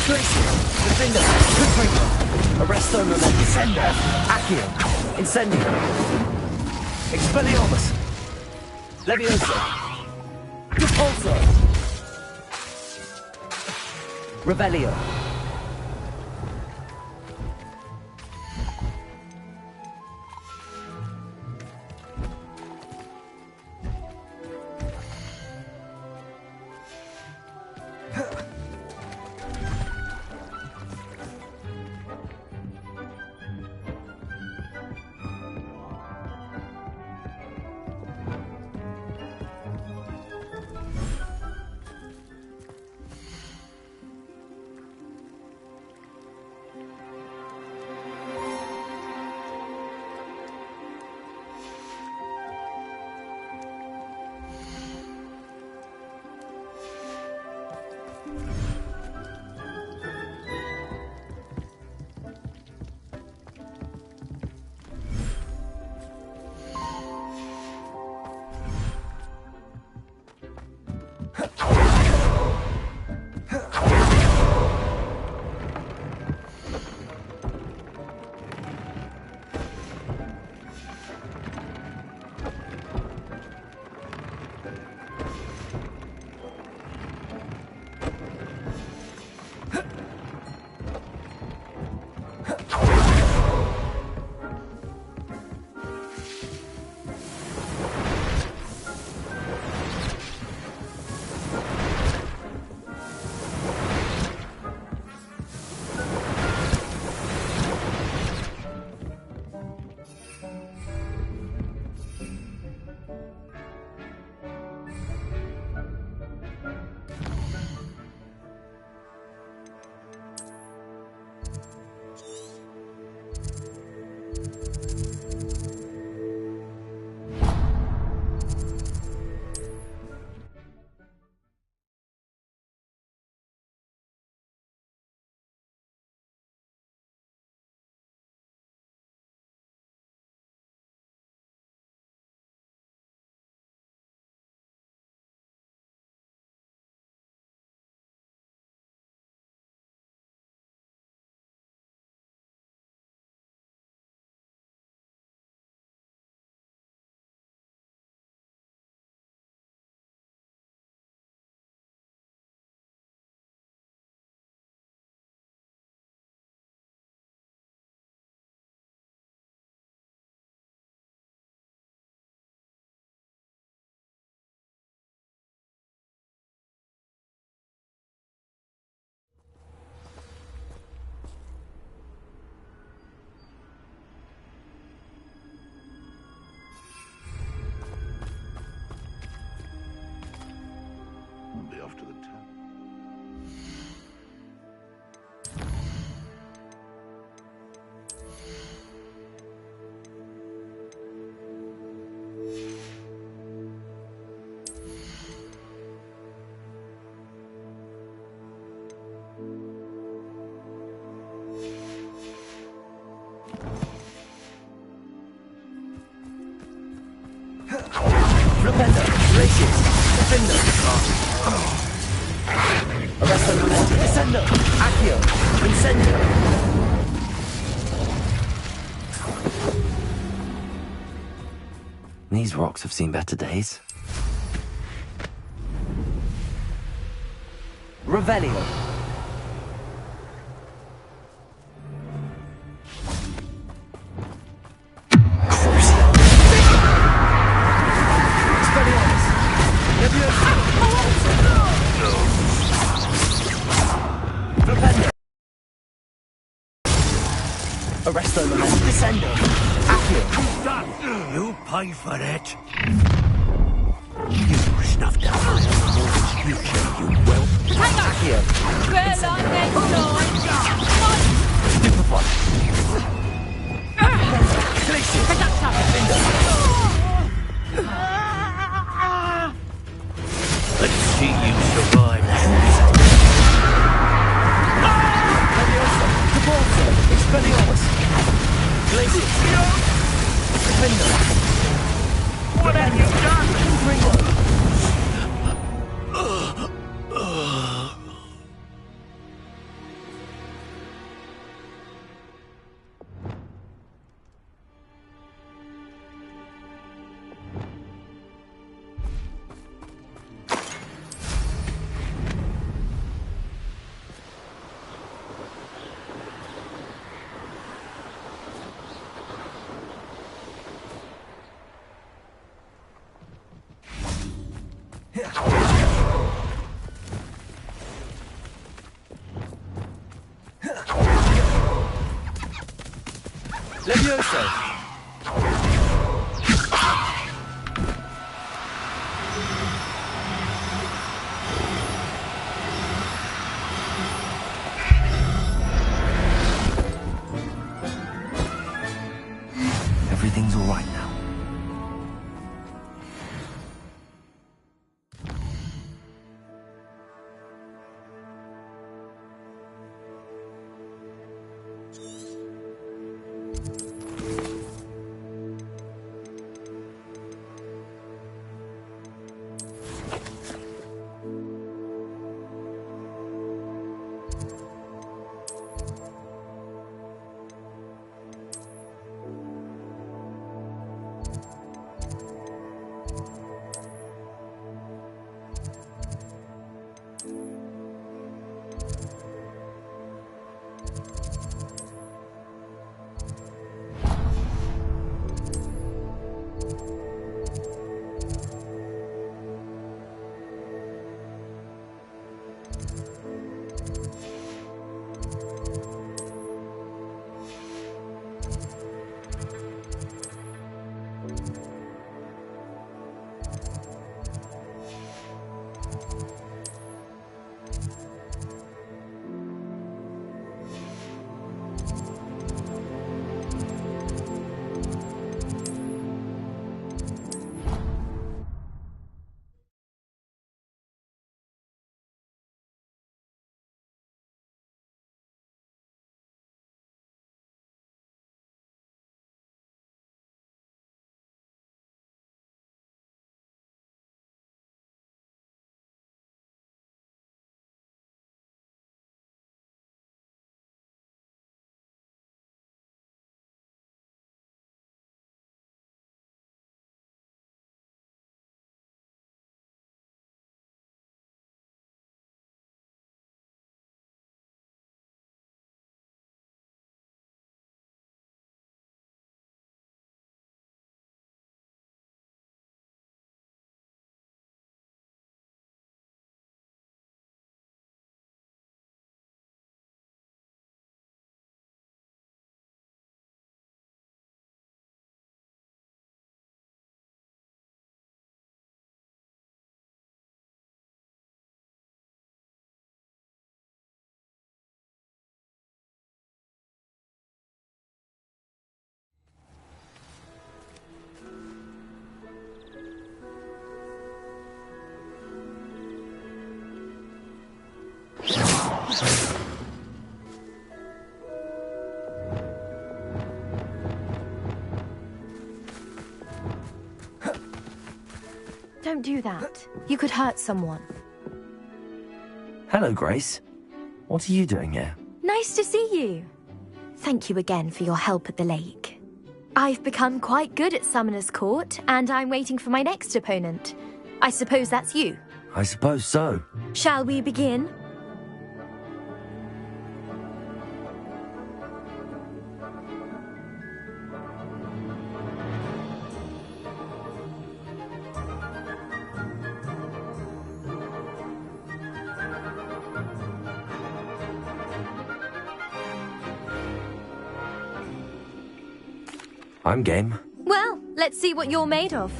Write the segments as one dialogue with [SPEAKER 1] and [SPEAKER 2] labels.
[SPEAKER 1] Defender, Confringo, Arresto Moment, Descender, Accio, Incendio, Expelliarmus, Levioso, Repulsor, Revelio. Defender. Arresto momento. Descendo. Accio. Incendio. These rocks have seen better days. Revelio. Arresto momento. Descendo. Accio.
[SPEAKER 2] You pay for it. You snuffed out my own future, you will.
[SPEAKER 1] Accio.
[SPEAKER 3] Quella
[SPEAKER 1] Stupefy. Glacier.
[SPEAKER 2] Let's see you survive.
[SPEAKER 1] Leviosa. Cabalzo. Expelliarmus. Glacier. Defender.
[SPEAKER 2] What have you done?
[SPEAKER 1] Ringo. Leviosa. Everything's all right now.
[SPEAKER 3] do that. You could hurt someone.
[SPEAKER 1] Hello, Grace. What are you doing here?
[SPEAKER 3] Nice to see you. Thank you again for your help at the lake. I've become quite good at Summoner's Court, and I'm waiting for my next opponent. I suppose that's you.
[SPEAKER 1] I suppose so.
[SPEAKER 3] Shall we begin?
[SPEAKER 1] I'm game.
[SPEAKER 3] Well, let's see what you're made of.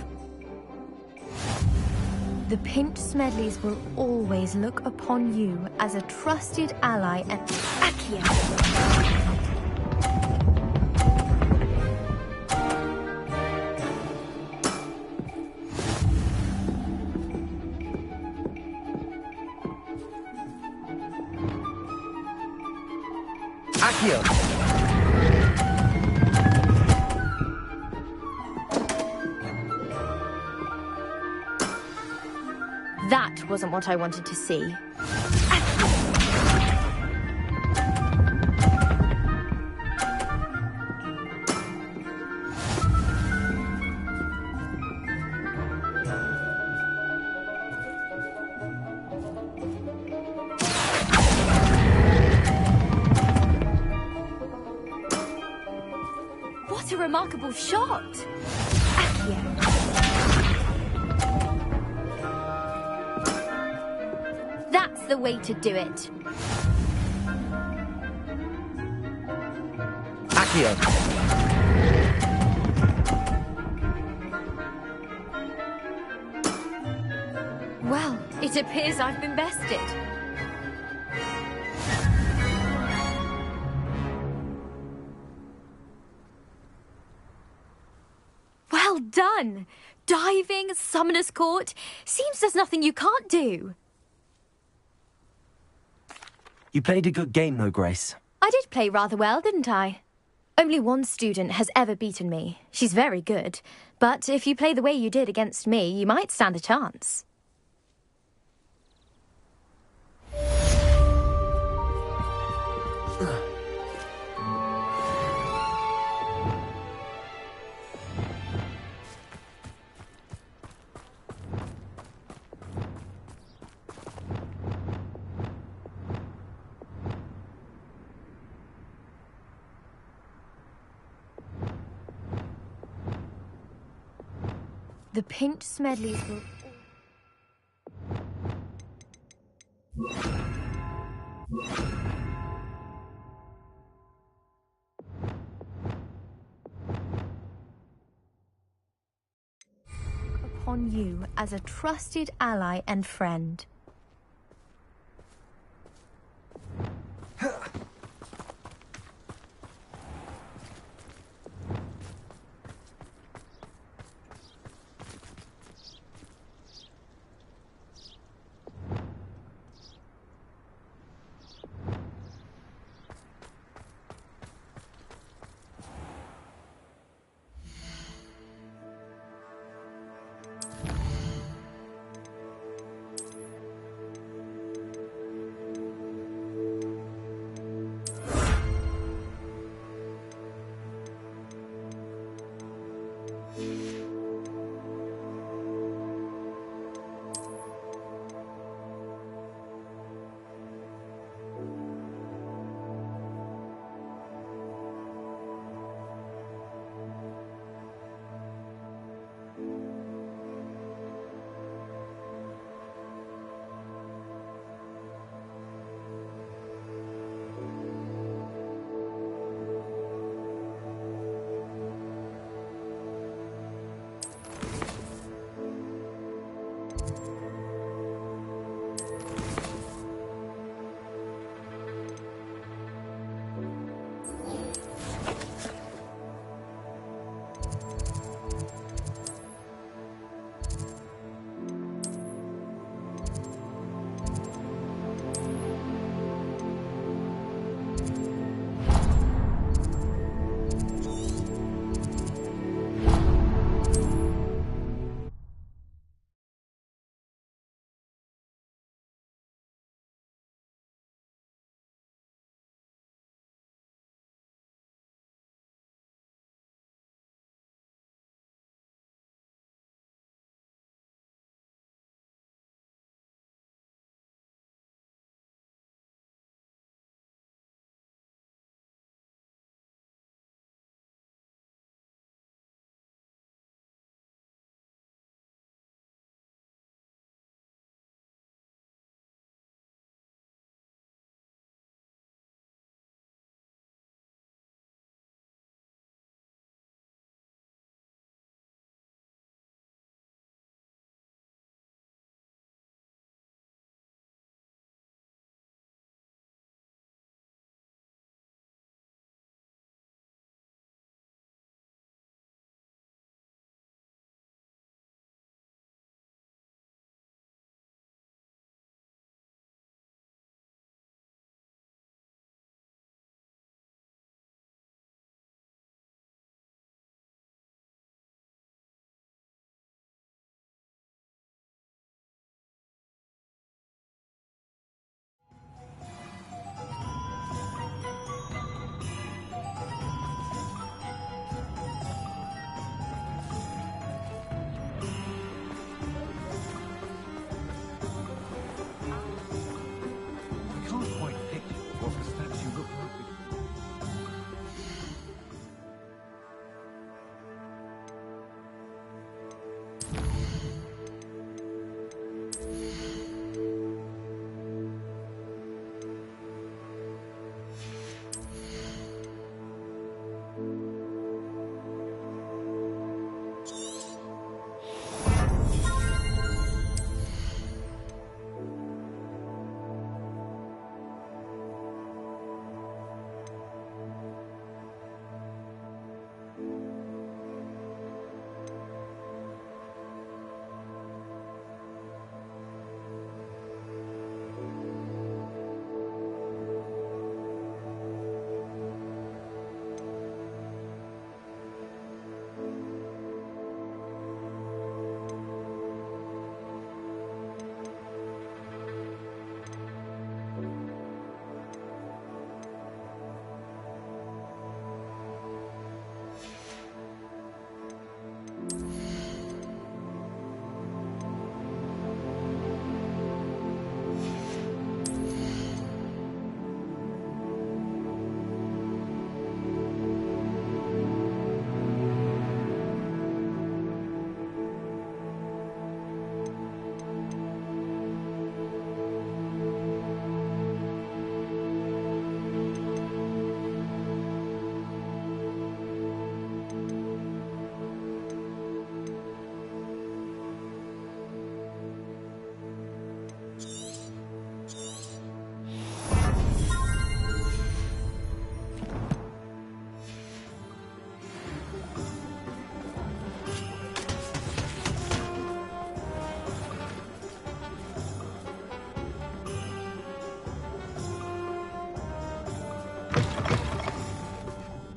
[SPEAKER 3] The Pinched Smedleys will always look upon you as a trusted ally and... Accio!
[SPEAKER 1] Accio!
[SPEAKER 3] That wasn't what I wanted to see. What a remarkable shot! Accio. That's the way to do it.
[SPEAKER 1] Accio!
[SPEAKER 3] Well, it appears I've been bested. Well done! Diving, Summoner's Court. Seems there's nothing you can't do.
[SPEAKER 1] You played a good game, though, Grace.
[SPEAKER 3] I did play rather well, didn't I? Only one student has ever beaten me. She's very good. But if you play the way you did against me, you might stand a chance. The Pinched Smedleys will... upon you as a trusted ally and friend.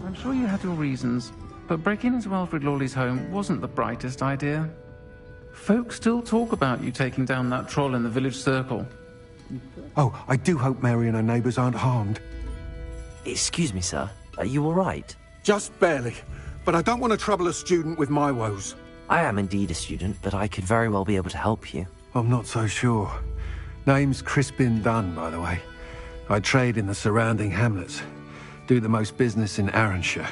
[SPEAKER 4] I'm sure you had your reasons, but breaking into Alfred Lawley's home wasn't the brightest idea. Folks still talk about you taking down that troll in the village circle.
[SPEAKER 2] Oh, I do hope Mary and her neighbours aren't harmed.
[SPEAKER 1] Excuse me, sir. Are you all right?
[SPEAKER 2] Just barely. But I don't want to trouble a student with my woes.
[SPEAKER 1] I am indeed a student, but I could very well be able to help you.
[SPEAKER 2] I'm not so sure. Name's Crispin Dunn, by the way. I trade in the surrounding hamlets. Do the most business in Arranshire.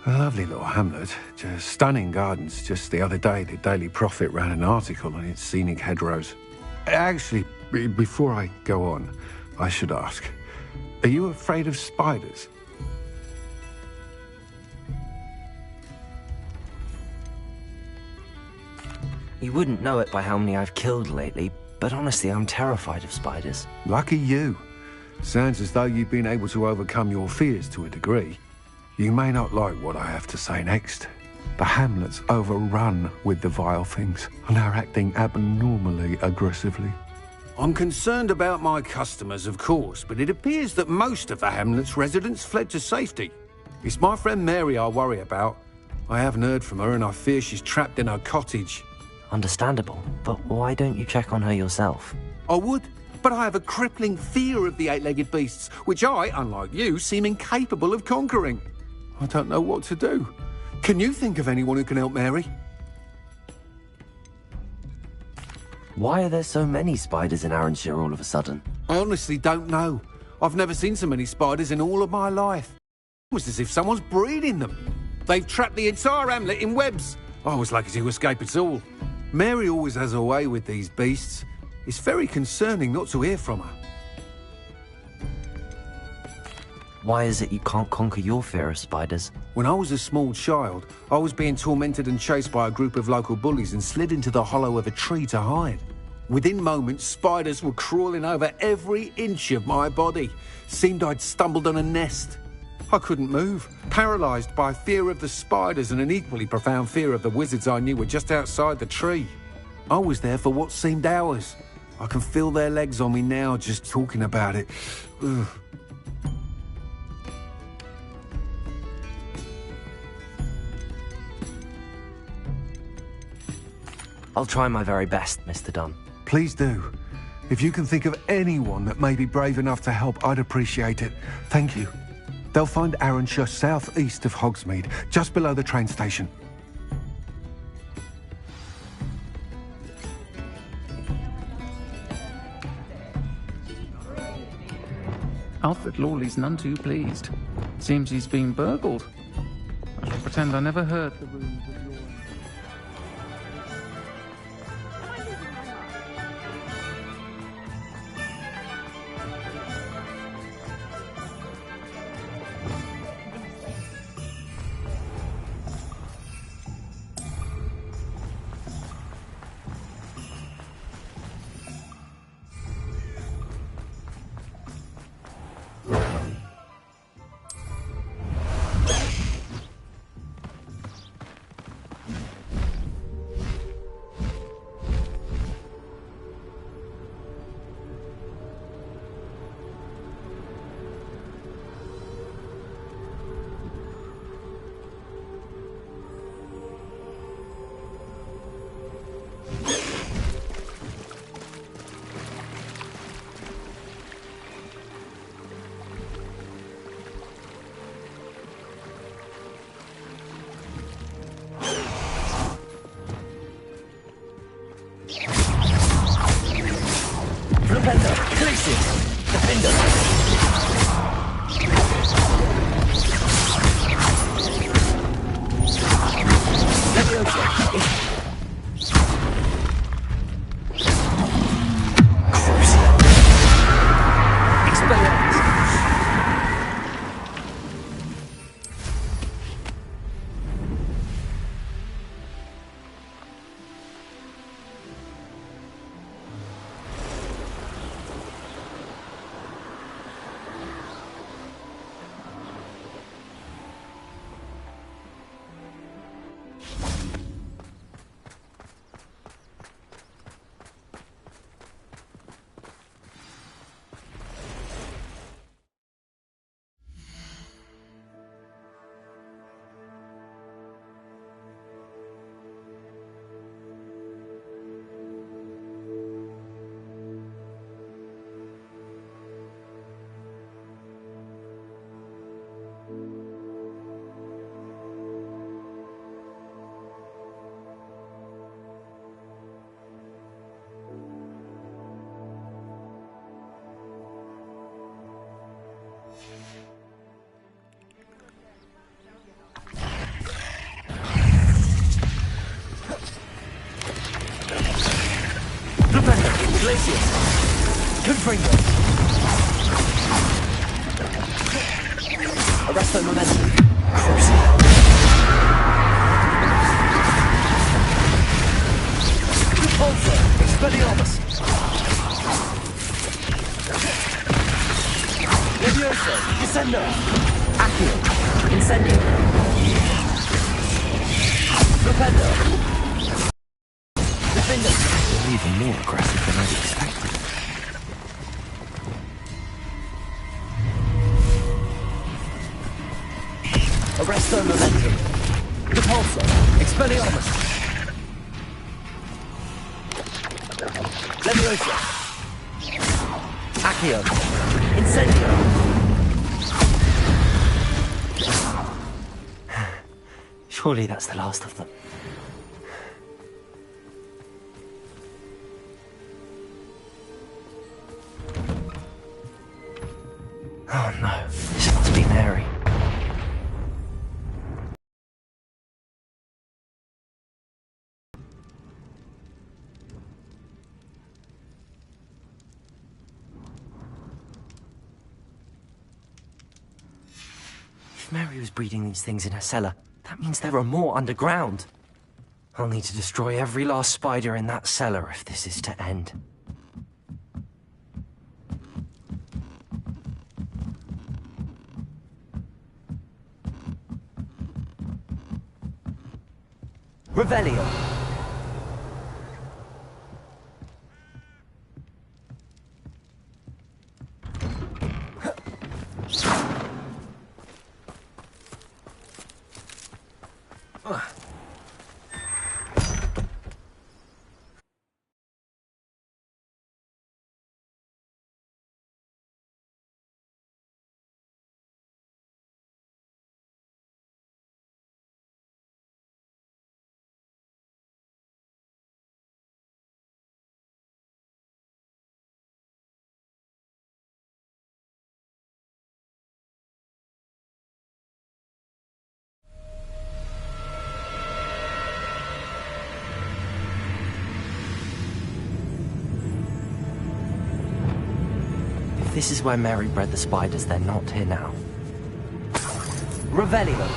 [SPEAKER 2] A lovely little hamlet. Just stunning gardens. Just the other day, the Daily Prophet ran an article on its scenic hedgerows. Actually, before I go on, I should ask, are you afraid of spiders?
[SPEAKER 1] You wouldn't know it by how many I've killed lately, but honestly, I'm terrified of spiders.
[SPEAKER 2] Lucky you. Sounds as though you've been able to overcome your fears to a degree. You may not like what I have to say next. The hamlet's overrun with the vile things, and are acting abnormally aggressively. I'm concerned about my customers, of course, but it appears that most of the hamlet's residents fled to safety. It's my friend Mary I worry about. I haven't heard from her, and I fear she's trapped in her cottage.
[SPEAKER 1] Understandable, but why don't you check on her yourself?
[SPEAKER 2] I would, but I have a crippling fear of the eight-legged beasts, which I, unlike you, seem incapable of conquering. I don't know what to do. Can you think of anyone who can help Mary?
[SPEAKER 1] Why are there so many spiders in Arranshire all of a sudden?
[SPEAKER 2] I honestly don't know. I've never seen so many spiders in all of my life. It was as if someone's breeding them. They've trapped the entire hamlet in webs. I was lucky to escape it all. Mary always has a way with these beasts. It's very concerning not to hear from her.
[SPEAKER 1] Why is it you can't conquer your fear of spiders?
[SPEAKER 2] When I was a small child, I was being tormented and chased by a group of local bullies and slid into the hollow of a tree to hide. Within moments, spiders were crawling over every inch of my body. Seemed I'd stumbled on a nest. I couldn't move, paralysed by fear of the spiders and an equally profound fear of the wizards I knew were just outside the tree. I was there for what seemed hours. I can feel their legs on me now just talking about it. Ugh.
[SPEAKER 1] I'll try my very best, Mr. Dunn.
[SPEAKER 2] Please do. If you can think of anyone that may be brave enough to help, I'd appreciate it. Thank you. They'll find Arranshire southeast of Hogsmeade, just below the train station.
[SPEAKER 4] Alfred Lawley's none too pleased. Seems he's been burgled. I shall pretend I never heard the rumours of your...
[SPEAKER 1] Arresto momentum. Repulsor. Expelliarmus. Levioso. Descendo. Accio. Incendio. Rependo. Defender. They're even more aggressive than I'd expected. Arresto momentum. Repulsor. Expelliarmus. Levioso. Accio. Incendio. Surely that's the last of them. Oh no, this must be Mary. If Mary was breeding these things in her cellar, that means there are more underground. I'll need to destroy every last spider in that cellar if this is to end. Revelio. this is where Mary bred the spiders, they're not here now. Revelio.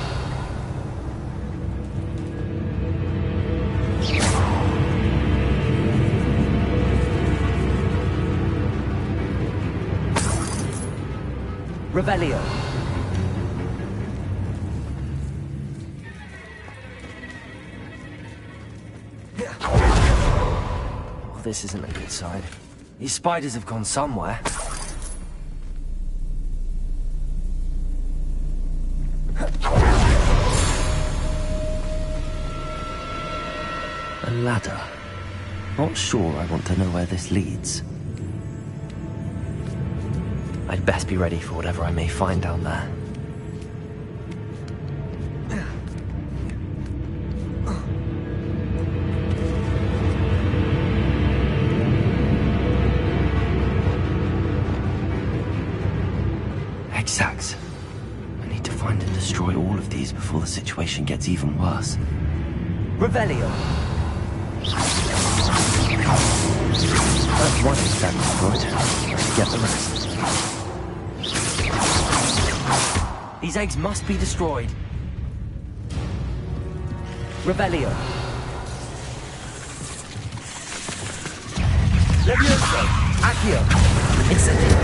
[SPEAKER 1] Revelio. Oh, this isn't a good sign. These spiders have gone somewhere. A ladder. Not sure I want to know where this leads. I'd best be ready for whatever I may find down there. Exact. I need to find and destroy all of these before the situation gets even worse. Revelio. That's one exact destroyed. Get the rest. These eggs must be destroyed. Revelio. Levioso. Accio. Incendio.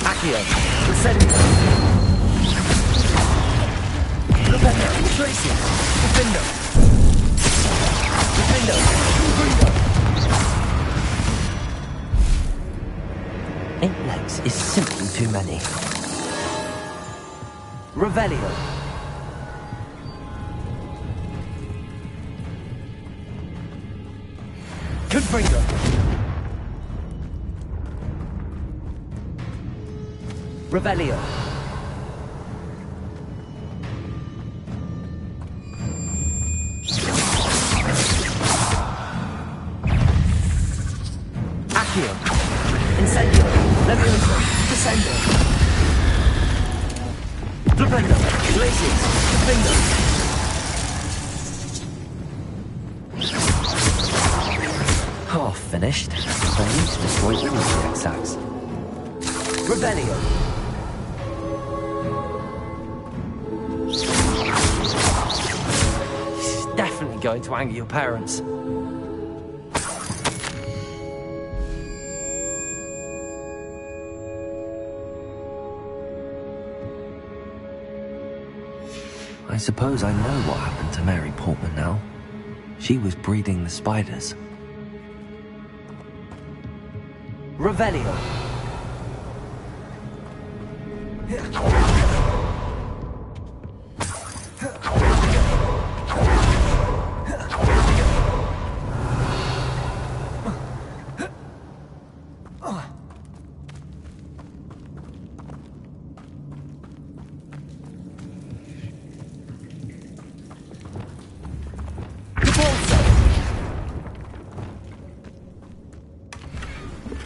[SPEAKER 1] Accio. Incendio. Lupetta. Tracy. Defendo. Defendo. Defendo. 8 legs is simply too many. Revelio. Confringo. Revelio. Accio. Incendio. Levioso. Descendo. Flipendo. Glacius. Defendo. Half finished. I need to destroy all of the X-Ax. Revelio. This is definitely going to anger your parents. I suppose I know what happened to Mary Portman now. She was breeding the spiders. Revelio.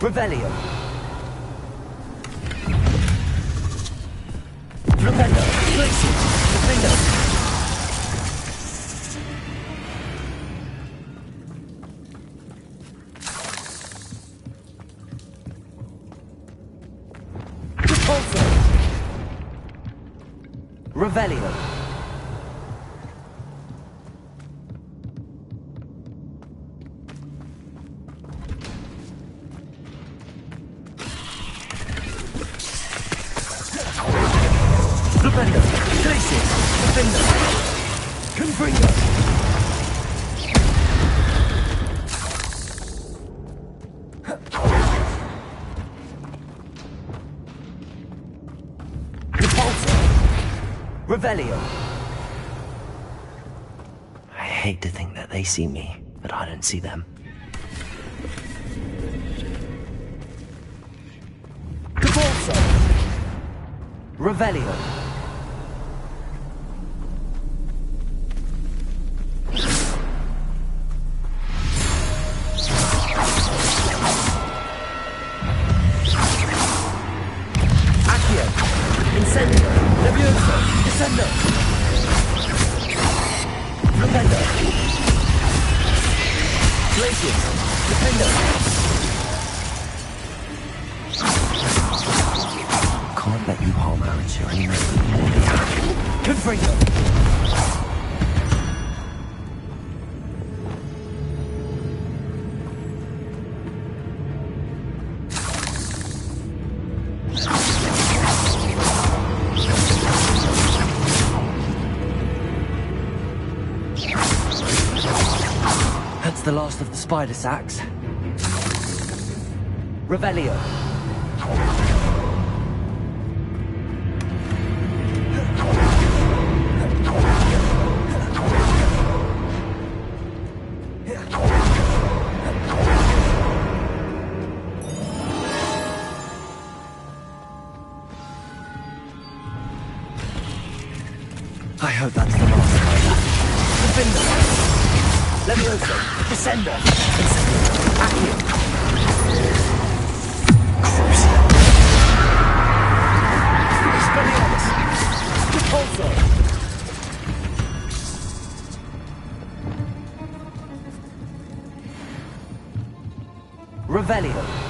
[SPEAKER 1] Revelio. Flipendo. Glacius. Defendo. Repulso. Revelio. Flipendo. Glacius. Defendo. Confringo. Repulso. Revelio. I hate to think that they see me, but I don't see them. Repulso. Revelio. Incendio. Levioso. Descendo. Flipendo. Glaciers! Defender! Can't let you harm Aaron's here any more than you already have. Confringo! That's the last of the spider sacks. Revelio. I hope that's the last spider. Defender. Levioso, Descender, Accio. Crucio. Expelliarmus, Repulsor. Revelio.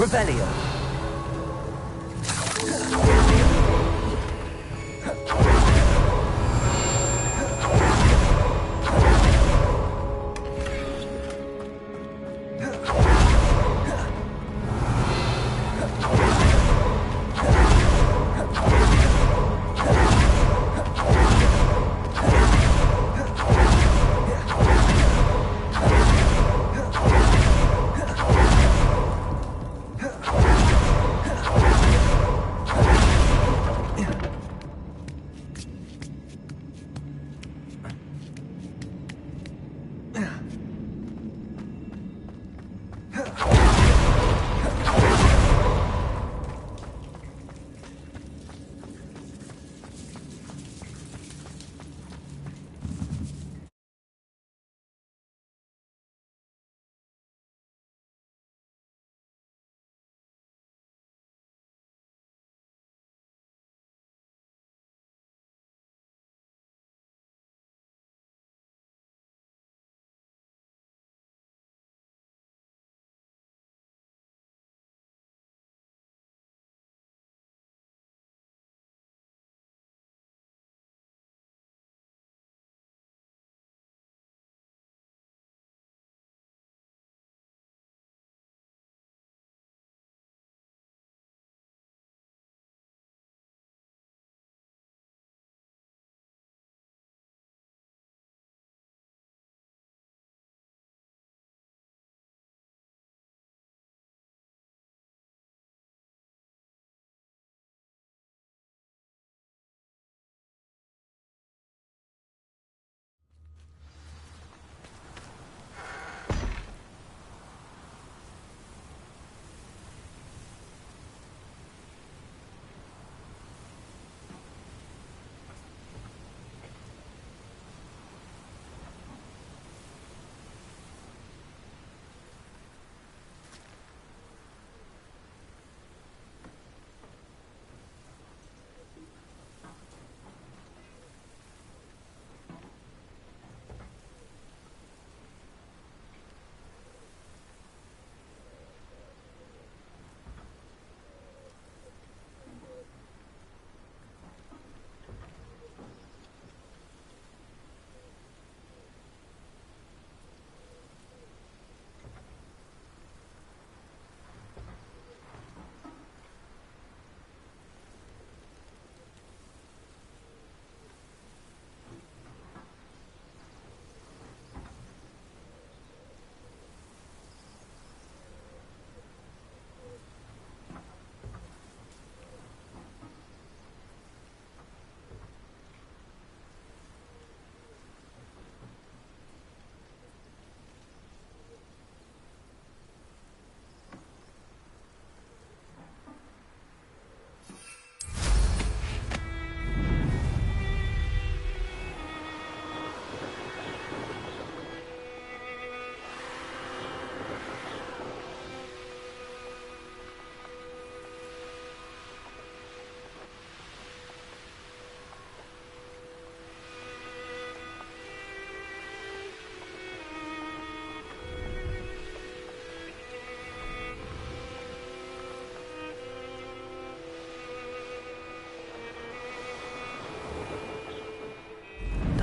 [SPEAKER 1] Revelio.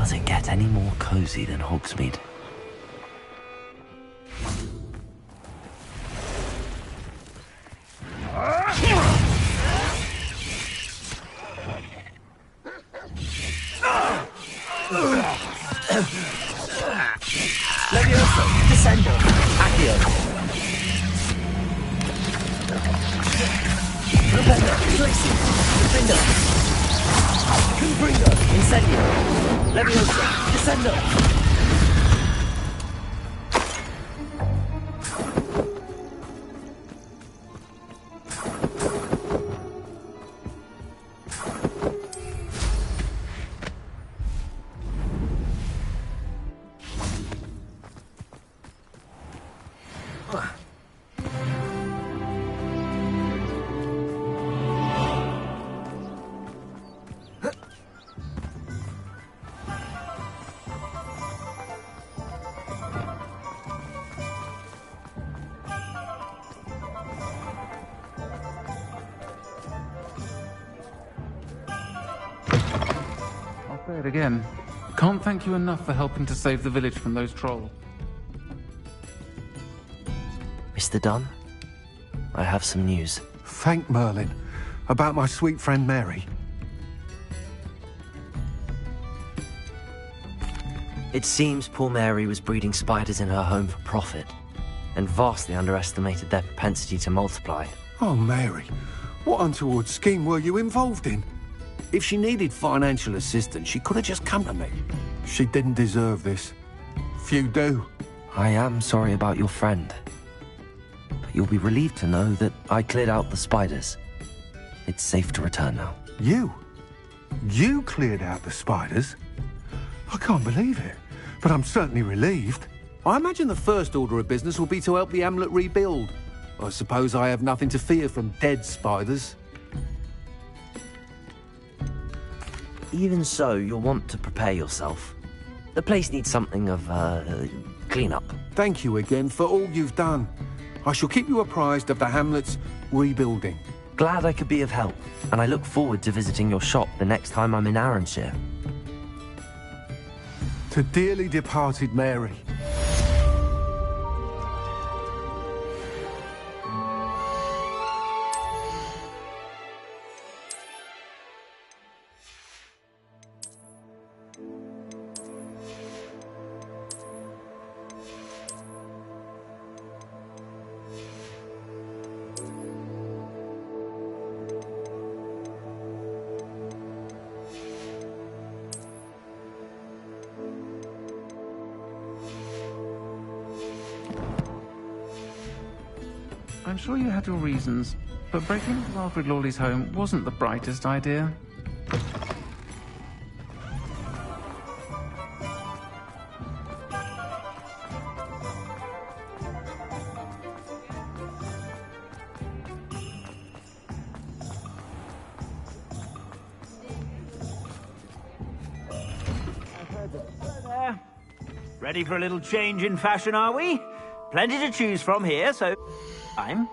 [SPEAKER 1] Does it get any more cozy than Hogsmeade?
[SPEAKER 5] Levioso, Descendo, Accio. Propenda, Flexi, Defender. Confringo, Incendio. Levioso, Descendo.
[SPEAKER 4] I'll say it again. Can't thank you enough for helping to save the village from those trolls.
[SPEAKER 1] Mr. Dunn, I have some news.
[SPEAKER 2] Thank Merlin. About my sweet friend Mary.
[SPEAKER 1] It seems poor Mary was breeding spiders in her home for profit, and vastly underestimated their propensity to multiply.
[SPEAKER 2] Oh, Mary. What untoward scheme were you involved in? If she needed financial assistance, she could have just come to me. She didn't deserve this. Few do.
[SPEAKER 1] I am sorry about your friend, but you'll be relieved to know that I cleared out the spiders. It's safe to return now.
[SPEAKER 2] You? You cleared out the spiders? I can't believe it, but I'm certainly relieved. I imagine the first order of business will be to help the Hamlet rebuild. I suppose I have nothing to fear from dead spiders.
[SPEAKER 1] Even so, you'll want to prepare yourself. The place needs something of, clean-up.
[SPEAKER 2] Thank you again for all you've done. I shall keep you apprised of the Hamlet's rebuilding.
[SPEAKER 1] Glad I could be of help, and I look forward to visiting your shop the next time I'm in Arranshire.
[SPEAKER 2] To dearly departed Mary.
[SPEAKER 4] I'm sure you had your reasons, but breaking into Alfred Lawley's home wasn't the brightest idea.
[SPEAKER 5] Ready for a little change in fashion, are we? Plenty to choose from here, so... I'm...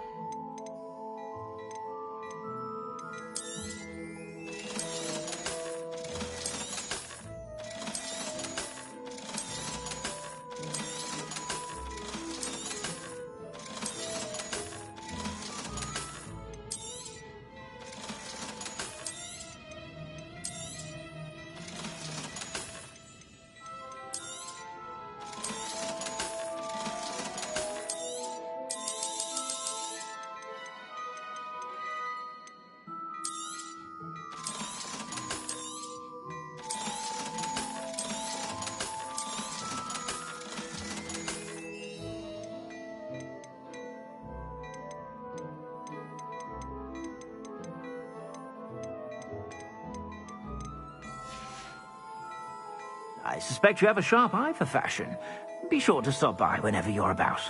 [SPEAKER 5] I suspect you have a sharp eye for fashion. Be sure to stop by whenever you're about.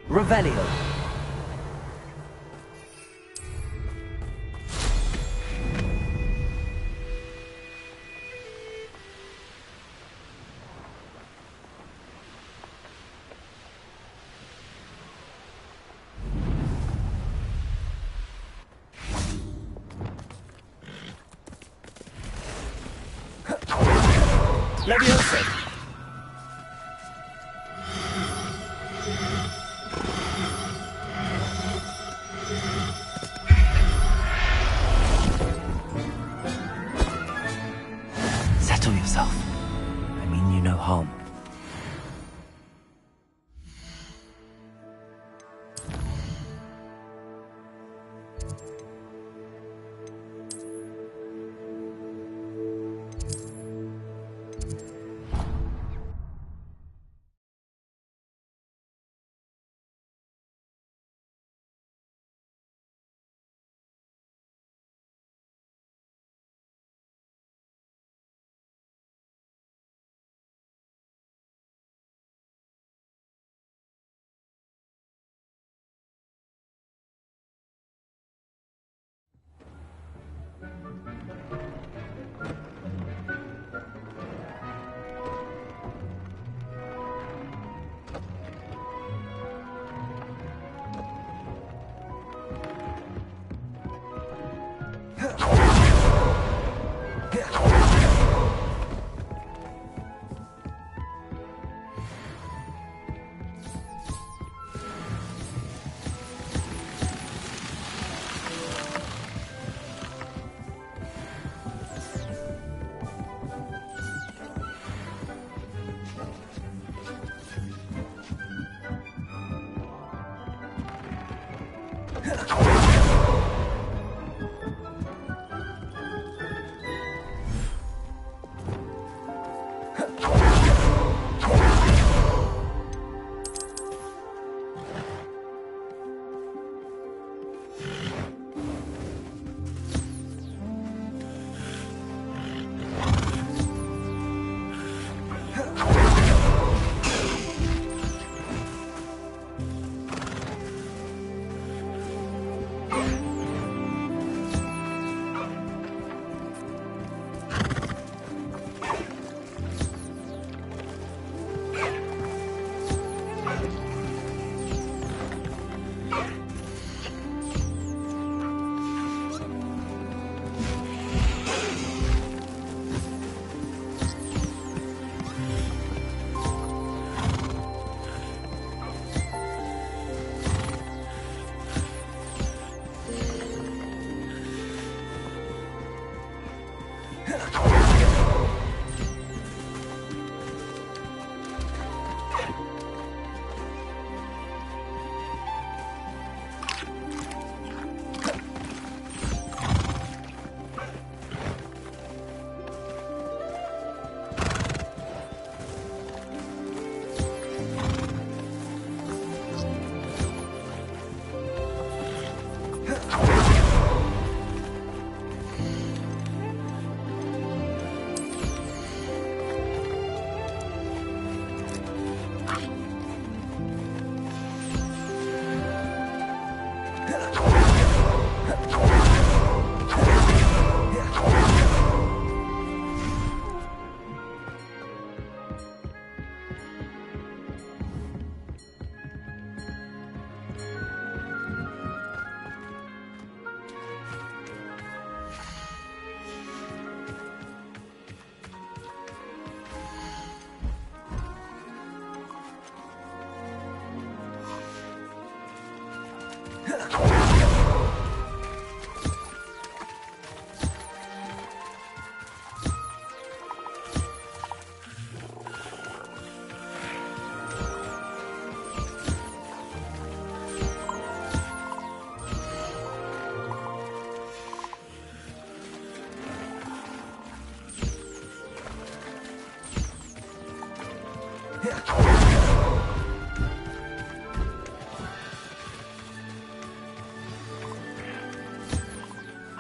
[SPEAKER 1] Revelio. Leviosa. Settle yourself. I mean you no harm.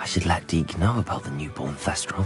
[SPEAKER 1] I should let Deke know about the newborn Thestral.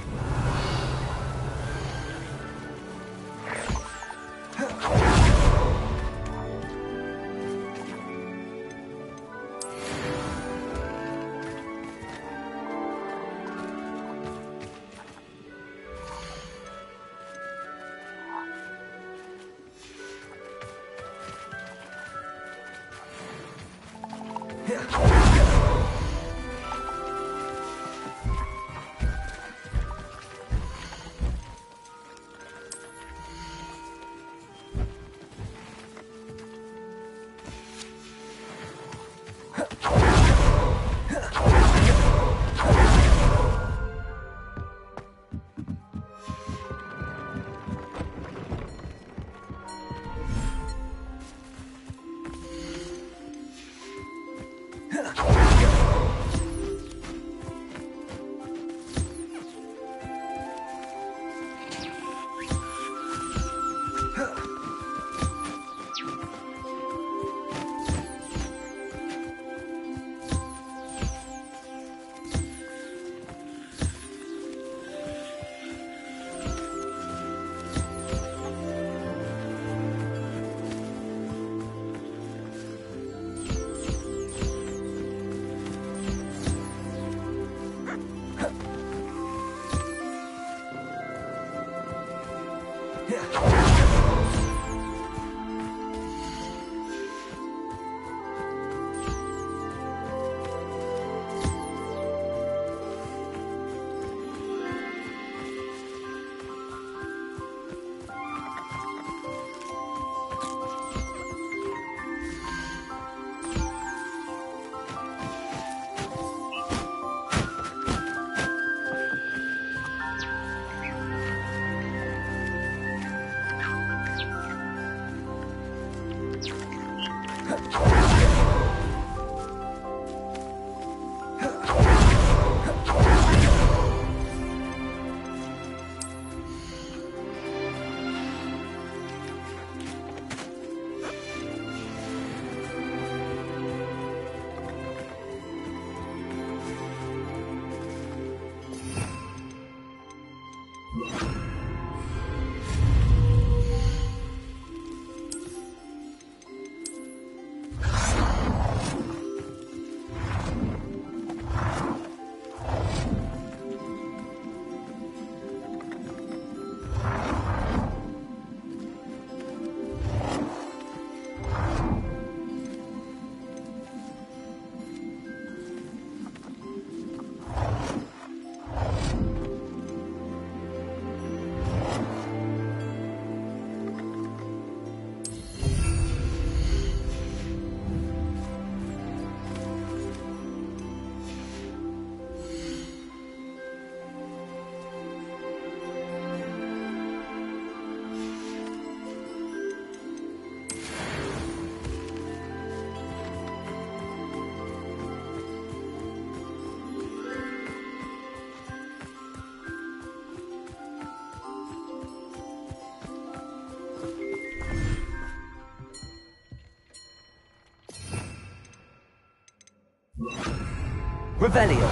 [SPEAKER 1] Revelio.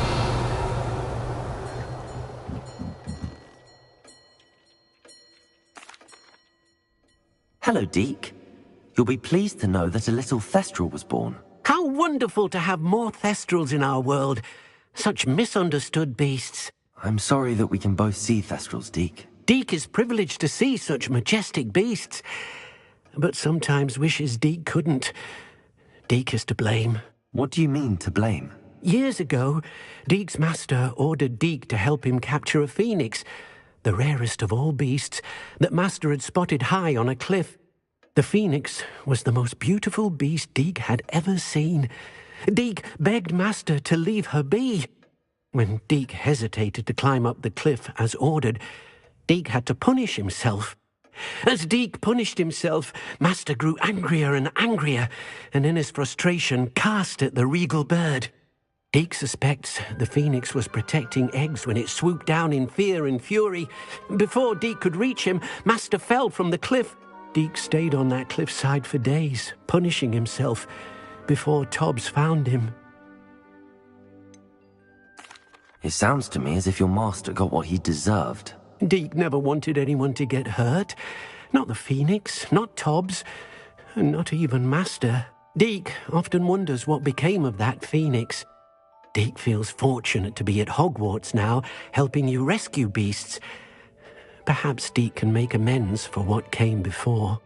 [SPEAKER 1] Hello, Deke. You'll be pleased to know that a little Thestral was born.
[SPEAKER 6] How wonderful to have more Thestrals in our world. Such misunderstood beasts.
[SPEAKER 1] I'm sorry that we can both see Thestrals, Deke.
[SPEAKER 6] Deke is privileged to see such majestic beasts, but sometimes wishes Deke couldn't. Deke is to blame.
[SPEAKER 1] What do you mean, to blame?
[SPEAKER 6] Years ago, Deke's master ordered Deke to help him capture a phoenix, the rarest of all beasts, that master had spotted high on a cliff. The phoenix was the most beautiful beast Deke had ever seen. Deke begged master to leave her be. When Deke hesitated to climb up the cliff as ordered, Deke had to punish himself. As Deke punished himself, master grew angrier and angrier, and in his frustration cast at the regal bird. Deke suspects the phoenix was protecting eggs when it swooped down in fear and fury. Before Deke could reach him, master fell from the cliff. Deke stayed on that cliffside for days, punishing himself, before Tobbs found him.
[SPEAKER 1] It sounds to me as if your master got what he deserved.
[SPEAKER 6] Deke never wanted anyone to get hurt. Not the phoenix, not Tobbs, and not even master. Deke often wonders what became of that phoenix. Deke feels fortunate to be at Hogwarts now, helping you rescue beasts. Perhaps Deke can make amends for what came before.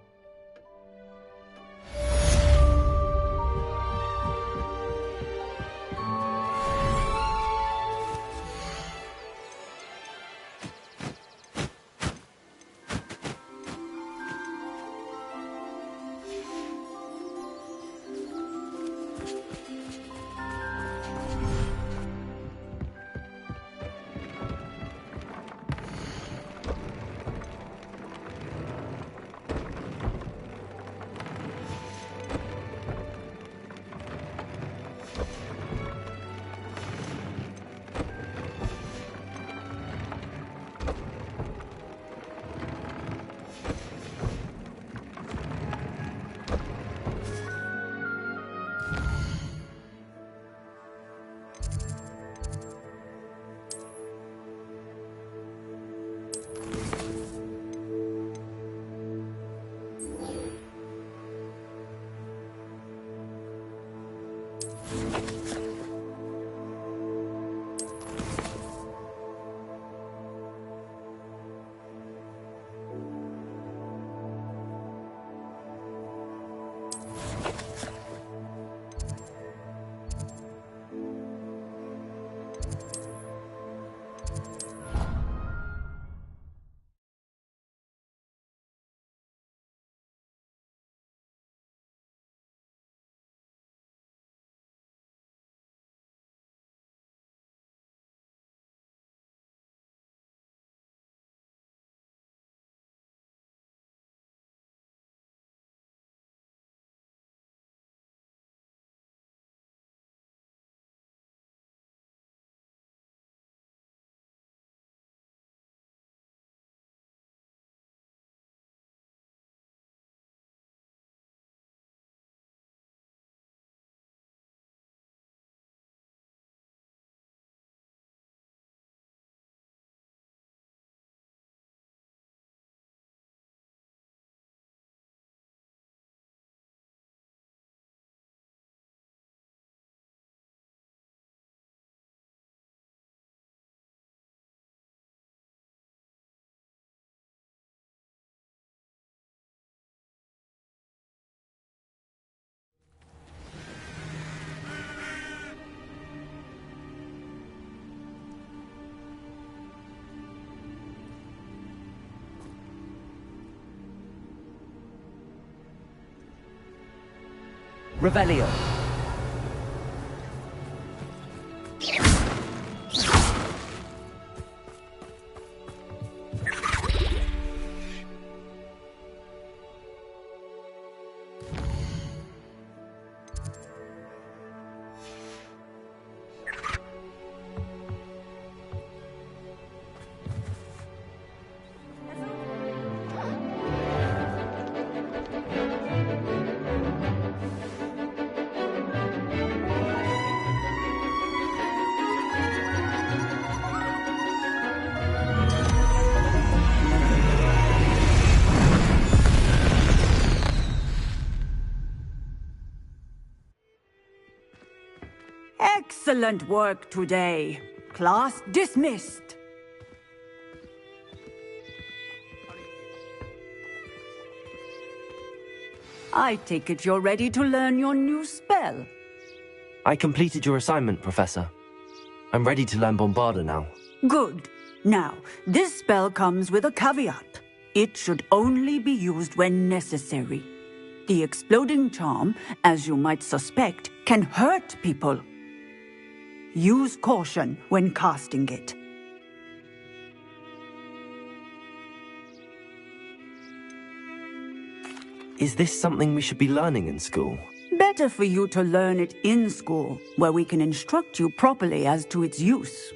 [SPEAKER 1] Revelio.
[SPEAKER 7] Excellent work today. Class dismissed. I take it you're ready to learn your new spell.
[SPEAKER 1] I completed your assignment, Professor. I'm ready to learn Bombarda now.
[SPEAKER 7] Good. Now, this spell comes with a caveat. It should only be used when necessary. The exploding charm, as you might suspect, can hurt people. Use caution when casting it.
[SPEAKER 1] Is this something we should be learning in school?
[SPEAKER 7] Better for you to learn it in school, where we can instruct you properly as to its use.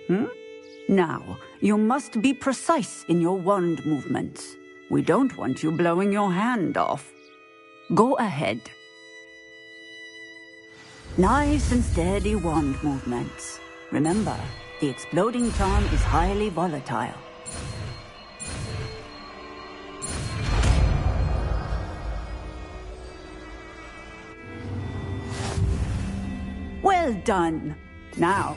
[SPEAKER 7] Now, you must be precise in your wand movements. We don't want you blowing your hand off. Go ahead. Nice and steady wand movements. Remember, the exploding charm is highly volatile. Well done. Now,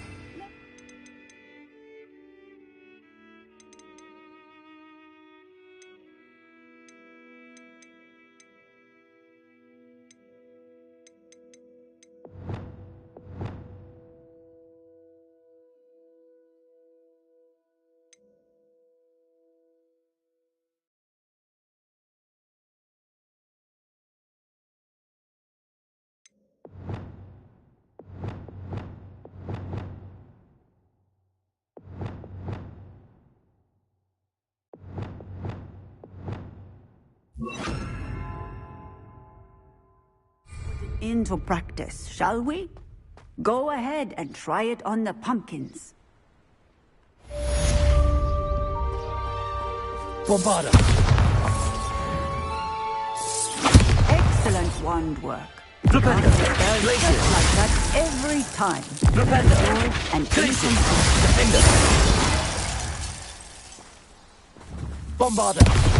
[SPEAKER 7] into practice, shall we? Go ahead and try it on the pumpkins.
[SPEAKER 1] Bombarda!
[SPEAKER 7] Excellent wand work.
[SPEAKER 1] Flipendo!
[SPEAKER 7] Just like that every time.
[SPEAKER 1] Flipendo!
[SPEAKER 7] And
[SPEAKER 1] Glacier!
[SPEAKER 7] inconsistent.
[SPEAKER 1] Defender! Bombarda!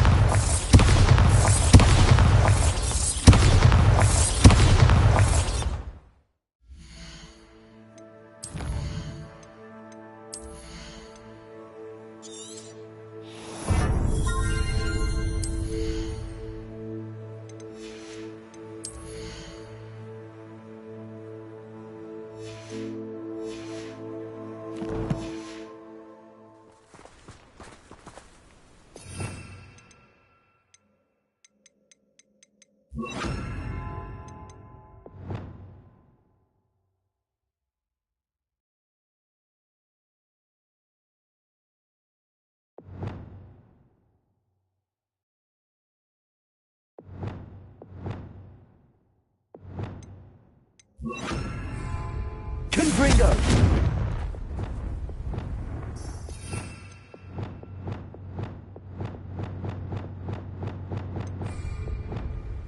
[SPEAKER 1] go!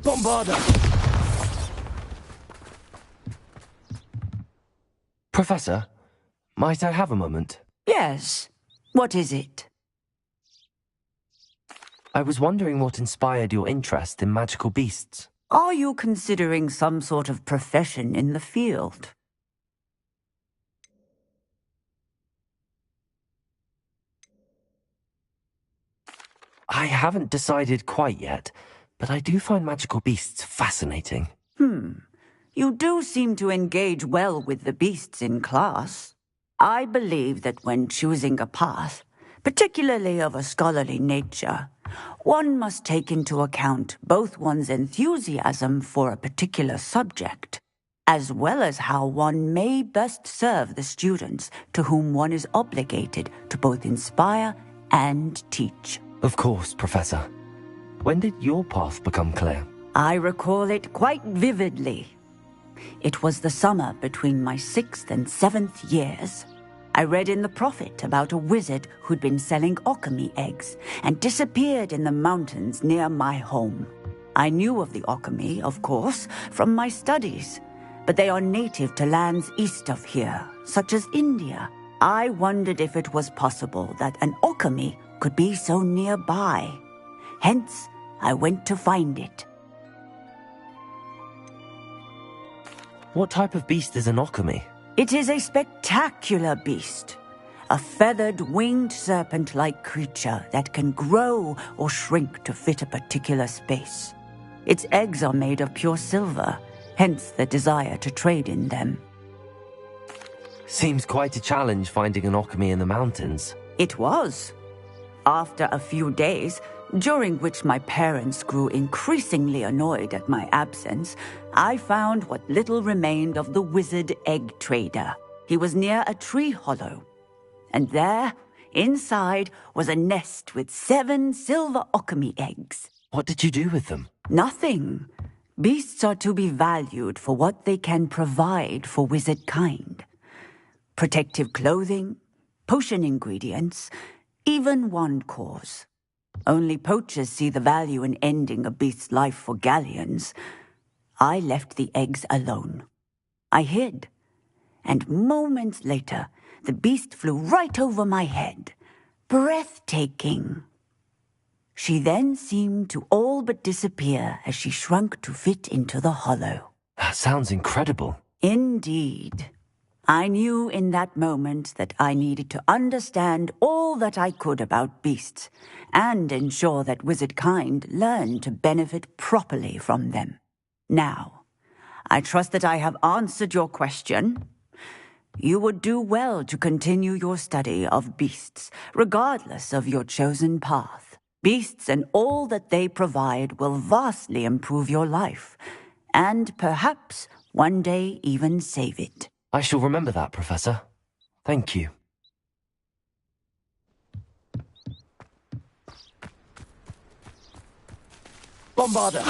[SPEAKER 1] Bombarda! Professor, might I have a moment?
[SPEAKER 7] Yes. What is it?
[SPEAKER 1] I was wondering what inspired your interest in magical beasts.
[SPEAKER 7] Are you considering some sort of profession in the field?
[SPEAKER 1] I haven't decided quite yet, but I do find magical beasts fascinating.
[SPEAKER 7] You do seem to engage well with the beasts in class. I believe that when choosing a path, particularly of a scholarly nature, one must take into account both one's enthusiasm for a particular subject, as well as how one may best serve the students to whom one is obligated to both inspire and teach.
[SPEAKER 1] Of course, Professor. When did your path become clear?
[SPEAKER 7] I recall it quite vividly. It was the summer between my 6th and 7th years. I read in the Prophet about a wizard who'd been selling alchemy eggs and disappeared in the mountains near my home. I knew of the alchemy, of course, from my studies, but they are native to lands east of here, such as India. I wondered if it was possible that an alchemy could be so nearby. Hence, I went to find it.
[SPEAKER 1] What type of beast is an alchemy?
[SPEAKER 7] It is a spectacular beast. A feathered, winged serpent-like creature that can grow or shrink to fit a particular space. Its eggs are made of pure silver, hence the desire to trade in them.
[SPEAKER 1] Seems quite a challenge finding an alchemy in the mountains.
[SPEAKER 7] It was. After a few days, during which my parents grew increasingly annoyed at my absence, I found what little remained of the wizard egg trader. He was near a tree hollow, and there, inside, was a nest with 7 silver alchemy eggs.
[SPEAKER 1] What did you do with them?
[SPEAKER 7] Nothing. Beasts are to be valued for what they can provide for wizard kind. Protective clothing, potion ingredients, even wand cores. Only poachers see the value in ending a beast's life for galleons. I left the eggs alone. I hid, and moments later, the beast flew right over my head. Breathtaking. She then seemed to all but disappear as she shrunk to fit into the hollow.
[SPEAKER 1] That sounds incredible.
[SPEAKER 7] Indeed. I knew in that moment that I needed to understand all that I could about beasts and ensure that wizard kind learned to benefit properly from them. Now, I trust that I have answered your question. You would do well to continue your study of beasts, regardless of your chosen path. Beasts and all that they provide will vastly improve your life, and perhaps one day even save it.
[SPEAKER 1] I shall remember that, Professor. Thank you. Bombarda!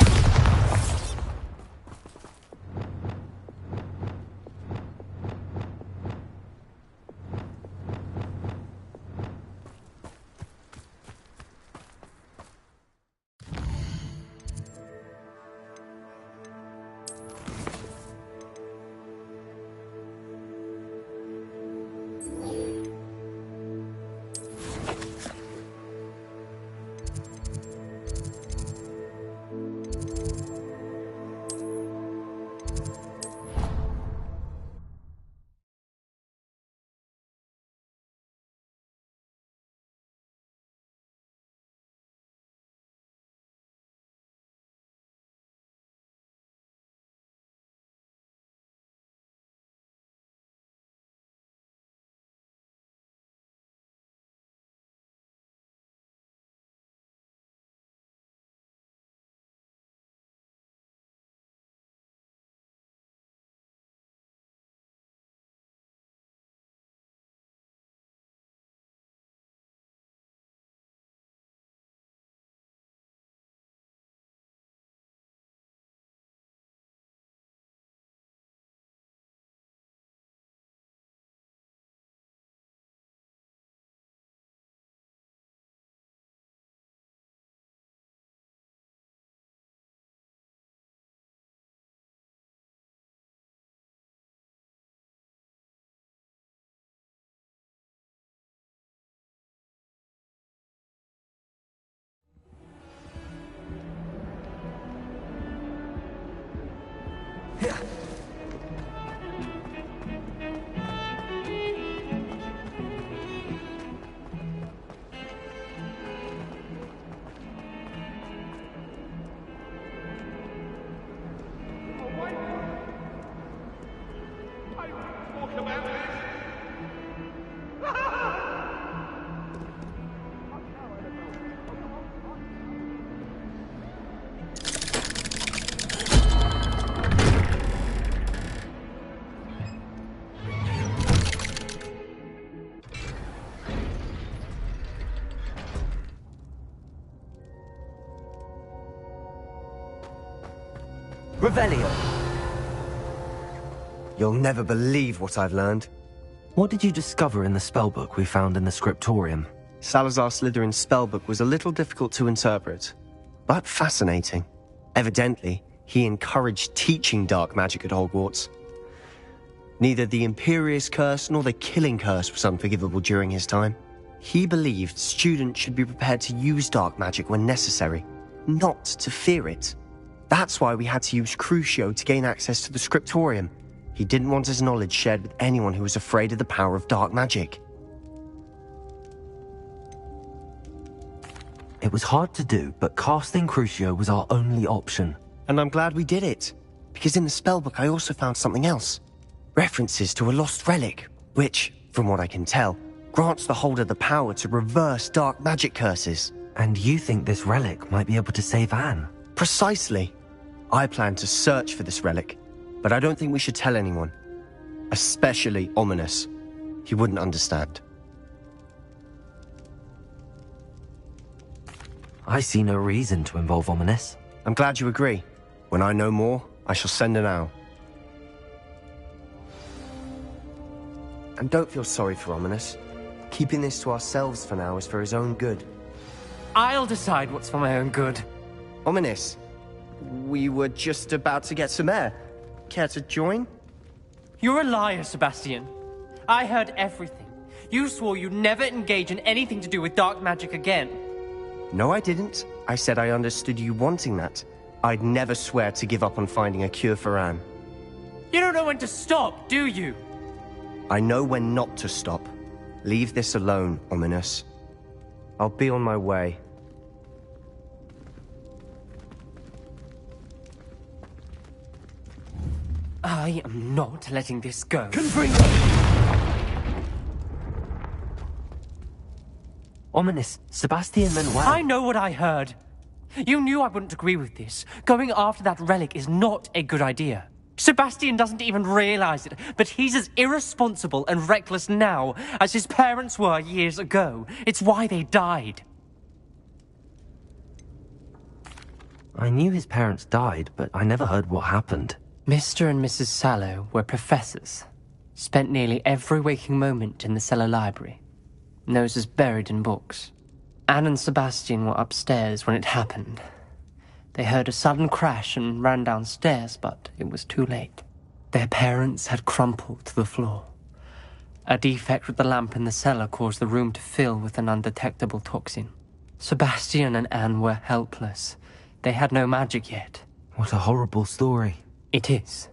[SPEAKER 8] Revelio! You'll never believe what I've learned.
[SPEAKER 1] What did you discover in the spellbook we found in the scriptorium?
[SPEAKER 8] Salazar Slytherin's spellbook was a little difficult to interpret, but fascinating. Evidently, he encouraged teaching dark magic at Hogwarts. Neither the Imperious Curse nor the Killing Curse was unforgivable during his time. He believed students should be prepared to use dark magic when necessary, not to fear it. That's why we had to use Crucio to gain access to the scriptorium. He didn't want his knowledge shared with anyone who was afraid of the power of dark magic.
[SPEAKER 1] It was hard to do, but casting Crucio was our only option.
[SPEAKER 8] And I'm glad we did it, because in the spellbook I also found something else. References to a lost relic, which, from what I can tell, grants the holder the power to reverse dark magic curses.
[SPEAKER 1] And you think this relic might be able to save Anne?
[SPEAKER 8] Precisely. I plan to search for this relic, but I don't think we should tell anyone. Especially Ominous. He wouldn't understand.
[SPEAKER 1] I see no reason to involve Ominous.
[SPEAKER 8] I'm glad you agree. When I know more, I shall send an owl. And don't feel sorry for Ominous. Keeping this to ourselves for now is for his own good.
[SPEAKER 9] I'll decide what's for my own good.
[SPEAKER 8] Ominous, we were just about to get some air. Care to join?
[SPEAKER 9] You're a liar, Sebastian. I heard everything. You swore you'd never engage in anything to do with dark magic again.
[SPEAKER 8] No, I didn't. I said I understood you wanting that. I'd never swear to give up on finding a cure for Anne.
[SPEAKER 9] You don't know when to stop, do you?
[SPEAKER 8] I know when not to stop. Leave this alone, Ominous. I'll be on my way.
[SPEAKER 9] I am not letting this go.
[SPEAKER 1] Ominous, Sebastian Manuel.
[SPEAKER 9] I know what I heard. You knew I wouldn't agree with this. Going after that relic is not a good idea. Sebastian doesn't even realize it, but he's as irresponsible and reckless now as his parents were years ago. It's why they died.
[SPEAKER 1] I knew his parents died, but I never heard what happened.
[SPEAKER 9] Mr. and Mrs. Sallow were professors. Spent nearly every waking moment in the cellar library. Noses buried in books. Anne and Sebastian were upstairs when it happened. They heard a sudden crash and ran downstairs, but it was too late. Their parents had crumpled to the floor. A defect with the lamp in the cellar caused the room to fill with an undetectable toxin. Sebastian and Anne were helpless. They had no magic yet.
[SPEAKER 1] What a horrible story.
[SPEAKER 9] It is.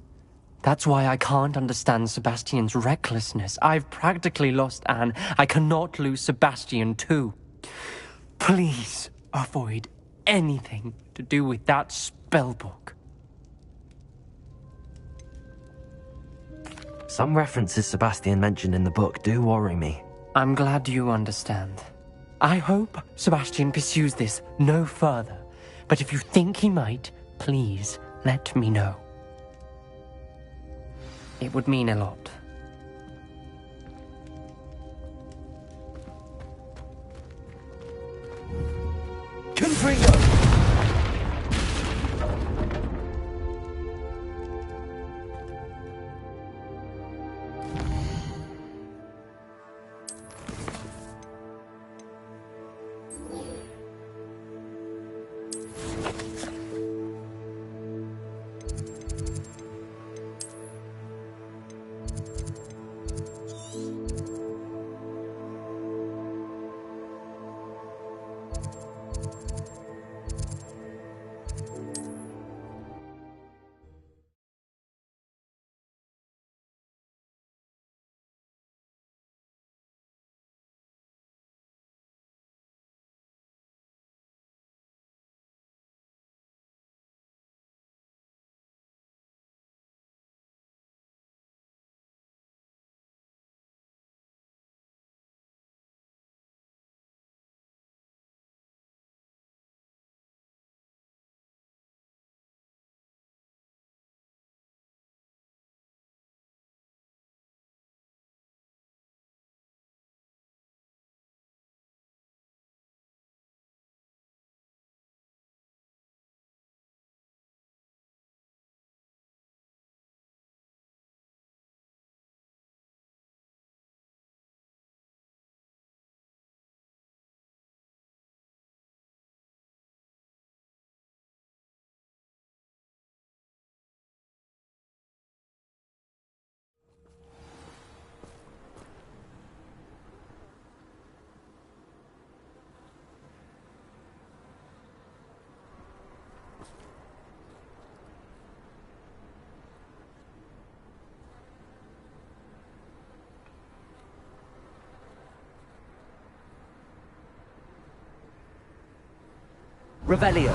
[SPEAKER 9] That's why I can't understand Sebastian's recklessness. I've practically lost Anne. I cannot lose Sebastian too. Please avoid anything to do with that spellbook.
[SPEAKER 1] Some references Sebastian mentioned in the book do worry me.
[SPEAKER 9] I'm glad you understand. I hope Sebastian pursues this no further. But if you think he might, please let me know. It would mean a lot.
[SPEAKER 1] Confringo! Revelio.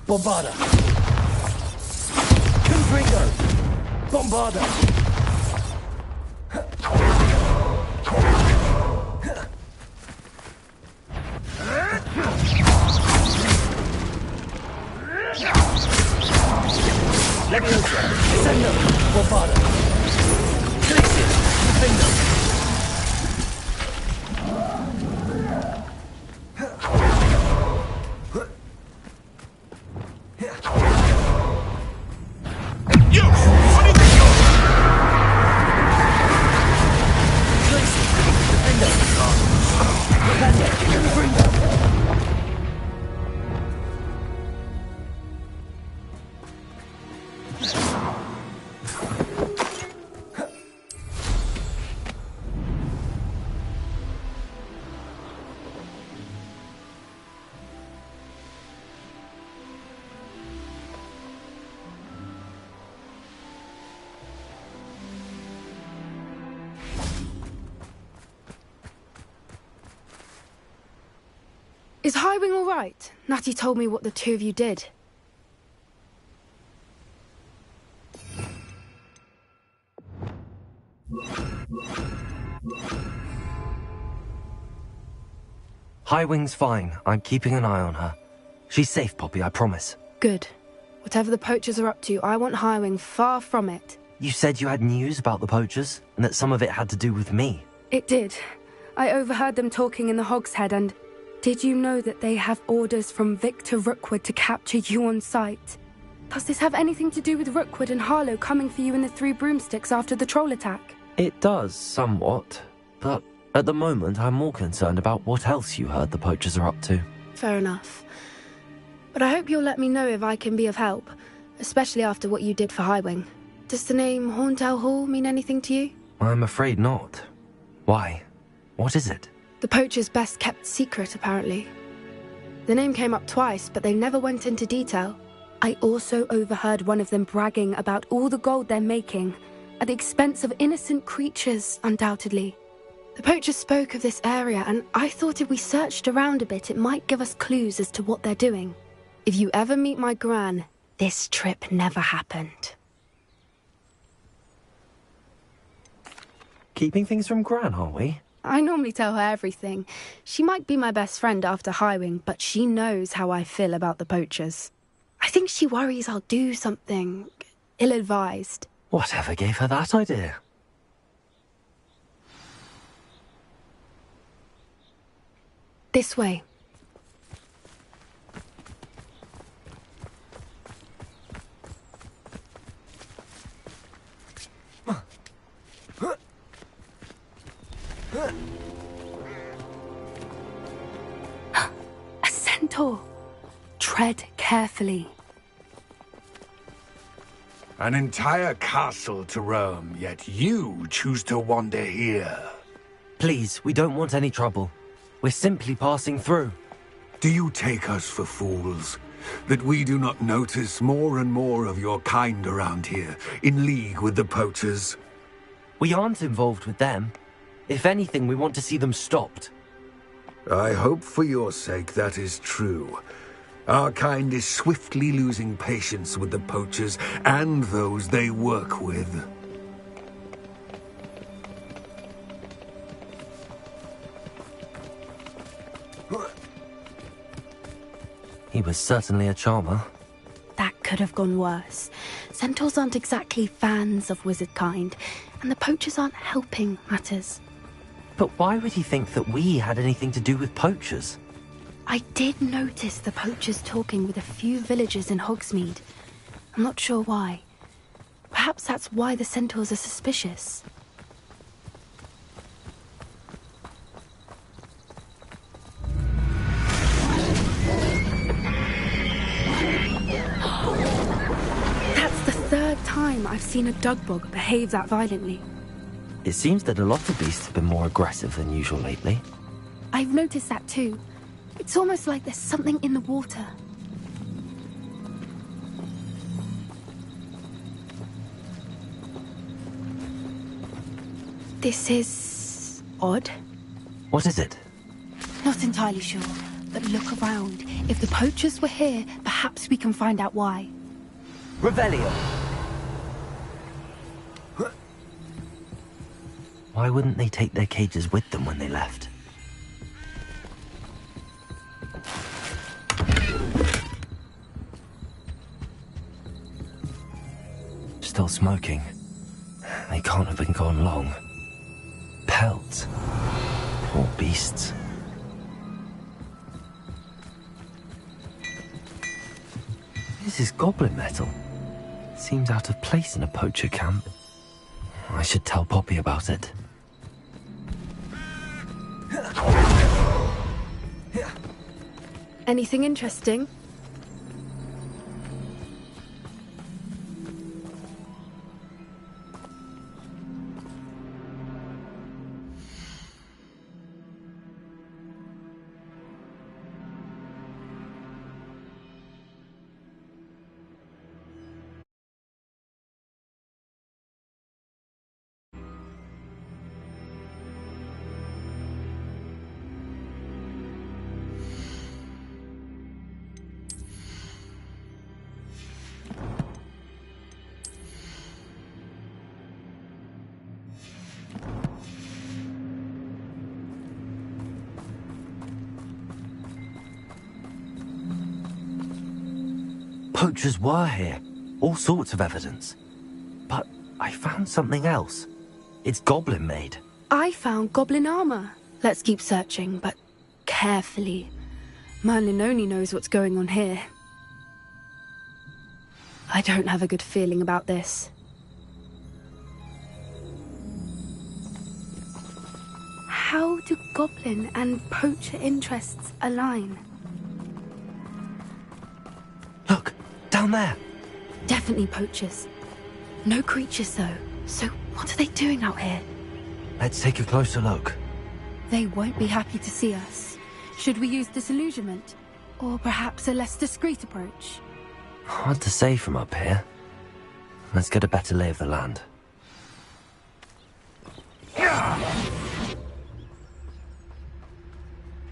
[SPEAKER 10] Bombarda! Confringo! Bombarda! Leviosa! Descendo! Bombarda! Glacius! Defendo!
[SPEAKER 11] Is Highwing all right? Natty told me what the two of you did.
[SPEAKER 1] Highwing's fine. I'm keeping an eye on her. She's safe, Poppy, I promise.
[SPEAKER 11] Good. Whatever the poachers are up to, I want Highwing far from it.
[SPEAKER 1] You said you had news about the poachers, and that some of it had to do with me.
[SPEAKER 11] It did. I overheard them talking in the Hogshead, and did you know that they have orders from Victor Rookwood to capture you on sight? Does this have anything to do with Rookwood and Harlow coming for you in the Three Broomsticks after the troll attack?
[SPEAKER 1] It does, somewhat. But at the moment, I'm more concerned about what else you heard the poachers are up to.
[SPEAKER 11] Fair enough. But I hope you'll let me know if I can be of help, especially after what you did for Highwing. Does the name Horntail Hall mean anything to you?
[SPEAKER 1] I'm afraid not. Why? What is it?
[SPEAKER 11] The poacher's best kept secret, apparently. The name came up twice, but they never went into detail. I also overheard one of them bragging about all the gold they're making, at the expense of innocent creatures, undoubtedly. The poacher spoke of this area, and I thought if we searched around a bit, it might give us clues as to what they're doing. If you ever meet my Gran, this trip never happened.
[SPEAKER 1] Keeping things from Gran, are we?
[SPEAKER 11] I normally tell her everything. She might be my best friend after Highwing, but she knows how I feel about the poachers. I think she worries I'll do something ill-advised.
[SPEAKER 1] Whatever gave her that idea?
[SPEAKER 11] This way. A centaur. Tread carefully.
[SPEAKER 2] An entire castle to roam, yet you choose to wander here.
[SPEAKER 1] Please, we don't want any trouble. We're simply passing through.
[SPEAKER 2] Do you take us for fools? That we do not notice more and more of your kind around here, in league with the poachers?
[SPEAKER 1] We aren't involved with them. If anything, we want to see them stopped.
[SPEAKER 2] I hope for your sake that is true. Our kind is swiftly losing patience with the poachers and those they work with.
[SPEAKER 1] He was certainly a charmer.
[SPEAKER 11] That could have gone worse. Centaurs aren't exactly fans of wizard kind, and the poachers aren't helping matters.
[SPEAKER 1] But why would he think that we had anything to do with poachers?
[SPEAKER 11] I did notice the poachers talking with a few villagers in Hogsmeade. I'm not sure why. Perhaps that's why the centaurs are suspicious. That's the third time I've seen a dugbog behave that violently.
[SPEAKER 1] It seems that a lot of beasts have been more aggressive than usual lately.
[SPEAKER 11] I've noticed that too. It's almost like there's something in the water. This is odd.
[SPEAKER 1] What is it?
[SPEAKER 11] Not entirely sure, but look around. If the poachers were here, perhaps we can find out why.
[SPEAKER 1] Revelio! Why wouldn't they take their cages with them when they left? Still smoking. They can't have been gone long. Pelts. Poor beasts. This is goblin metal. Seems out of place in a poacher camp. I should tell Poppy about it.
[SPEAKER 11] Anything interesting?
[SPEAKER 1] Poachers were here. All sorts of evidence. But I found something else. It's goblin made.
[SPEAKER 11] I found goblin armor. Let's keep searching, but carefully. Merlin only knows what's going on here. I don't have a good feeling about this. How do goblin and poacher interests align?
[SPEAKER 1] Look, down there.
[SPEAKER 11] Definitely poachers. No creatures, though. So what are they doing out here?
[SPEAKER 1] Let's take a closer look.
[SPEAKER 11] They won't be happy to see us. Should we use disillusionment? Or perhaps a less discreet approach?
[SPEAKER 1] Hard to say from up here. Let's get a better lay of the land.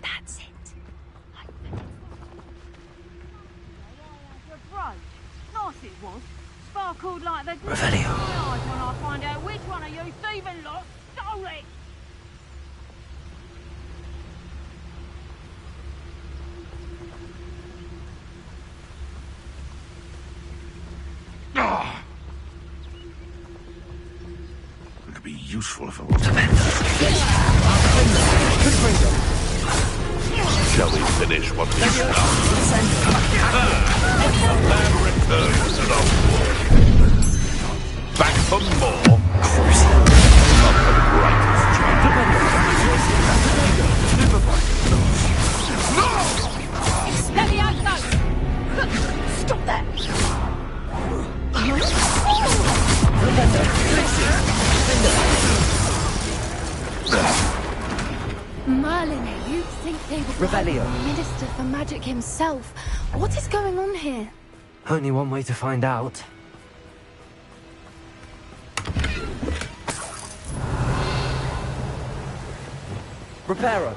[SPEAKER 11] That's it.
[SPEAKER 12] Nice it was. Sparkled like the
[SPEAKER 1] Revelio.
[SPEAKER 12] eyes when I find out which one of you thieving lot stole it.
[SPEAKER 10] It could be useful if it was. Shall we finish what we started? A man returns to the war. Back for more. Not the brightest
[SPEAKER 12] Let me out, go! Stop that!
[SPEAKER 11] Merlin, you
[SPEAKER 1] Revelio.
[SPEAKER 11] Minister for Magic himself. What is going on here?
[SPEAKER 1] Only one way to find out. Reparo.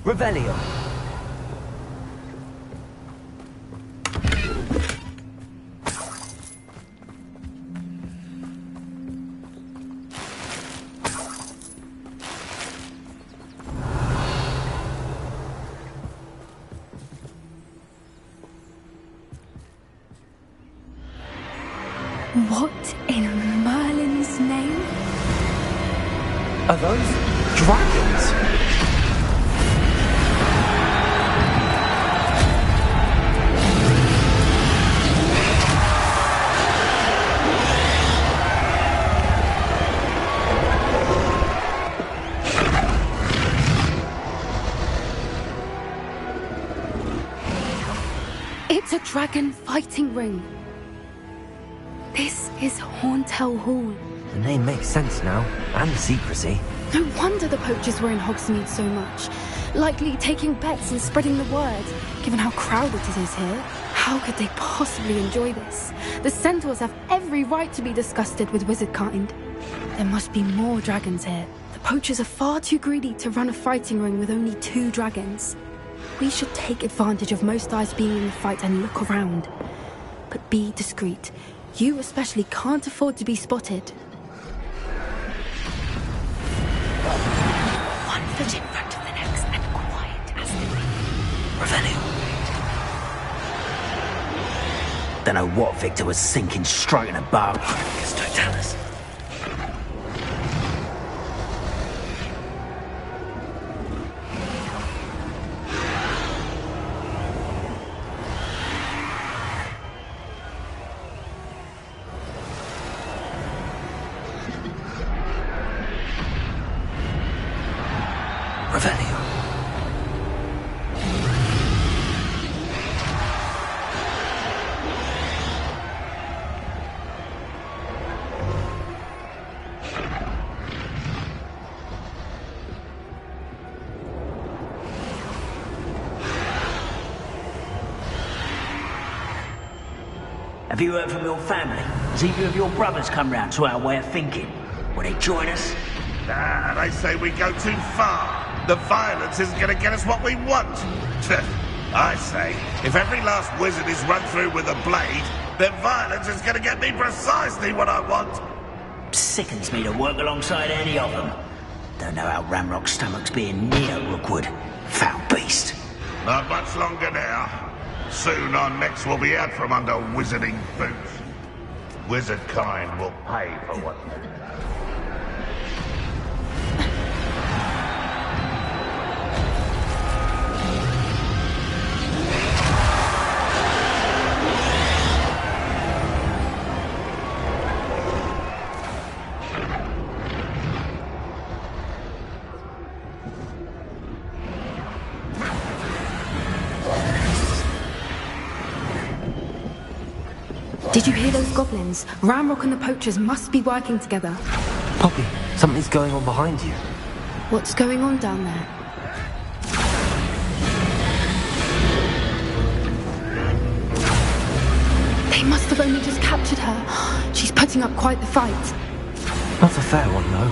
[SPEAKER 1] Revelio.
[SPEAKER 11] What in Merlin's name?
[SPEAKER 1] Are those dragons?
[SPEAKER 11] It's a dragon fighting ring. This is Horntail Hall.
[SPEAKER 1] The name makes sense now, and the secrecy.
[SPEAKER 11] No wonder the poachers were in Hogsmeade so much. Likely taking bets and spreading the word, given how crowded it is here. How could they possibly enjoy this? The centaurs have every right to be disgusted with wizard kind. There must be more dragons here. The poachers are far too greedy to run a fighting ring with only 2 dragons. We should take advantage of most eyes being in the fight and look around. But be discreet. You especially can't afford to be spotted.
[SPEAKER 1] One foot in front of the next and quiet as the wind. Revelio.
[SPEAKER 5] Don't know what Victor was thinking, stroking a bow.
[SPEAKER 1] Just don't tell us. Revelio.
[SPEAKER 5] Have you heard from your family? Has either of your brothers come round to our way of thinking? Will they join us?
[SPEAKER 10] Nah, they say we go too far. The violence isn't going to get us what we want. I say, if every last wizard is run through with a blade, then violence is going to get me precisely what I want.
[SPEAKER 5] Sickens me to work alongside any of them. Don't know how Ramrock's stomach's being near Rookwood. Foul beast.
[SPEAKER 10] Not much longer now. Soon our necks will be out from under wizarding boots. Wizard kind will pay for what they do.
[SPEAKER 11] Did you hear those goblins? Ramrock and the poachers must be working together.
[SPEAKER 1] Poppy, something's going on behind you.
[SPEAKER 11] What's going on down there? They must have only just captured her. She's putting up quite the fight.
[SPEAKER 1] Not a fair one, though.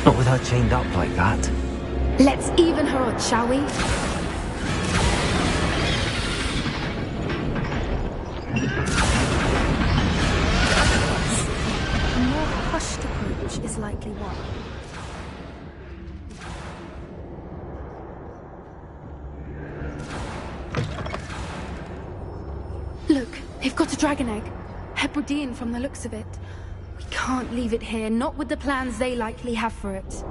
[SPEAKER 1] Not with her chained up like that.
[SPEAKER 11] Let's even her odds, shall we? A more hushed approach is likely one. Look, they've got a dragon egg. Hebridean from the looks of it. We can't leave it here, not with the plans they likely have for it.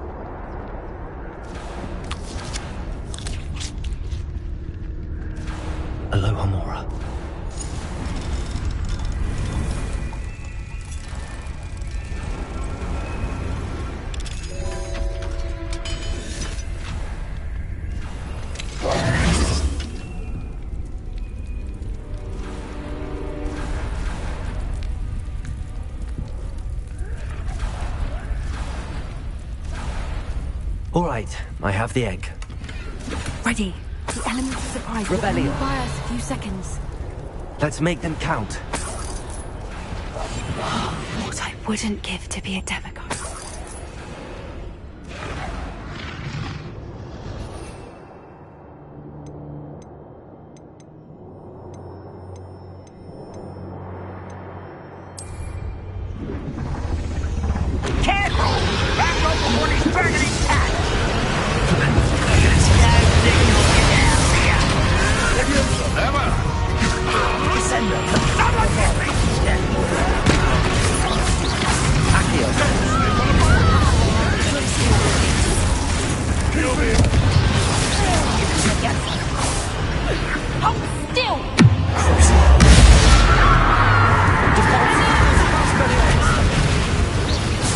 [SPEAKER 1] Aloha, Mora. All right, I have the egg.
[SPEAKER 11] Ready. The element of surprise
[SPEAKER 1] Rebellion.
[SPEAKER 11] will only buy us a few seconds.
[SPEAKER 1] Let's make them count.
[SPEAKER 11] What I wouldn't give to be a demigod.
[SPEAKER 5] Careful! Back up before he's dragging his cat!
[SPEAKER 12] Hold still!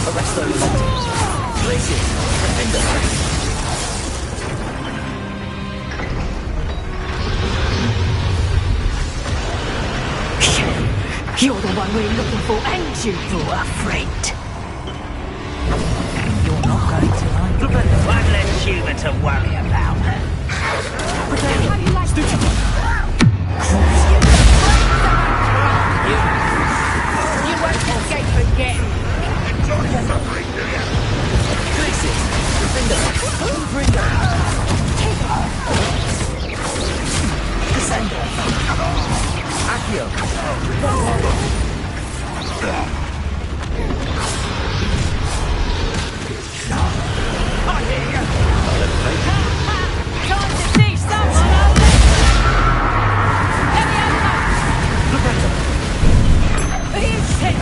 [SPEAKER 1] Arrest those. Places.
[SPEAKER 12] You're the one we're looking for, ain't you?
[SPEAKER 5] You're afraid. You're not going to like it. One less human to worry about.
[SPEAKER 12] How do you like You won't escape again.
[SPEAKER 10] Enjoy your suffering, do you?
[SPEAKER 1] Places. Bringer. Descender. Accio.
[SPEAKER 12] I hear you. Time to teach someone else. Let me have that. He's hit.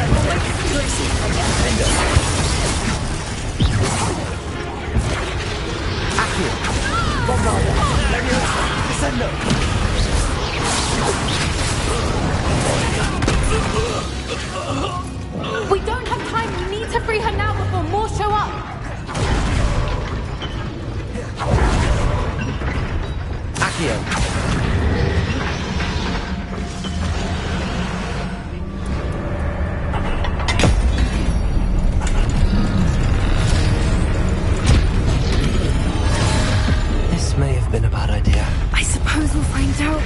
[SPEAKER 1] Accio. Bombarder. Leviosa. Descender.
[SPEAKER 11] We don't have time. We need to free her now before more show up.
[SPEAKER 1] Accio. This may have been a bad idea.
[SPEAKER 11] I suppose we'll find out.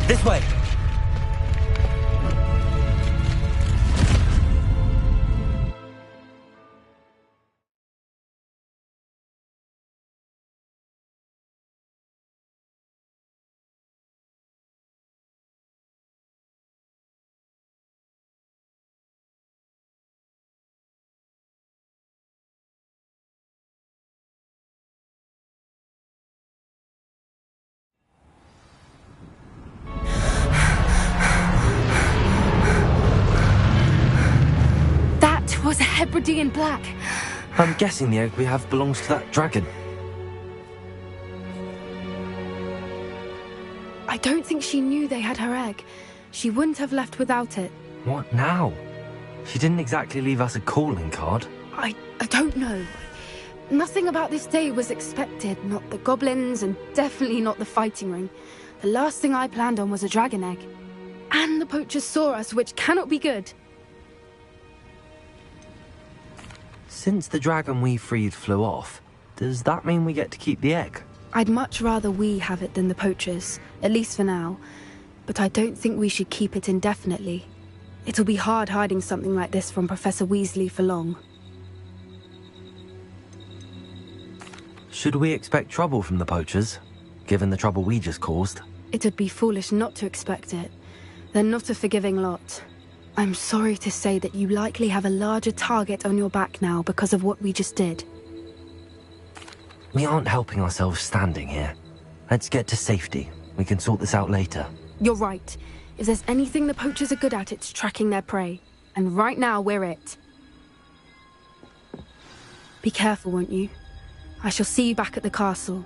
[SPEAKER 11] This way. Was a Hebridean black.
[SPEAKER 1] I'm guessing the egg we have belongs to that dragon.
[SPEAKER 11] I don't think she knew they had her egg. She wouldn't have left without it.
[SPEAKER 1] What now? She didn't exactly leave us a calling card.
[SPEAKER 11] I don't know. Nothing about this day was expected. Not the goblins, and definitely not the fighting ring. The last thing I planned on was a dragon egg. And the poachers saw us, which cannot be good.
[SPEAKER 1] Since the dragon we freed flew off, does that mean we get to keep the egg?
[SPEAKER 11] I'd much rather we have it than the poachers, at least for now. But I don't think we should keep it indefinitely. It'll be hard hiding something like this from Professor Weasley for long.
[SPEAKER 1] Should we expect trouble from the poachers, given the trouble we just caused?
[SPEAKER 11] It would be foolish not to expect it. They're not a forgiving lot. I'm sorry to say that you likely have a larger target on your back now because of what we just did.
[SPEAKER 1] We aren't helping ourselves standing here. Let's get to safety. We can sort this out later.
[SPEAKER 11] You're right. If there's anything the poachers are good at, it's tracking their prey. And right now, we're it. Be careful, won't you? I shall see you back at the castle.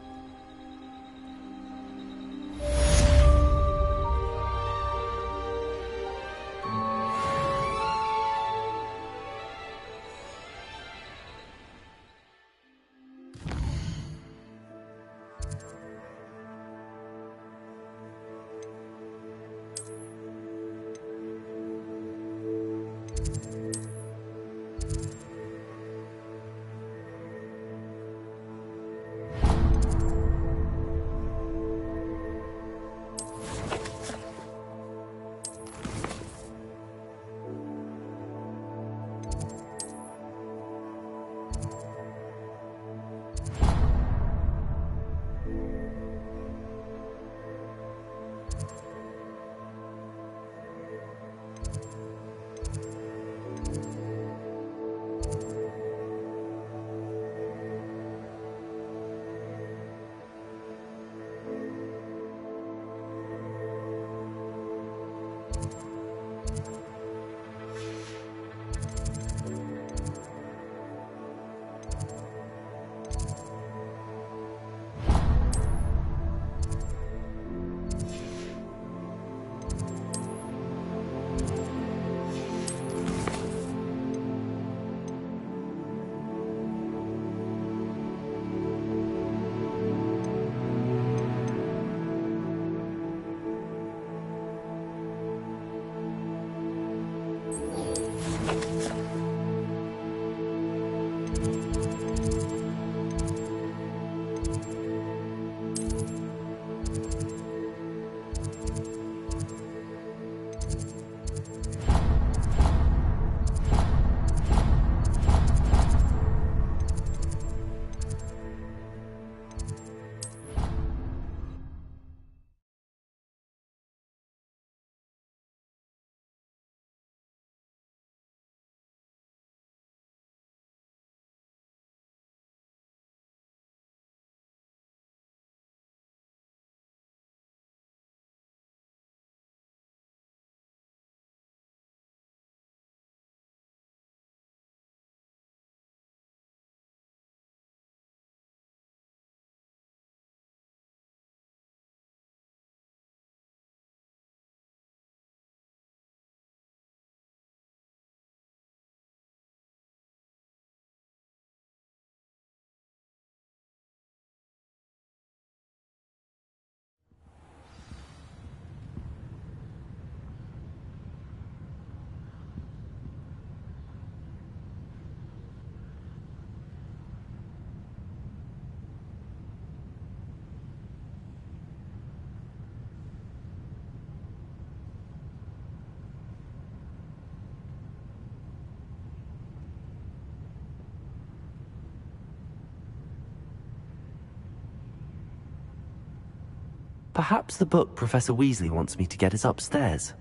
[SPEAKER 1] Perhaps the book Professor Weasley wants me to get is upstairs.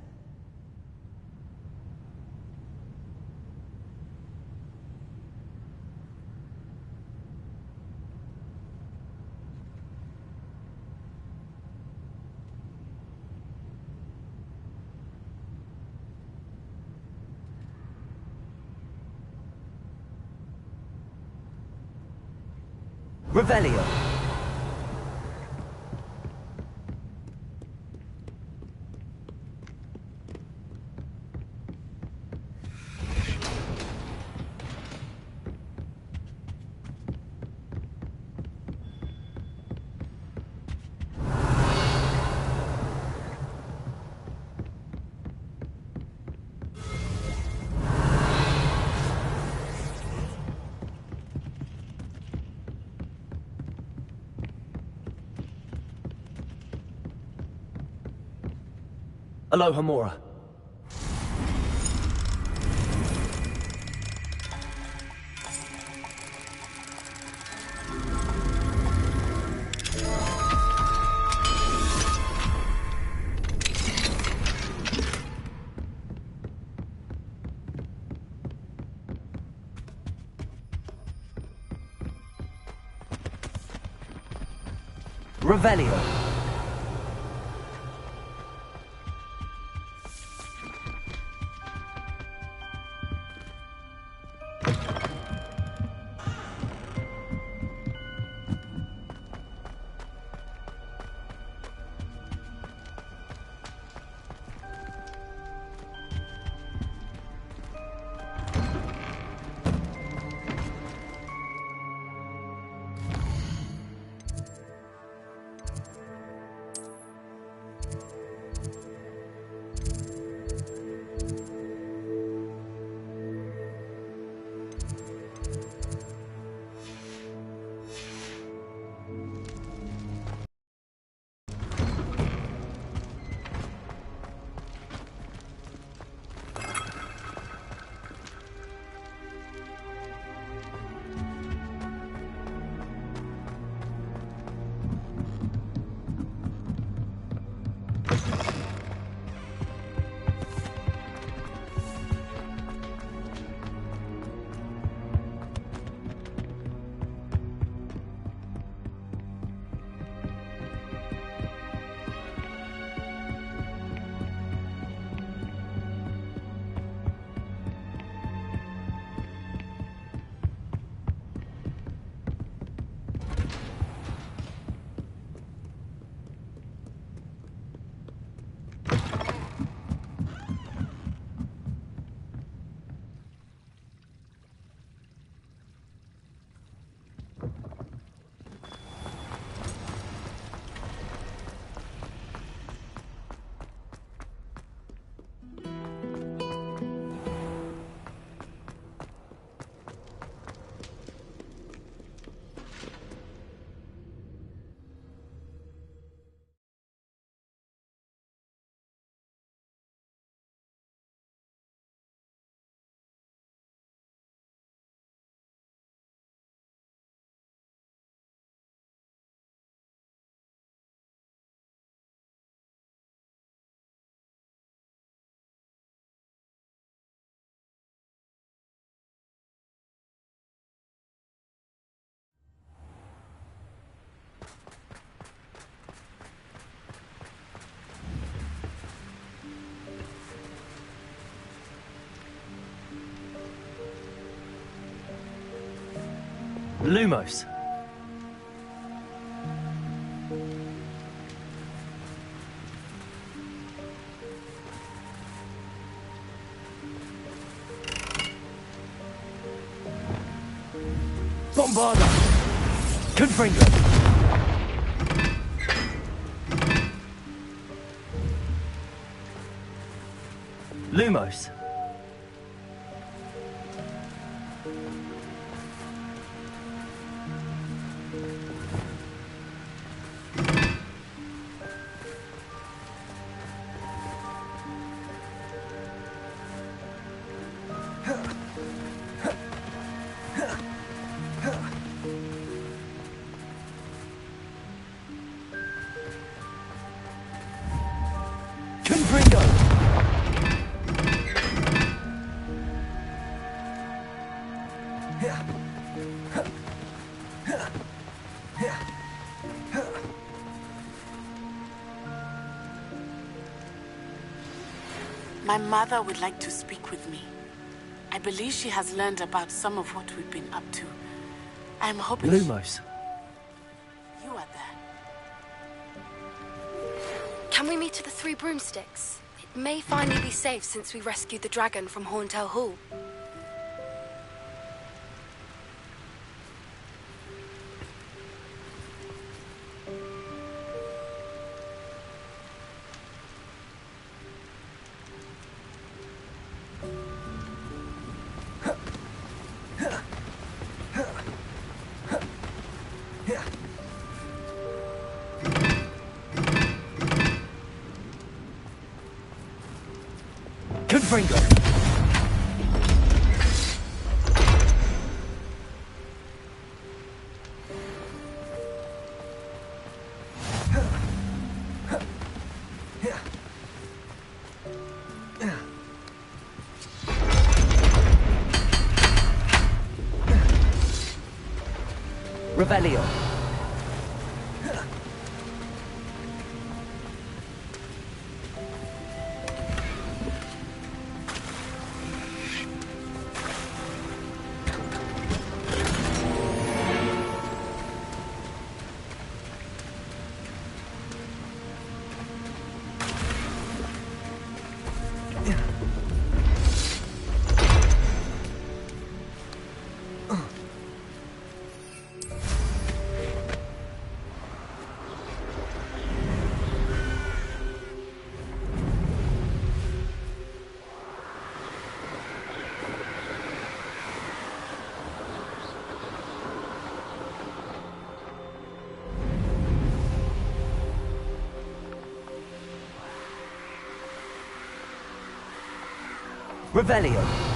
[SPEAKER 1] Revelio. Aloha Mora. Revelio. Lumos. Bombarda. Confringo. Lumos.
[SPEAKER 13] My mother would like to speak with me. I believe she has learned about some of what we've been up to. I'm hoping
[SPEAKER 1] Lumos.
[SPEAKER 13] you are there.
[SPEAKER 11] Can we meet at the Three Broomsticks? It may finally be safe since we rescued the dragon from Horntail Hall.
[SPEAKER 1] Confringo. Revelio. Revelio.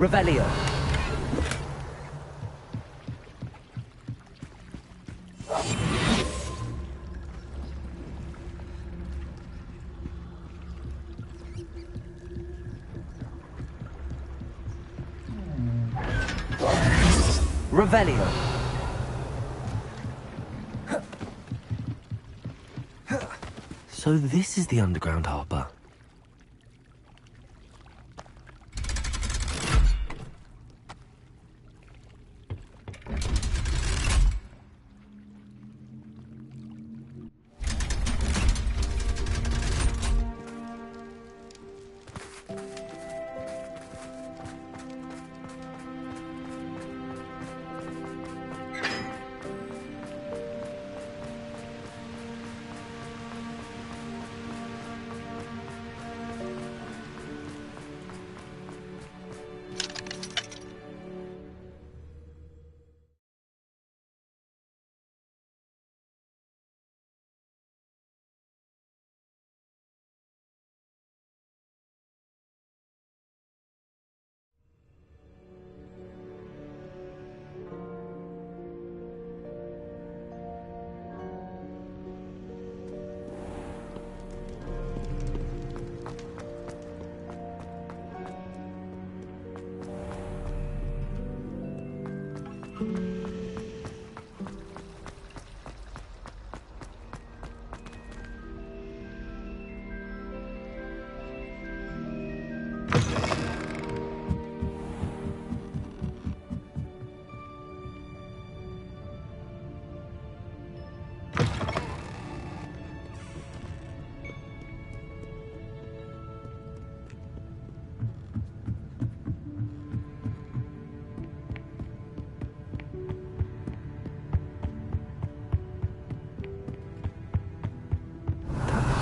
[SPEAKER 1] Revelio. Revelio. So this is the underground harbour.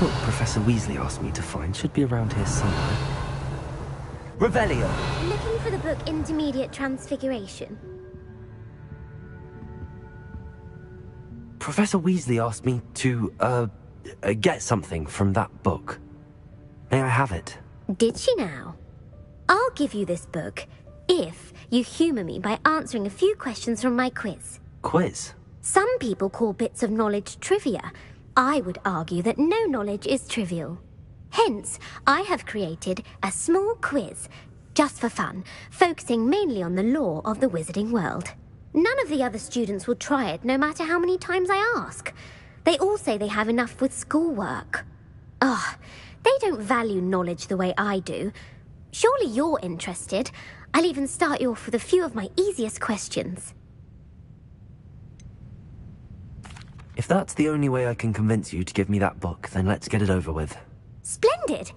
[SPEAKER 1] Book Professor Weasley asked me to find should be around here somewhere. Revelio.
[SPEAKER 14] Looking for the book Intermediate Transfiguration.
[SPEAKER 1] Professor Weasley asked me to, get something from that book. May I have it?
[SPEAKER 14] Did she now? I'll give you this book if you humour me by answering a few questions from my quiz.
[SPEAKER 1] Quiz?
[SPEAKER 14] Some people call bits of knowledge trivia. I would argue that no knowledge is trivial. Hence, I have created a small quiz, just for fun, focusing mainly on the lore of the wizarding world. None of the other students will try it, no matter how many times I ask. They all say they have enough with schoolwork. Ugh, they don't value knowledge the way I do. Surely you're interested. I'll even start you off with a few of my easiest questions.
[SPEAKER 1] If that's the only way I can convince you to give me that book, then let's get it over with.
[SPEAKER 14] Splendid!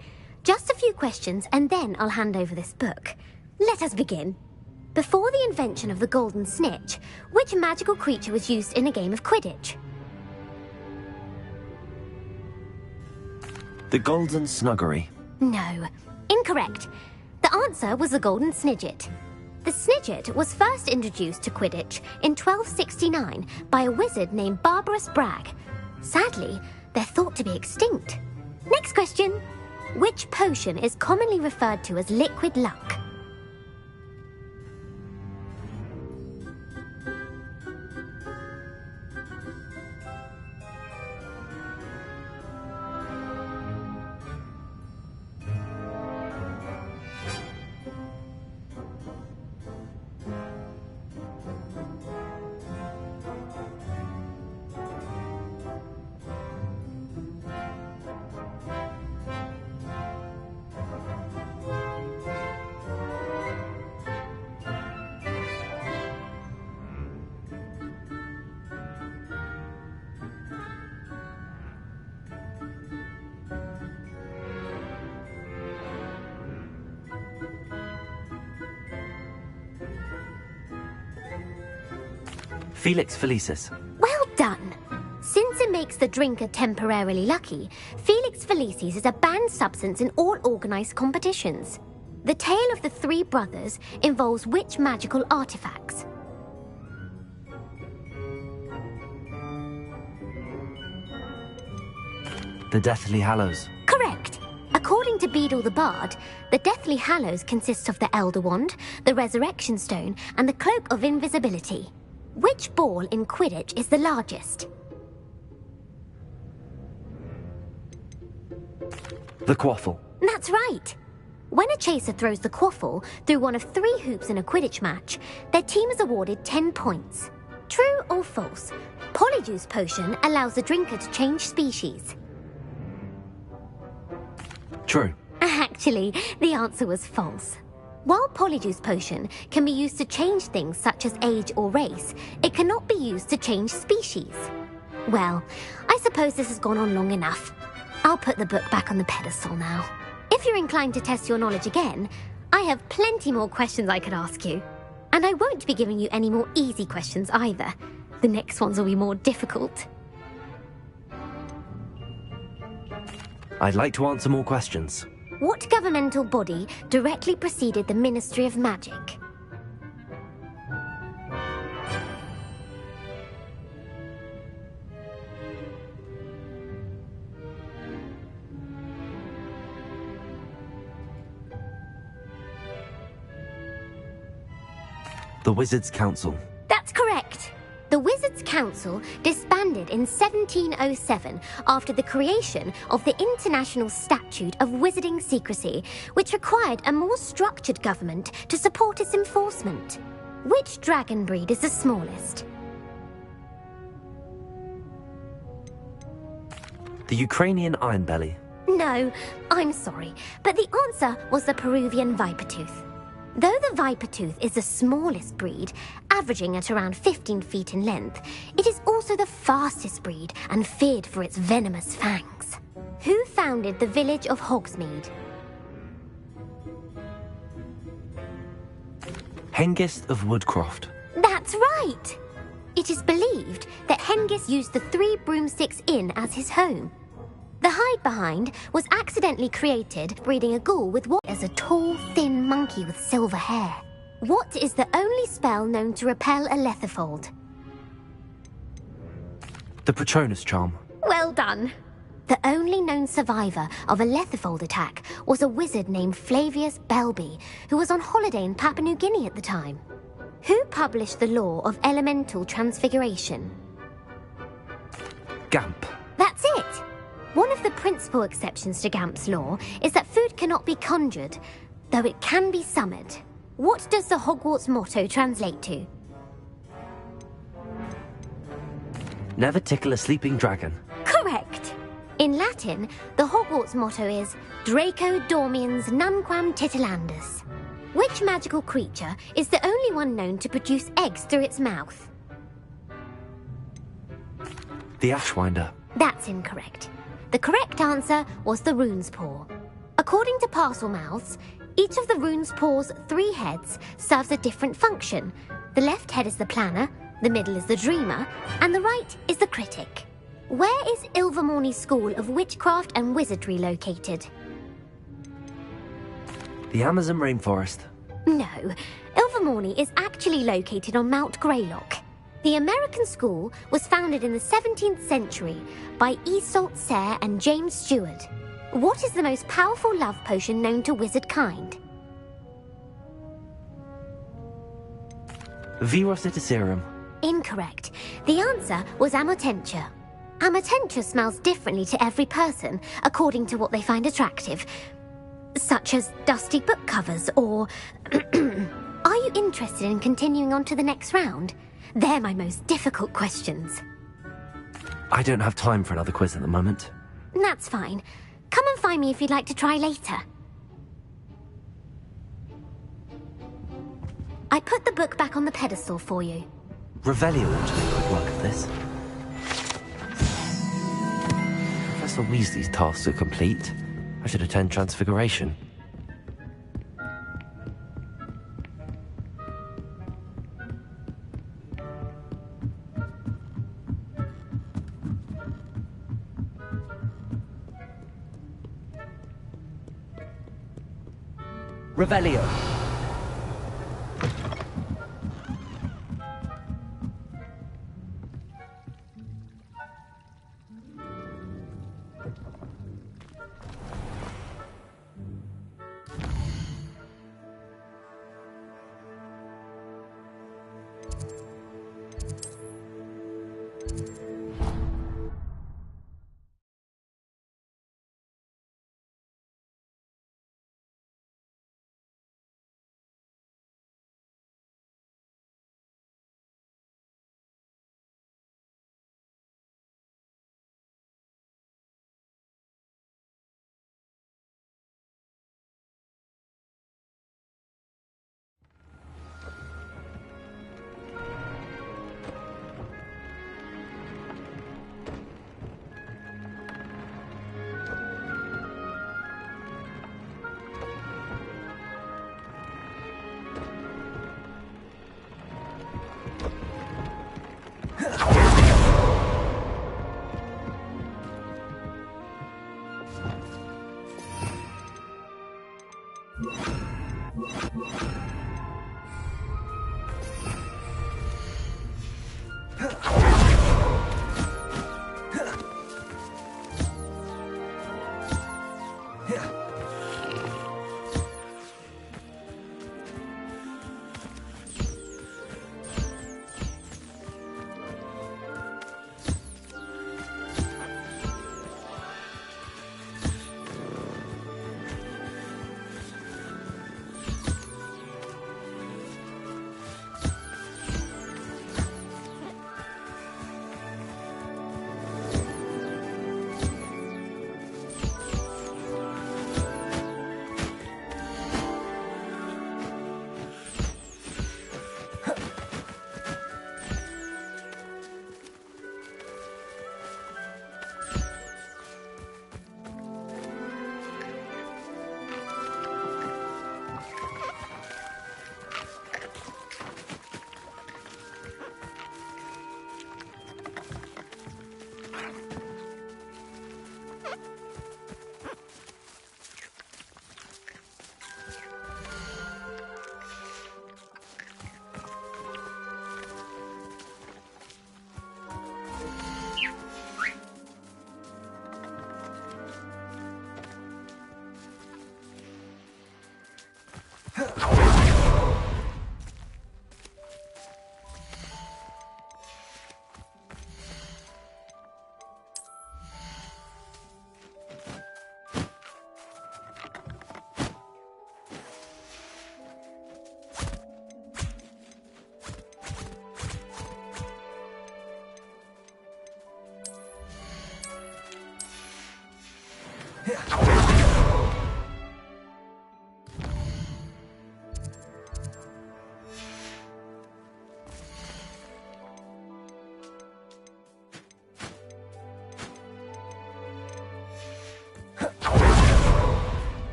[SPEAKER 14] Just a few questions, and then I'll hand over this book. Let us begin. Before the invention of the golden snitch, which magical creature was used in a game of Quidditch?
[SPEAKER 1] The Golden Snuggery.
[SPEAKER 14] No. Incorrect. The answer was the golden snidget. The snidget was first introduced to Quidditch in 1269 by a wizard named Barbarous Bragg. Sadly, they're thought to be extinct. Next question. Which potion is commonly referred to as liquid luck?
[SPEAKER 1] Felix Felicis.
[SPEAKER 14] Well done. Since it makes the drinker temporarily lucky, Felix Felicis is a banned substance in all organised competitions. The tale of the three brothers involves which magical artifacts?
[SPEAKER 1] The Deathly Hallows.
[SPEAKER 14] Correct. According to Beadle the Bard, the Deathly Hallows consists of the Elder Wand, the Resurrection Stone, and the Cloak of Invisibility. Which ball in Quidditch is the largest?
[SPEAKER 1] The Quaffle.
[SPEAKER 14] That's right. When a chaser throws the quaffle through one of 3 hoops in a Quidditch match, their team is awarded 10 points. True or false? Polyjuice Potion allows the drinker to change species.
[SPEAKER 1] True.
[SPEAKER 14] Actually, the answer was false. While Polyjuice Potion can be used to change things such as age or race, it cannot be used to change species. Well, I suppose this has gone on long enough. I'll put the book back on the pedestal now. If you're inclined to test your knowledge again, I have plenty more questions I could ask you. And I won't be giving you any more easy questions either. The next ones will be more difficult.
[SPEAKER 1] I'd like to answer more questions.
[SPEAKER 14] What governmental body directly preceded the Ministry of Magic?
[SPEAKER 1] The Wizards' Council.
[SPEAKER 14] That's correct. The Wizards' Council disbanded in 1707 after the creation of the International Statute of Wizarding Secrecy, which required a more structured government to support its enforcement. Which dragon breed is the smallest?
[SPEAKER 1] The Ukrainian Ironbelly.
[SPEAKER 14] No, I'm sorry, but the answer was the Peruvian Vipertooth. Though the Vipertooth is the smallest breed, averaging at around 15 feet in length, it is also the fastest breed and feared for its venomous fangs. Who founded the village of Hogsmeade?
[SPEAKER 1] Hengist of Woodcroft.
[SPEAKER 14] That's right! It is believed that Hengist used the 3 Broomsticks Inn as his home. The hide-behind was accidentally created breeding a ghoul with what is a tall, thin monkey with silver hair. What is the only spell known to repel a Lethifold?
[SPEAKER 1] The Patronus Charm.
[SPEAKER 14] Well done. The only known survivor of a Lethifold attack was a wizard named Flavius Belby, who was on holiday in Papua New Guinea at the time. Who published the law of elemental transfiguration?
[SPEAKER 1] Gamp.
[SPEAKER 14] That's it! One of the principal exceptions to Gamp's law is that food cannot be conjured, though it can be summoned. What does the Hogwarts motto translate to?
[SPEAKER 1] Never tickle a sleeping dragon.
[SPEAKER 14] Correct! In Latin, the Hogwarts motto is Draco Dormiens Nunquam Titilandus. Which magical creature is the only one known to produce eggs through its mouth?
[SPEAKER 1] The Ashwinder.
[SPEAKER 14] That's incorrect. The correct answer was the Rune's Paw. According to Parselmouths, each of the Rune's Paw's 3 heads serves a different function. The left head is the planner, the middle is the dreamer, and the right is the critic. Where is Ilvermorny School of Witchcraft and Wizardry located?
[SPEAKER 1] The Amazon rainforest.
[SPEAKER 14] No, Ilvermorny is actually located on Mount Greylock. The American school was founded in the 17th century by Iseult Sayre and James Stewart. What is the most powerful love potion known to wizard kind?
[SPEAKER 1] Virositiserum.
[SPEAKER 14] Incorrect. The answer was Amotentia. Amotentia smells differently to every person, according to what they find attractive, such as dusty book covers or... Are you interested in continuing on to the next round? They're my most difficult questions.
[SPEAKER 1] I don't have time for another quiz at the moment.
[SPEAKER 14] That's fine. Come and find me if you'd like to try later. I put the book back on the pedestal for you.
[SPEAKER 1] Revelio ought to make quick work of this. Professor Weasley's tasks are complete. I should attend Transfiguration. Revelio.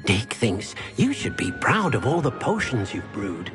[SPEAKER 6] Deke thinks you should be proud of all the potions you've brewed.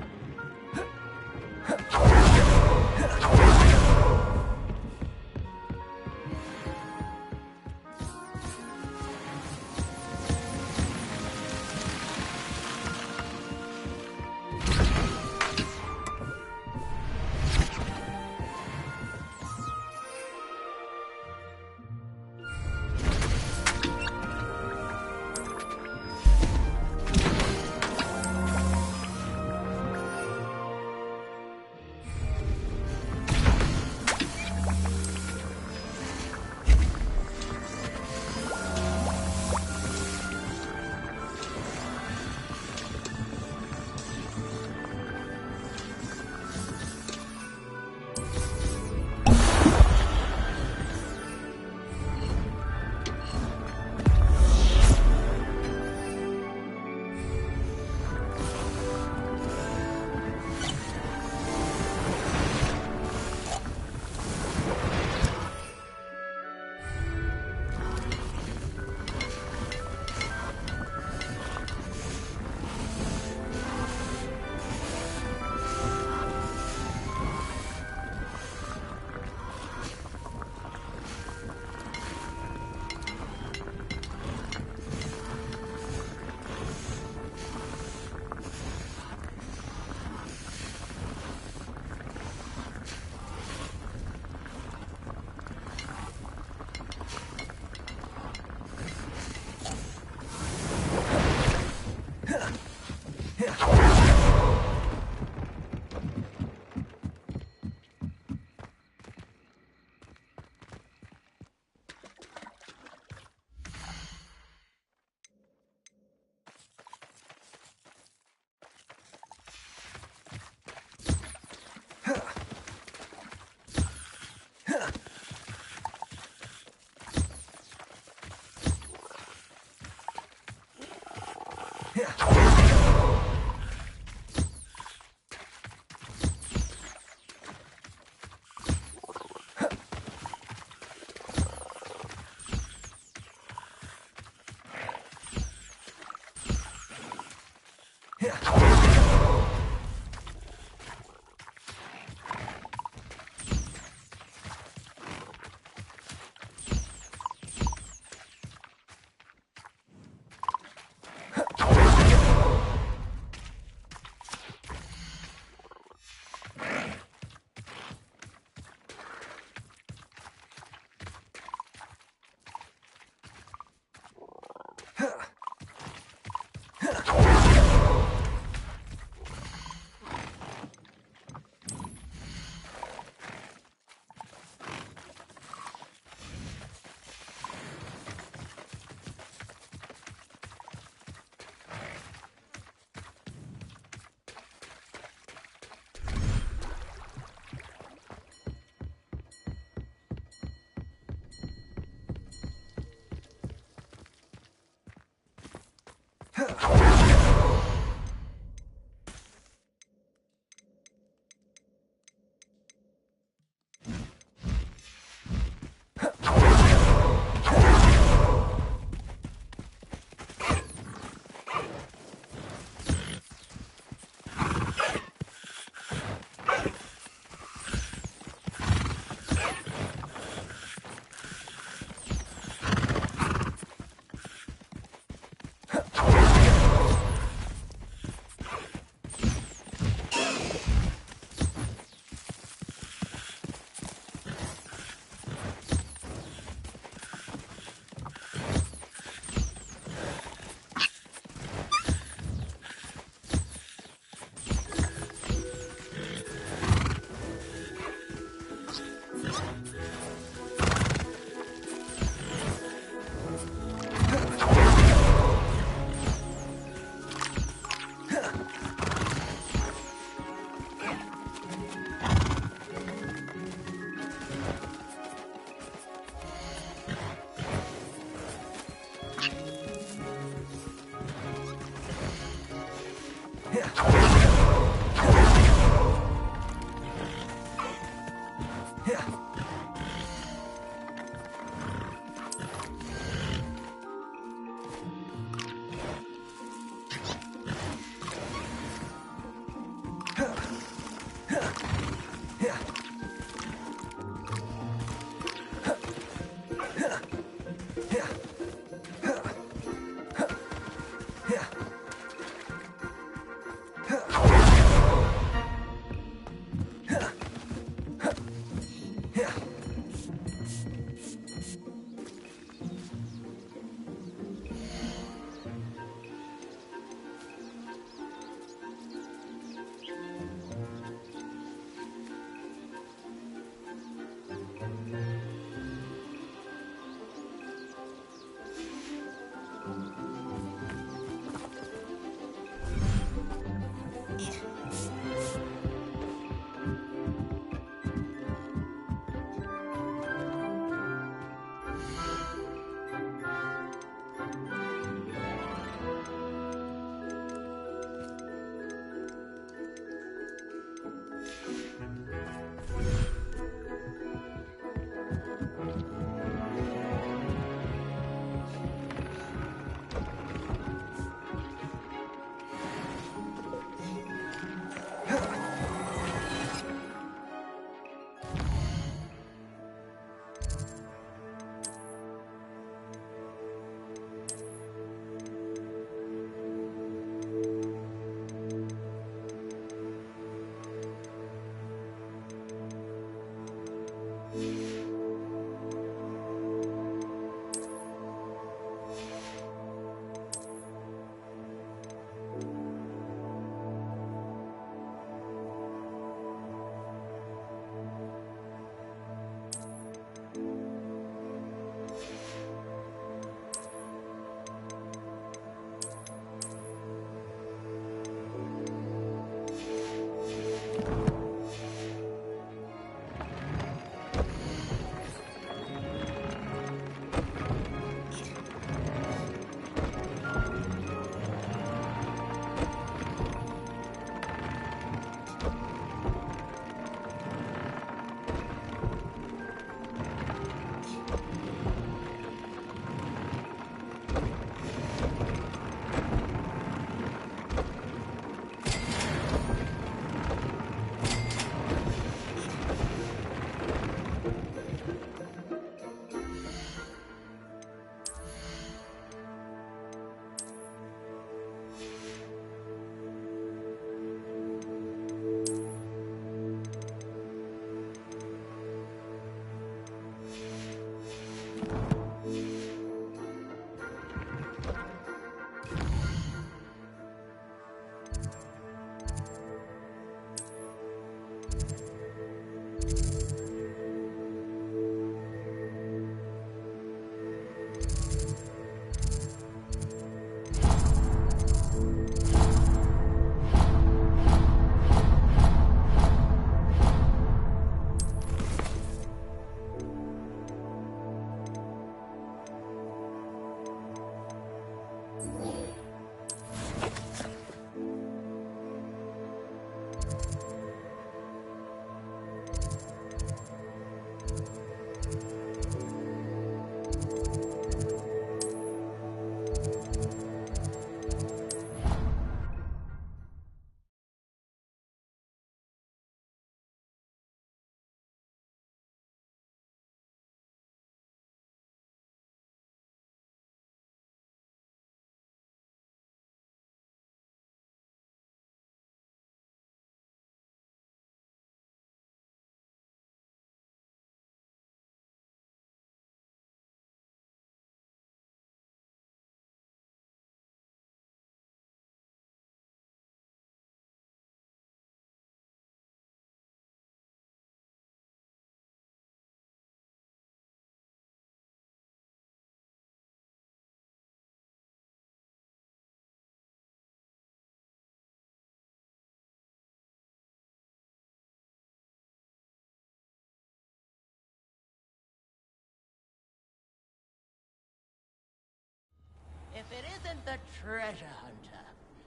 [SPEAKER 15] If it isn't the treasure hunter.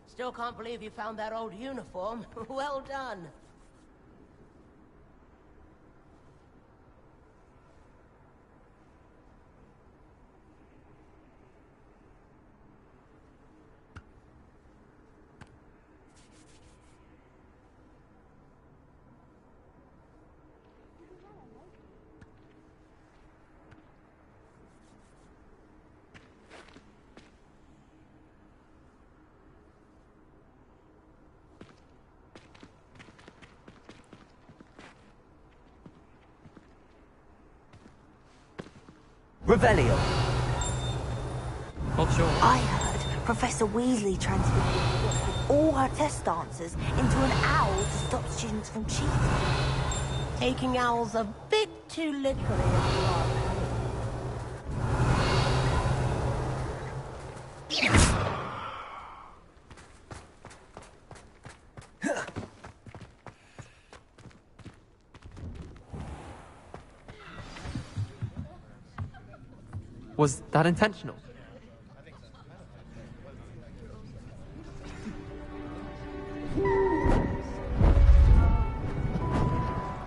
[SPEAKER 15] Still can't believe you found that old uniform. Well done.
[SPEAKER 1] Revelio.
[SPEAKER 9] Not sure.
[SPEAKER 16] I heard Professor Weasley transferred all her test answers into an owl to stop students from cheating.
[SPEAKER 15] Taking owls a bit too literally, if you are.
[SPEAKER 9] Was that intentional?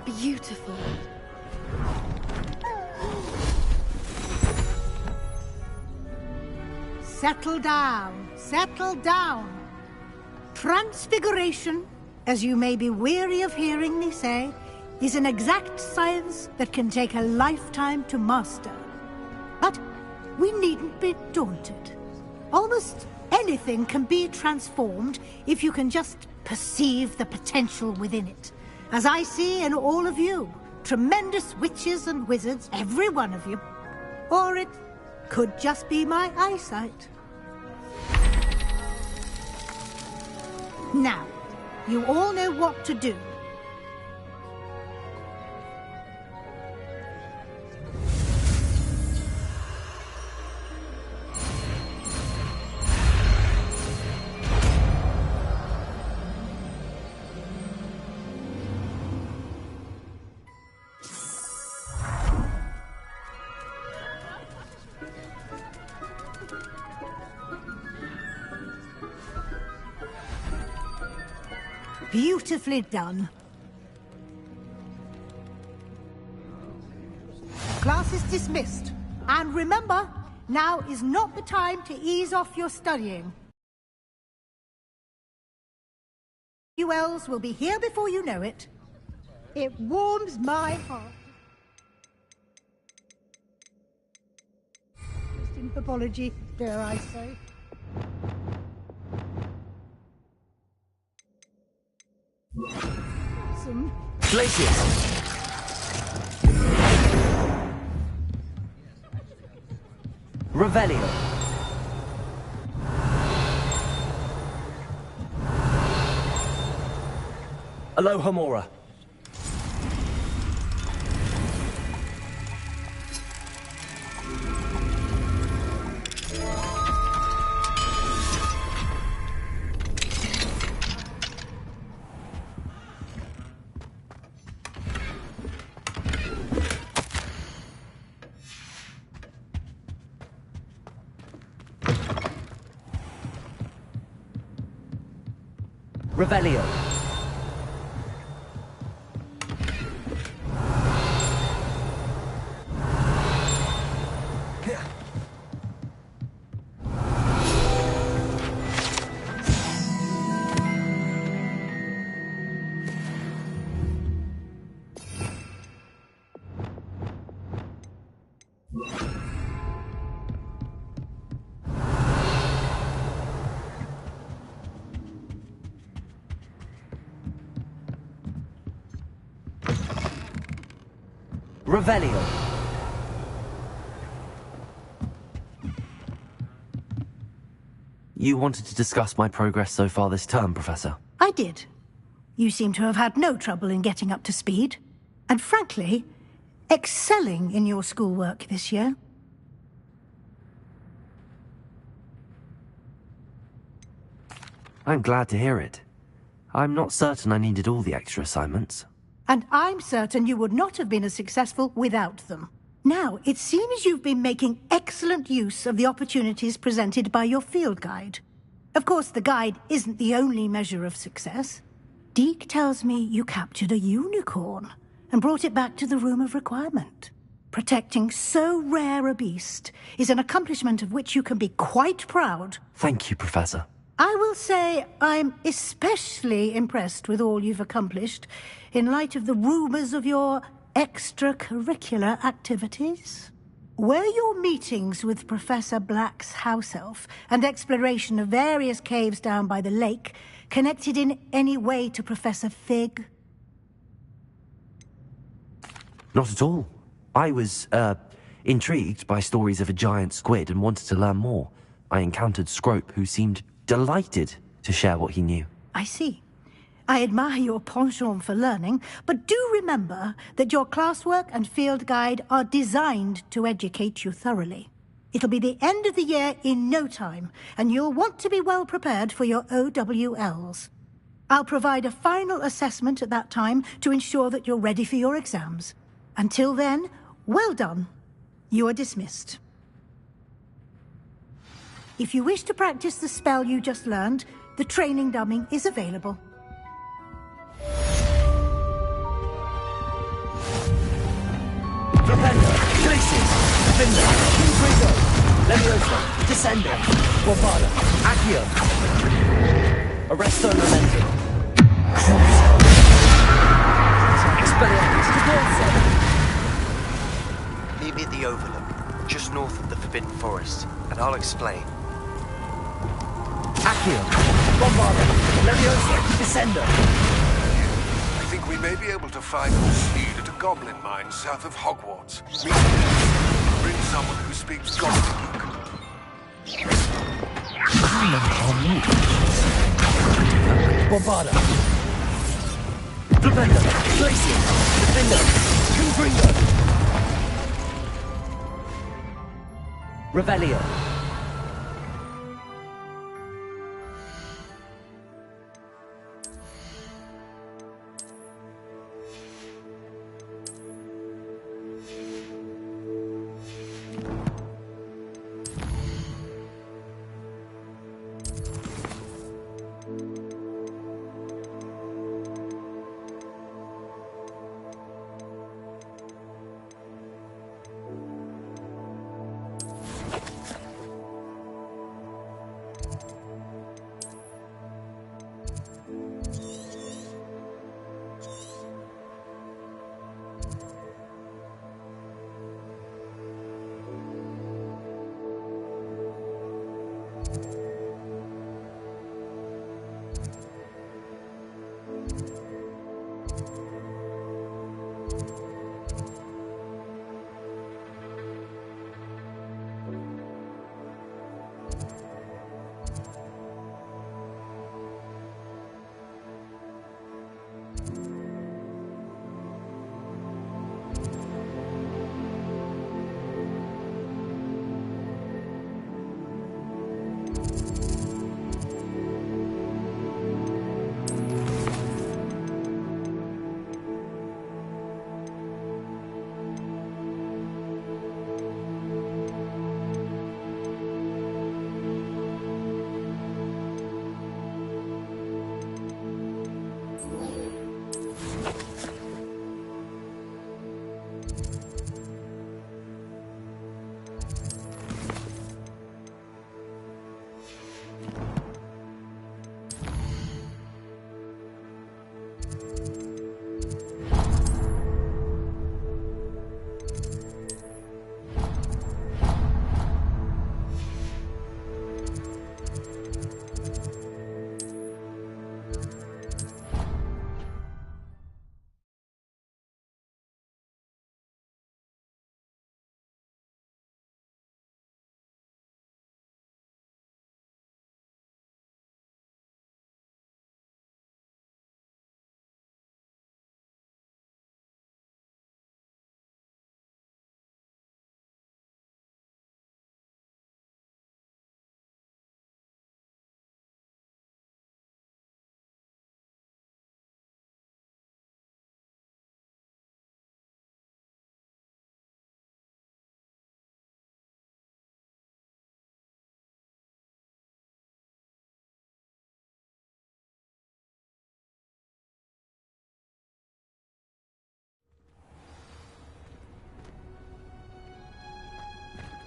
[SPEAKER 11] Beautiful.
[SPEAKER 17] Settle down, settle down. Transfiguration, as you may be weary of hearing me say, is an exact science that can take a lifetime to master. But we needn't be daunted. Almost anything can be transformed if you can just perceive the potential within it. As I see in all of you, tremendous witches and wizards, every one of you. Or it could just be my eyesight. Now, you all know what to do. Beautifully done. Class is dismissed. And remember, now is not the time to ease off your studying. ULs will be here before you know it. It warms my heart. Distant apology, dare I say. Awesome.
[SPEAKER 1] Glacius! Revelio. Alohomora. Revelio. Revelio. You wanted to discuss my progress so far this term, Professor?
[SPEAKER 17] I did. You seem to have had no trouble in getting up to speed. And frankly, excelling in your schoolwork this year.
[SPEAKER 1] I'm glad to hear it. I'm not certain I needed all the extra assignments.
[SPEAKER 17] And I'm certain you would not have been as successful without them. Now, it seems you've been making excellent use of the opportunities presented by your field guide. Of course, the guide isn't the only measure of success. Deke tells me you captured a unicorn and brought it back to the Room of Requirement. Protecting so rare a beast is an accomplishment of which you can be quite proud.
[SPEAKER 1] Thank you, Professor.
[SPEAKER 17] I will say I'm especially impressed with all you've accomplished in light of the rumors of your extracurricular activities. Were your meetings with Professor Black's house elf and exploration of various caves down by the lake connected in any way to Professor Fig?
[SPEAKER 1] Not at all. I was, intrigued by stories of a giant squid and wanted to learn more. I encountered Scrope, who seemed delighted to share what he knew.
[SPEAKER 17] I see. I admire your penchant for learning, but do remember that your classwork and field guide are designed to educate you thoroughly. It'll be the end of the year in no time, and you'll want to be well prepared for your OWLs. I'll provide a final assessment at that time to ensure that you're ready for your exams. Until then, well done. You are dismissed. If you wish to practice the spell you just learned, the training dummy is available.
[SPEAKER 5] Propender, Glacius, Defender, Intrigo, Leviosa, Descender, Bombarda, Accio, Arresto Momentum, Expelliarmus, Corsa.
[SPEAKER 8] Meet me at the Overlook, just north of the Forbidden Forest, and I'll explain.
[SPEAKER 5] Accio, Bombarda, Leviosa, Descender.
[SPEAKER 18] I think we may be able to find your seed at a goblin mine south of Hogwarts. Bring someone who speaks gobbledygook.
[SPEAKER 5] Bombarda. Propender, Glacier, Defender, Confringo. Revelio.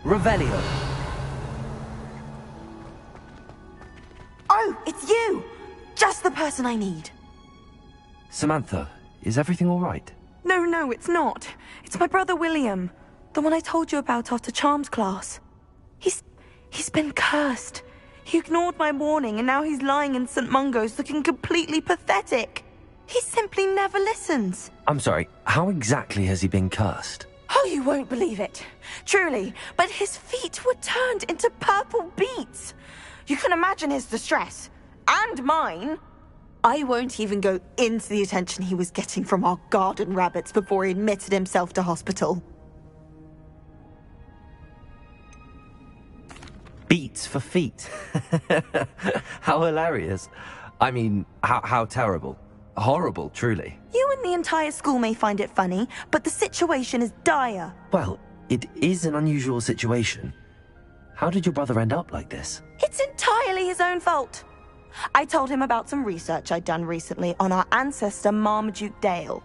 [SPEAKER 1] Revelio.
[SPEAKER 16] Oh, it's you! Just the person I need.
[SPEAKER 1] Samantha, is everything all right?
[SPEAKER 19] No, it's not. It's my brother William. The one I told you about after Charms class. He's been cursed. He ignored my warning and now he's lying in St. Mungo's looking completely pathetic. He simply never listens.
[SPEAKER 1] I'm sorry, how exactly has he been cursed?
[SPEAKER 19] Oh, you won't believe it. Truly, but his feet were turned into purple beets. You can imagine his distress. And mine. I won't even go into the attention he was getting from our garden rabbits before he admitted himself to hospital.
[SPEAKER 1] Beats for feet. How hilarious. I mean, how terrible. Horrible, truly.
[SPEAKER 19] You and the entire school may find it funny, but the situation is dire.
[SPEAKER 1] Well, it is an unusual situation. How did your brother end up like this?
[SPEAKER 19] It's entirely his own fault. I told him about some research I'd done recently on our ancestor Marmaduke Dale.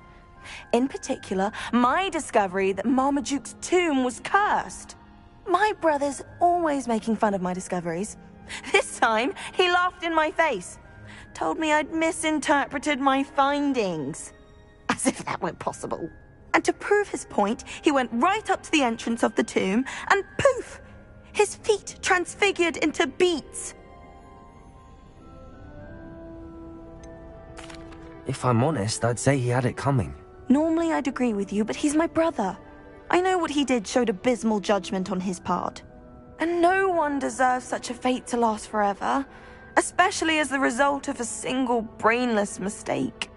[SPEAKER 19] In particular, my discovery that Marmaduke's tomb was cursed. My brother's always making fun of my discoveries. This time, he laughed in my face. Told me I'd misinterpreted my findings. As if that were possible. And to prove his point, he went right up to the entrance of the tomb and poof! His feet transfigured into beets.
[SPEAKER 1] If I'm honest, I'd say he had it coming.
[SPEAKER 19] Normally I'd agree with you, but he's my brother. I know what he did showed abysmal judgment on his part. And no one deserves such a fate to last forever, especially as the result of a single brainless mistake.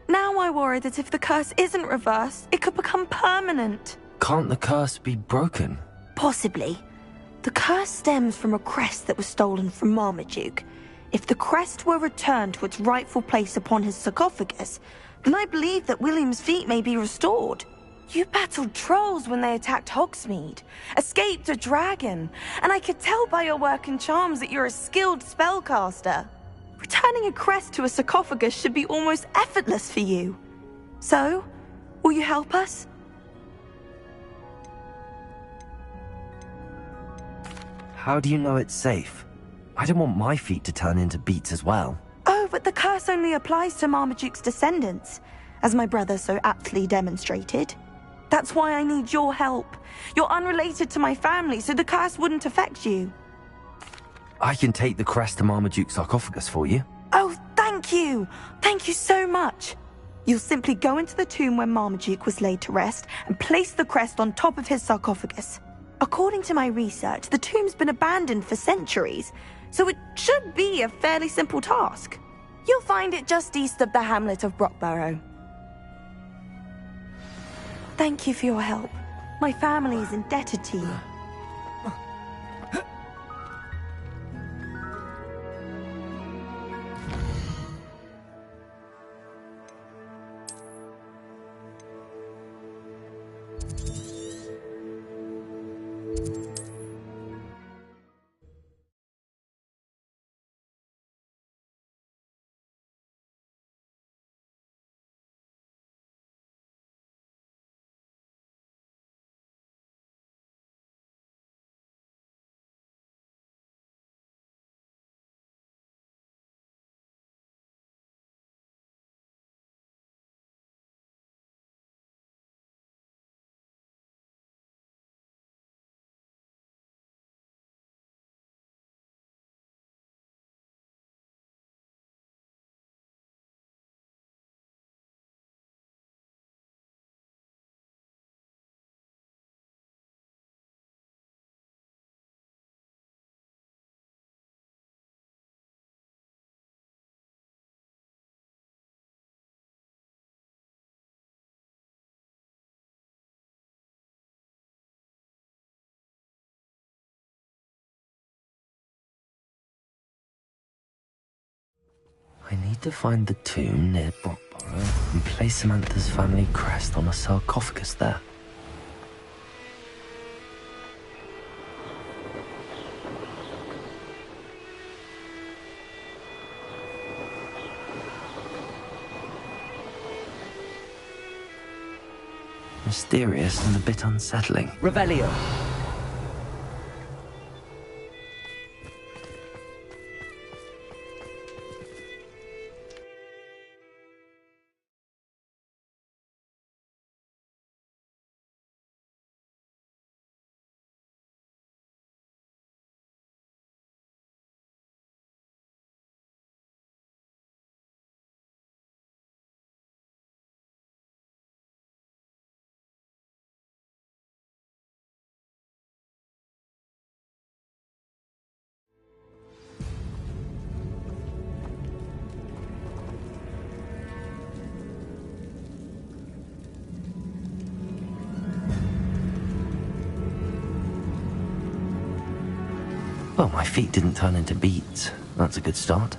[SPEAKER 19] Now I worry that if the curse isn't reversed, it could become permanent.
[SPEAKER 1] Can't the curse be broken?
[SPEAKER 19] Possibly. The curse stems from a crest that was stolen from Marmaduke. If the crest were returned to its rightful place upon his sarcophagus, then I believe that William's feet may be restored. You battled trolls when they attacked Hogsmeade, escaped a dragon, and I could tell by your work and charms that you're a skilled spellcaster. Returning a crest to a sarcophagus should be almost effortless for you. So, will you help us?
[SPEAKER 1] How do you know it's safe? I don't want my feet to turn into beets as well.
[SPEAKER 19] Oh, but the curse only applies to Marmaduke's descendants, as my brother so aptly demonstrated. That's why I need your help. You're unrelated to my family, so the curse wouldn't affect you.
[SPEAKER 1] I can take the crest to Marmaduke's sarcophagus for you.
[SPEAKER 19] Oh, thank you! Thank you so much! You'll simply go into the tomb where Marmaduke was laid to rest and place the crest on top of his sarcophagus. According to my research, the tomb's been abandoned for centuries, so it should be a fairly simple task. You'll find it just east of the hamlet of Brockborough. Thank you for your help. My family is indebted to you.
[SPEAKER 1] I need to find the tomb near Brockborough and place Samantha's family crest on a sarcophagus there. Mysterious and a bit unsettling.
[SPEAKER 20] Revelio.
[SPEAKER 1] Well, my feet didn't turn into beets. That's a good start.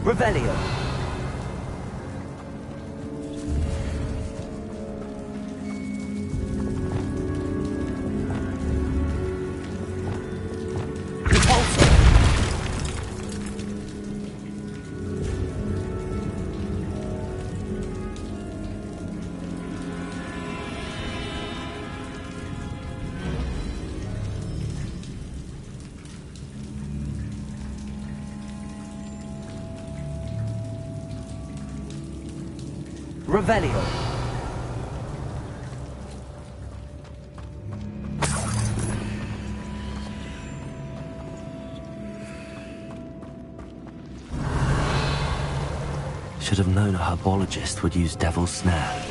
[SPEAKER 20] Revelio. Revelio.
[SPEAKER 1] Should have known a herbologist would use Devil's Snare.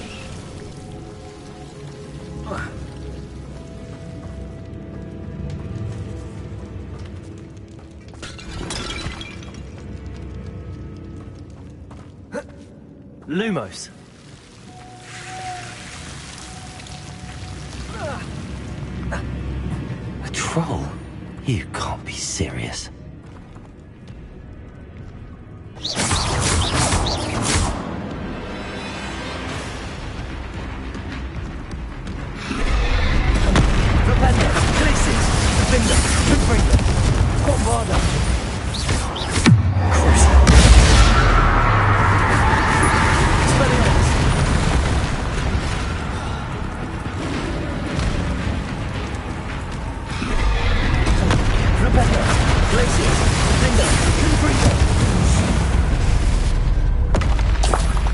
[SPEAKER 20] Lumos.
[SPEAKER 1] A troll? You can't be serious.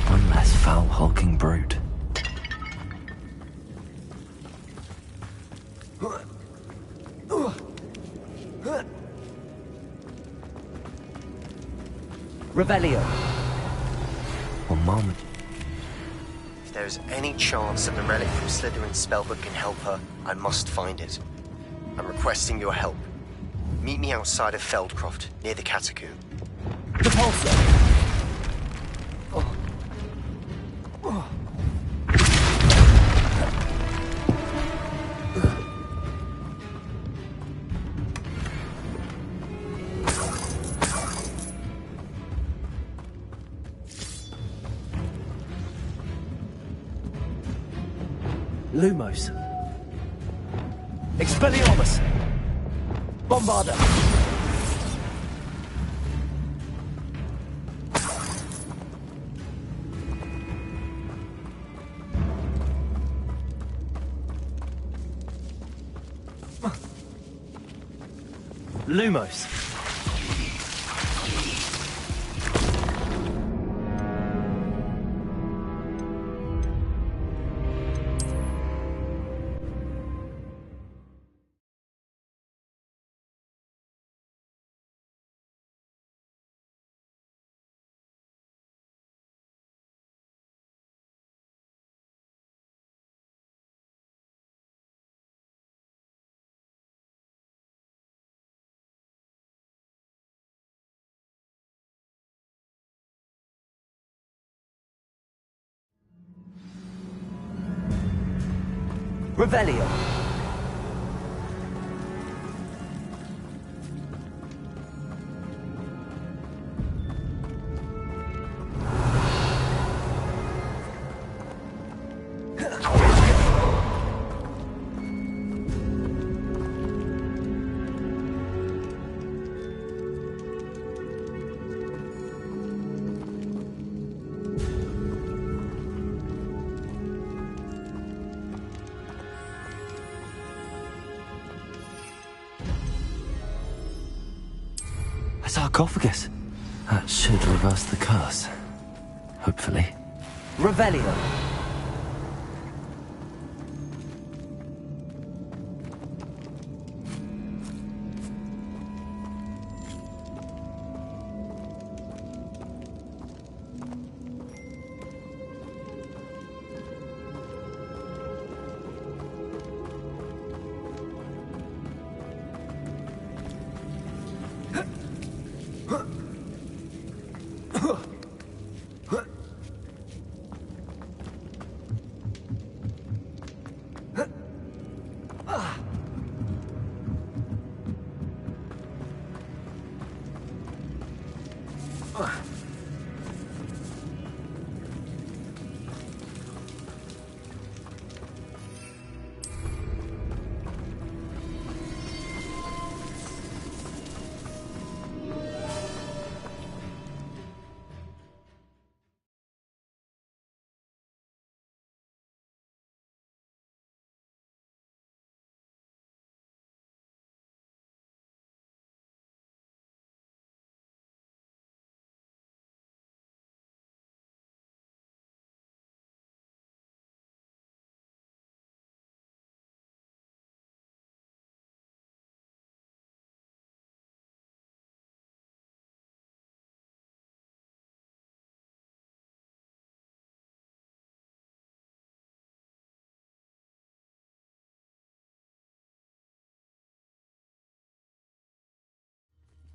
[SPEAKER 1] One less foul hulking brute.
[SPEAKER 20] Revelio.
[SPEAKER 1] Well, Mom.
[SPEAKER 8] If there is any chance that the relic from Slytherin's spellbook can help her, I must find it. I'm requesting your help. Meet me outside of Feldcroft, near the Catacomb.
[SPEAKER 20] Repulsor. Lumos. Expelliarmus. Bombarda. Lumos. Revelio.
[SPEAKER 1] A sarcophagus. That should reverse the curse. Hopefully.
[SPEAKER 20] Revelio.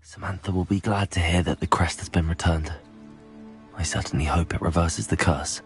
[SPEAKER 1] Samantha will be glad to hear that the crest has been returned. I certainly hope it reverses the curse.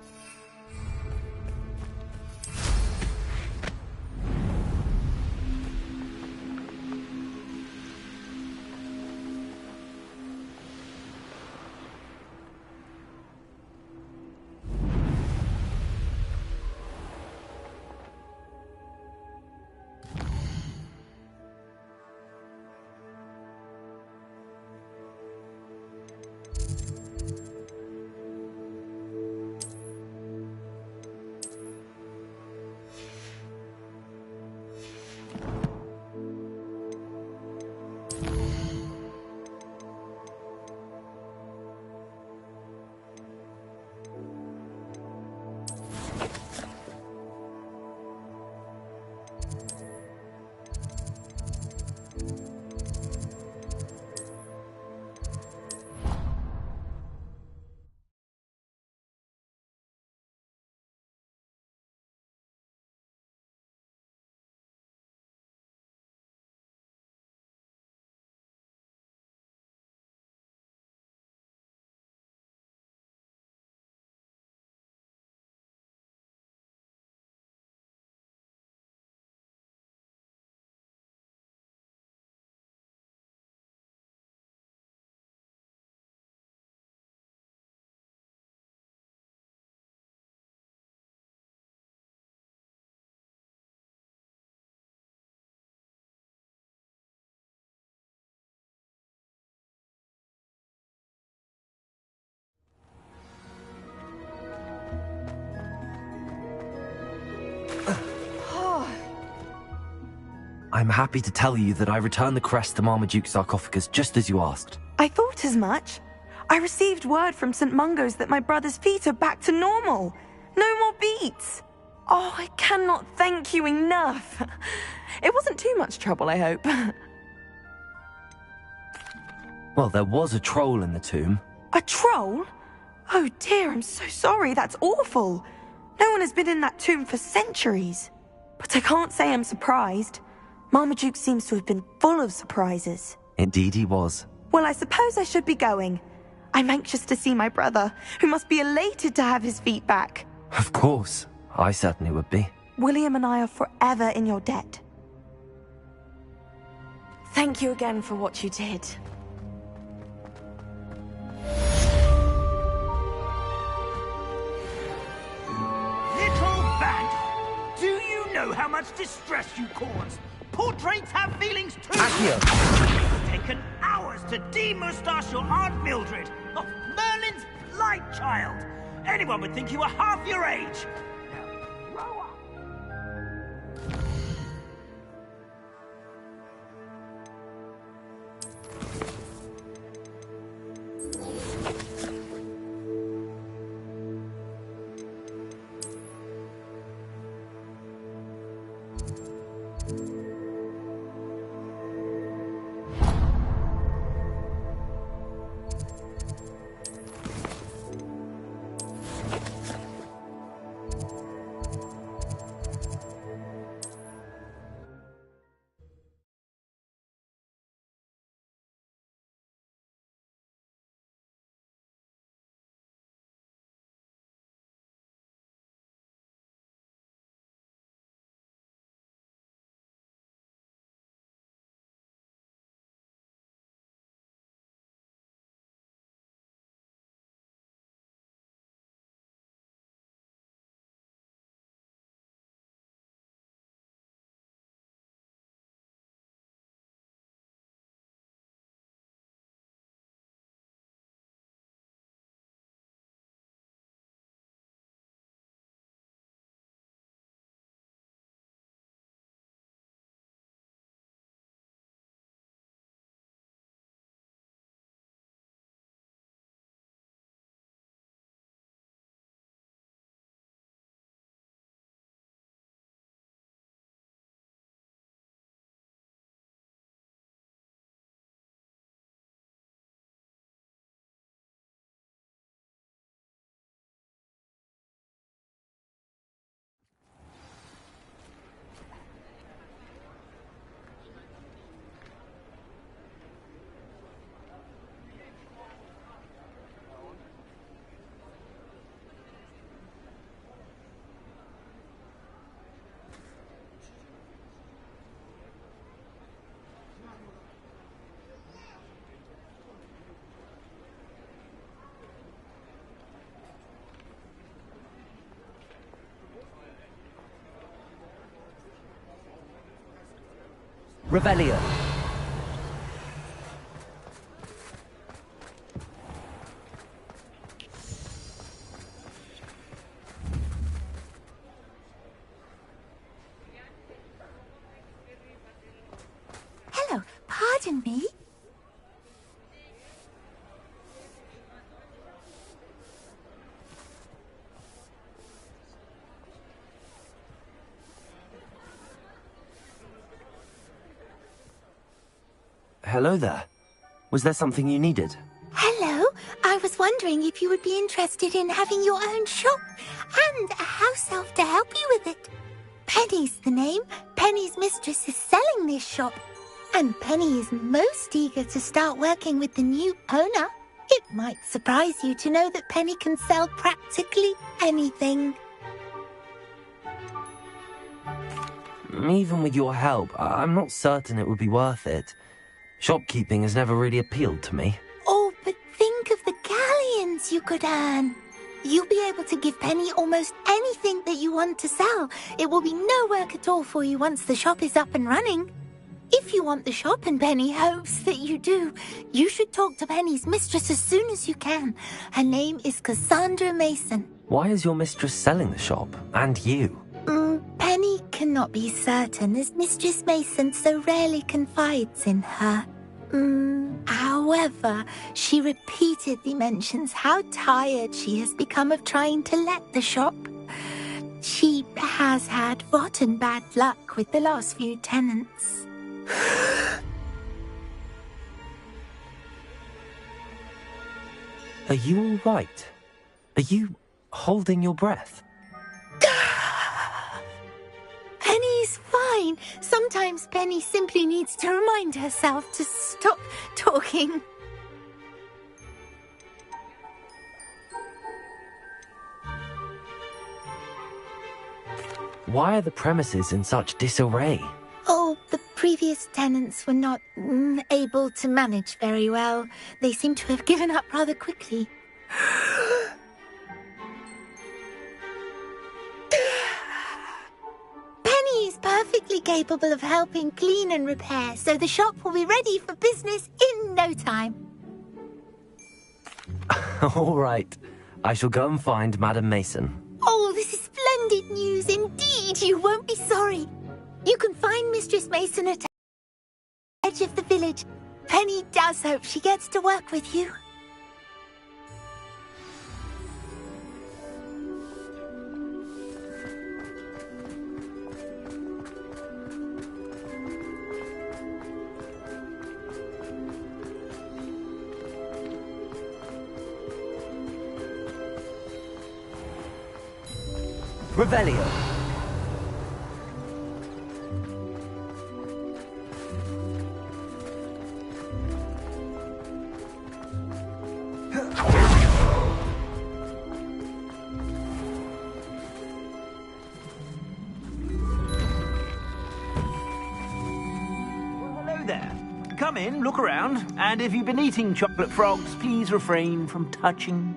[SPEAKER 1] I'm happy to tell you that I returned the crest to Marmaduke's sarcophagus just as you asked.
[SPEAKER 19] I thought as much. I received word from St. Mungo's that my brother's feet are back to normal. No more beats. Oh, I cannot thank you enough. It wasn't too much trouble, I hope.
[SPEAKER 1] Well, there was a troll in the tomb.
[SPEAKER 19] A troll? Oh dear, I'm so sorry. That's awful. No one has been in that tomb for centuries. But I can't say I'm surprised. Marmaduke seems to have been full of surprises.
[SPEAKER 1] Indeed he was.
[SPEAKER 19] Well, I suppose I should be going. I'm anxious to see my brother, who must be elated to have his feet back.
[SPEAKER 1] Of course. I certainly would be.
[SPEAKER 19] William and I are forever in your debt. Thank you again for what you did.
[SPEAKER 5] Little bandit! Do you know how much distress you cause? Portraits have feelings too! It's taken hours to de-moustache your Aunt Mildred, of Merlin's blight child. Anyone would think you were half your age. Now, grow up!
[SPEAKER 20] Revelio.
[SPEAKER 16] Hello, pardon me?
[SPEAKER 1] Hello there. Was there something you needed?
[SPEAKER 14] Hello, I was wondering if you would be interested in having your own shop and a house elf to help you with it. Penny's the name. Penny's mistress is selling this shop, and Penny is most eager to start working with the new owner. It might surprise you to know that Penny can sell practically anything.
[SPEAKER 1] Even with your help, I'm not certain it would be worth it. Shopkeeping has never really appealed to me.
[SPEAKER 14] Oh, but think of the galleons you could earn. You'll be able to give Penny almost anything that you want to sell. It will be no work at all for you once the shop is up and running. If you want the shop and Penny hopes that you do, you should talk to Penny's mistress as soon as you can. Her name is Cassandra Mason.
[SPEAKER 1] Why is your mistress selling the shop? And you?
[SPEAKER 14] Penny cannot be certain, as Mistress Mason so rarely confides in her. However, she repeatedly mentions how tired she has become of trying to let the shop. She has had rotten bad luck with the last few tenants.
[SPEAKER 1] Are you all right? Are you holding your breath?
[SPEAKER 14] Penny's fine. Sometimes Penny simply needs to remind herself to stop talking.
[SPEAKER 1] Why are the premises in such disarray?
[SPEAKER 14] Oh, the previous tenants were not able to manage very well. They seem to have given up rather quickly. Penny is perfectly capable of helping clean and repair, so the shop will be ready for business in no time.
[SPEAKER 1] All right. I shall go and find Madam Mason.
[SPEAKER 14] Oh, this is splendid news indeed. You won't be sorry. You can find Mistress Mason at the edge of the village. Penny does hope she gets to work with you.
[SPEAKER 20] Revelio.
[SPEAKER 5] Hello there. Come in, look around, and if you've been eating chocolate frogs, please refrain from touching.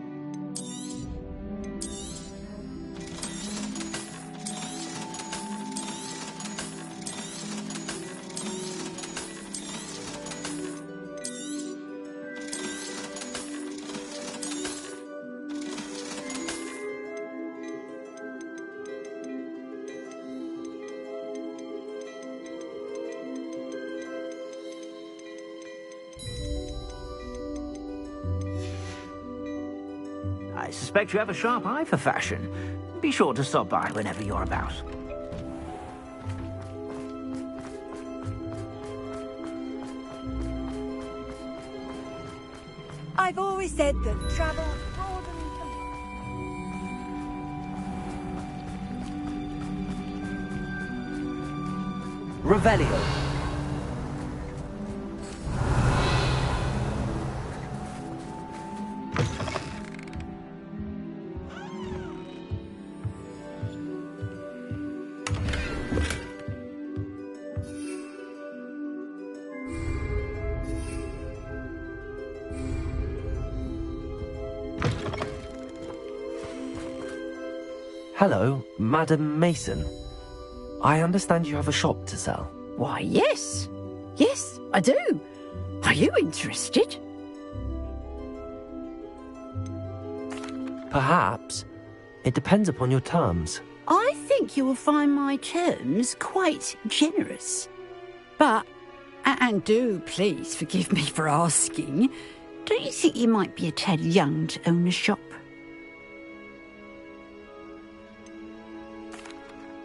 [SPEAKER 5] I suspect you have a sharp eye for fashion. Be sure to stop by whenever you're about.
[SPEAKER 16] I've always said that travel
[SPEAKER 20] Revelio.
[SPEAKER 1] Hello, Madam Mason. I understand you have a shop to sell.
[SPEAKER 21] Why, yes. Yes, I do. Are you interested?
[SPEAKER 1] Perhaps. It depends upon your terms.
[SPEAKER 21] I think you will find my terms quite generous. But, and do please forgive me for asking, don't you think you might be a tad young to own a shop?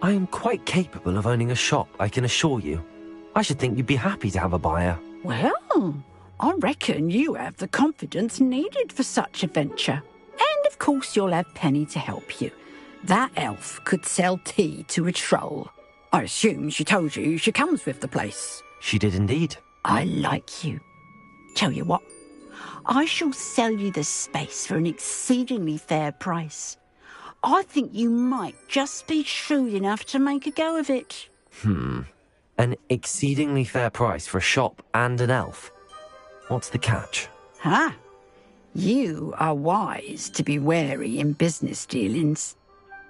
[SPEAKER 1] I am quite capable of owning a shop, I can assure you. I should think you'd be happy to have a buyer.
[SPEAKER 21] Well, I reckon you have the confidence needed for such a venture. And of course you'll have Penny to help you. That elf could sell tea to a troll. I assume she told you she comes with the place.
[SPEAKER 1] She did indeed.
[SPEAKER 21] I like you. Tell you what, I shall sell you the space for an exceedingly fair price. I think you might just be shrewd enough to make a go of it.
[SPEAKER 1] An exceedingly fair price for a shop and an elf. What's the catch?
[SPEAKER 21] Huh? You are wise to be wary in business dealings.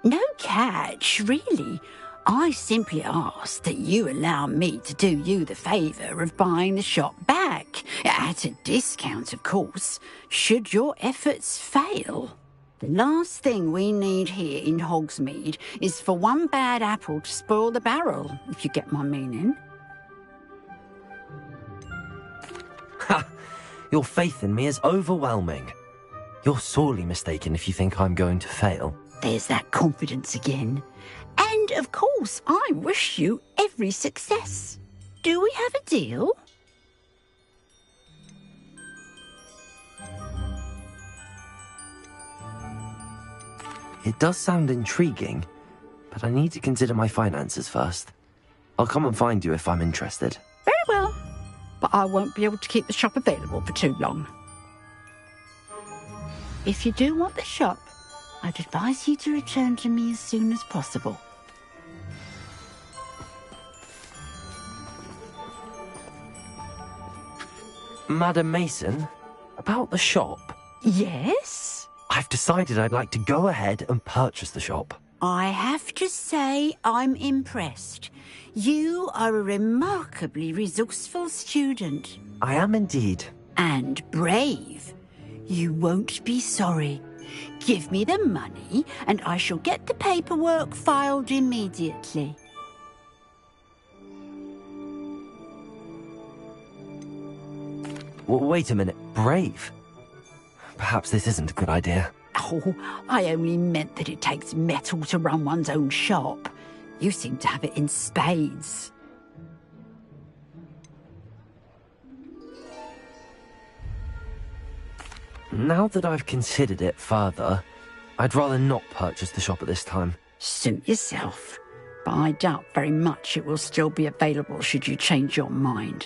[SPEAKER 21] No catch, really. I simply ask that you allow me to do you the favour of buying the shop back, at a discount, of course, should your efforts fail. The last thing we need here in Hogsmeade is for one bad apple to spoil the barrel, if you get my meaning.
[SPEAKER 1] Ha! Your faith in me is overwhelming. You're sorely mistaken if you think I'm going to fail.
[SPEAKER 21] There's that confidence again. And, of course, I wish you every success. Do we have a deal?
[SPEAKER 1] It does sound intriguing, but I need to consider my finances first. I'll come and find you if I'm interested.
[SPEAKER 21] Very well, but I won't be able to keep the shop available for too long. If you do want the shop, I'd advise you to return to me as soon as possible.
[SPEAKER 1] Madam Mason, about the shop.
[SPEAKER 21] Yes?
[SPEAKER 1] I've decided I'd like to go ahead and purchase the shop.
[SPEAKER 21] I have to say I'm impressed. You are a remarkably resourceful student.
[SPEAKER 1] I am indeed.
[SPEAKER 21] And brave. You won't be sorry. Give me the money, and I shall get the paperwork filed immediately.
[SPEAKER 1] Wait a minute, brave? Perhaps this isn't a good idea.
[SPEAKER 21] Oh, I only meant that it takes metal to run one's own shop. You seem to have it in spades.
[SPEAKER 1] Now that I've considered it further, I'd rather not purchase the shop at this time.
[SPEAKER 21] Suit yourself. But I doubt very much it will still be available should you change your mind.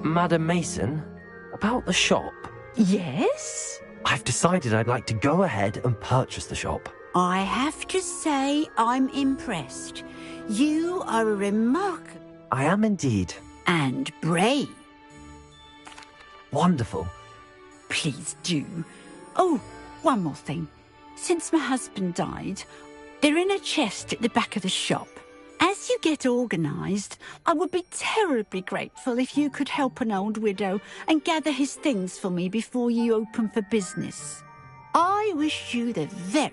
[SPEAKER 1] Madam Mason, about the shop.
[SPEAKER 21] Yes?
[SPEAKER 1] I've decided I'd like to go ahead and purchase the shop.
[SPEAKER 21] I have to say I'm impressed. You are a remarkable...
[SPEAKER 1] I am indeed.
[SPEAKER 21] And brave.
[SPEAKER 1] Wonderful.
[SPEAKER 21] Please do. Oh, one more thing. Since my husband died, they're in a chest at the back of the shop. As you get organised, I would be terribly grateful if you could help an old widow and gather his things for me before you open for business. I wish you the very...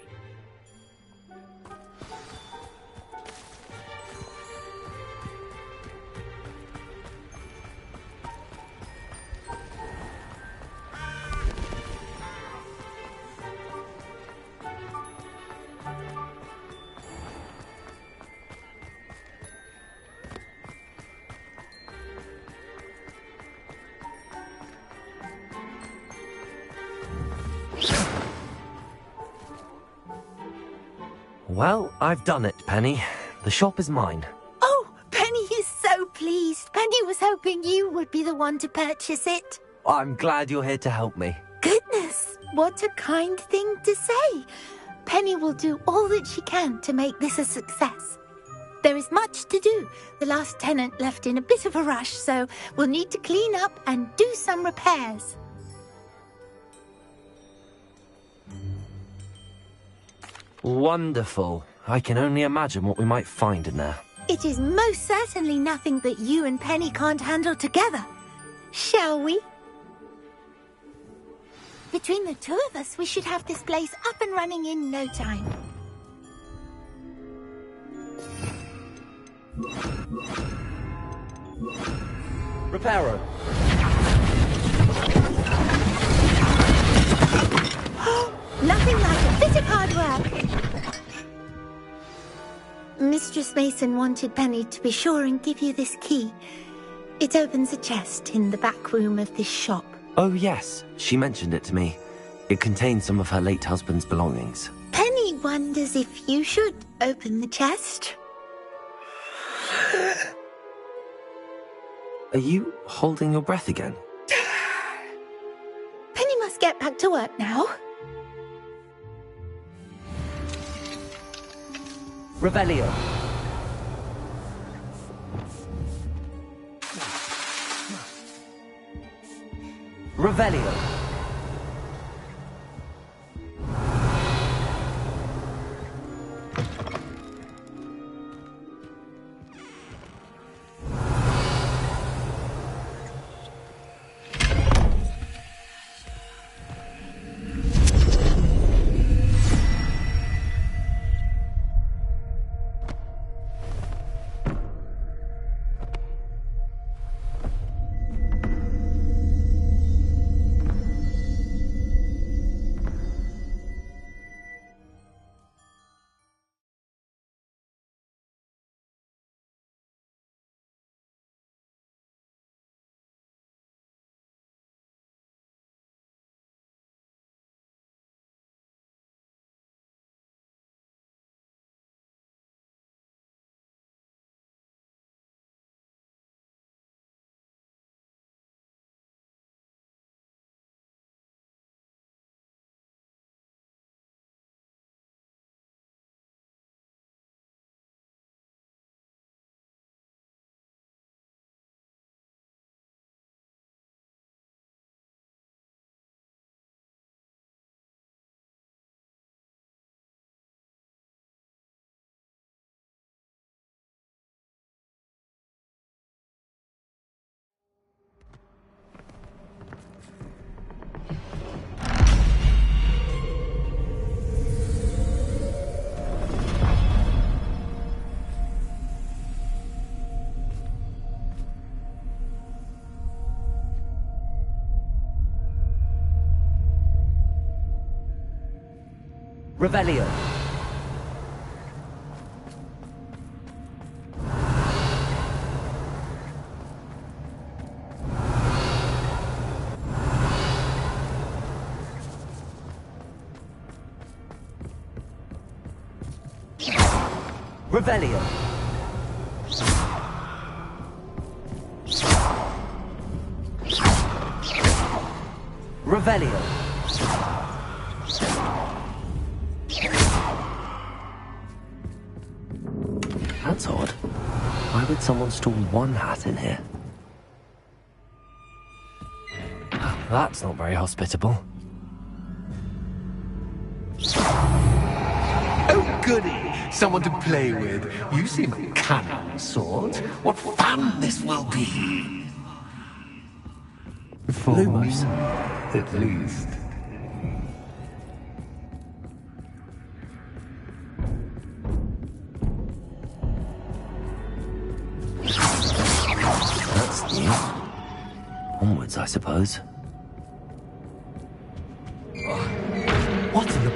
[SPEAKER 1] Well, I've done it, Penny. The shop is mine.
[SPEAKER 14] Oh, Penny is so pleased. Penny was hoping you would be the one to purchase it.
[SPEAKER 1] I'm glad you're here to help me.
[SPEAKER 14] Goodness, what a kind thing to say. Penny will do all that she can to make this a success. There is much to do. The last tenant left in a bit of a rush, so we'll need to clean up and do some repairs.
[SPEAKER 1] Wonderful. I can only imagine what we might find in there.
[SPEAKER 3] It is most certainly nothing that you and Penny can't handle together. Shall we? Between the two of us, we should have this place up and running in no time.
[SPEAKER 20] Reparo.
[SPEAKER 3] Nothing like a bit of hard work. Mistress Mason wanted Penny to be sure and give you this key. It opens a chest in the back room of this shop.
[SPEAKER 1] Oh, yes. She mentioned it to me. It contains some of her late husband's belongings.
[SPEAKER 3] Penny wonders if you should open the chest.
[SPEAKER 1] Are you holding your breath again?
[SPEAKER 3] Penny must get back to work now.
[SPEAKER 20] Revelio. Revelio. Revelio. Revelio. Revelio.
[SPEAKER 1] That's odd. Why would someone store one hat in here? That's not very hospitable.
[SPEAKER 2] Oh, goody! Someone to play with. You seem a cunning sort. What fun this will be! For
[SPEAKER 1] Lumos.
[SPEAKER 2] me, at least.
[SPEAKER 1] That's new. Onwards, I suppose.
[SPEAKER 20] What in the...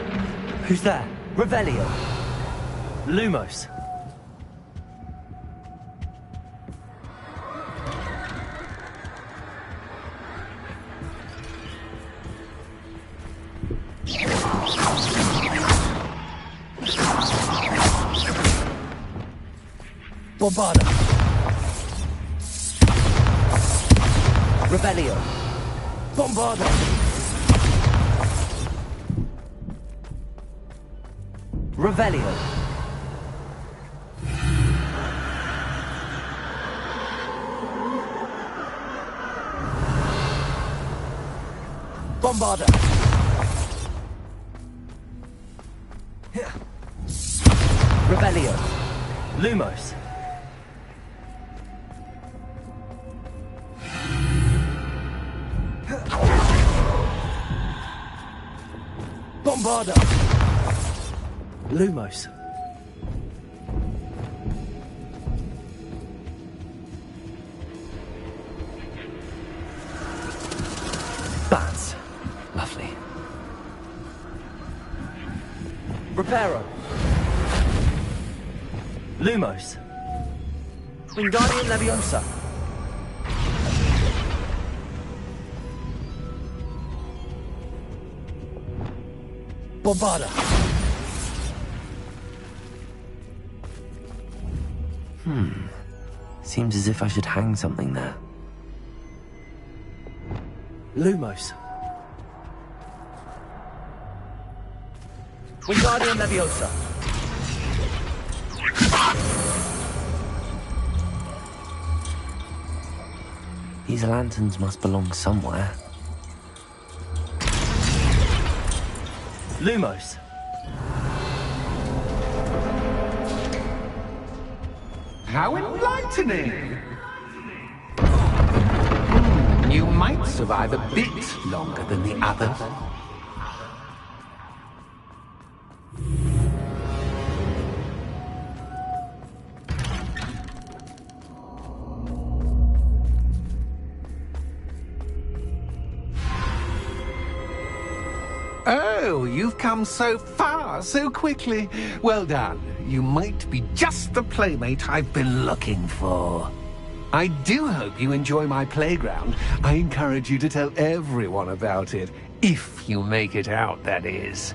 [SPEAKER 20] Who's there? Revelio. Lumos. Bombarda. Revelio. Bombarda. Revelio. Bombarda. Revelio. Lumos. Bombarda! Lumos.
[SPEAKER 1] Bats. Lovely.
[SPEAKER 20] Reparo. Lumos. Wingardium Leviosa. Bombarda.
[SPEAKER 1] Seems as if I should hang something there.
[SPEAKER 20] Lumos. Wingardium Leviosa.
[SPEAKER 1] These lanterns must belong somewhere.
[SPEAKER 20] Lumos.
[SPEAKER 2] How enlightening! You might survive a bit longer than the others. Oh, you've come so far so quickly. Well done. You might be just the playmate I've been looking for. I do hope you enjoy my playground. I encourage you to tell everyone about it. If you make it out, that is.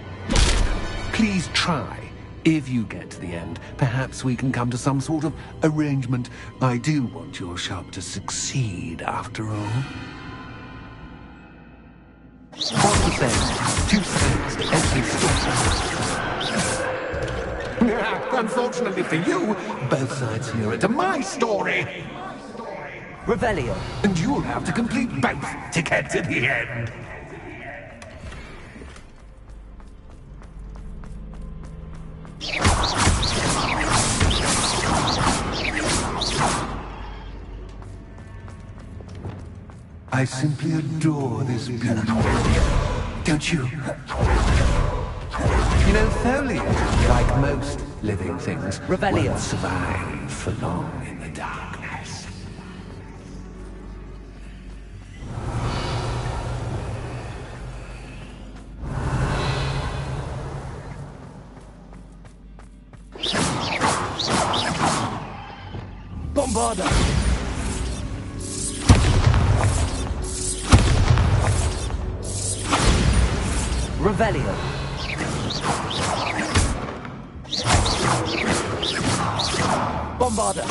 [SPEAKER 2] Please try. If you get to the end, perhaps we can come to some sort of arrangement. I do want your shop to succeed, after all. What was that? 2 cents every store. Unfortunately for you, both sides hear it to my story.
[SPEAKER 20] Revelio.
[SPEAKER 2] And you'll have to complete both to get to the end. I simply adore this beauty. Don't you? You know, foliage, like most living things,
[SPEAKER 20] Revelio.
[SPEAKER 2] won't survive for long in the darkness.
[SPEAKER 20] Bombarda. Revelio. Bombarda.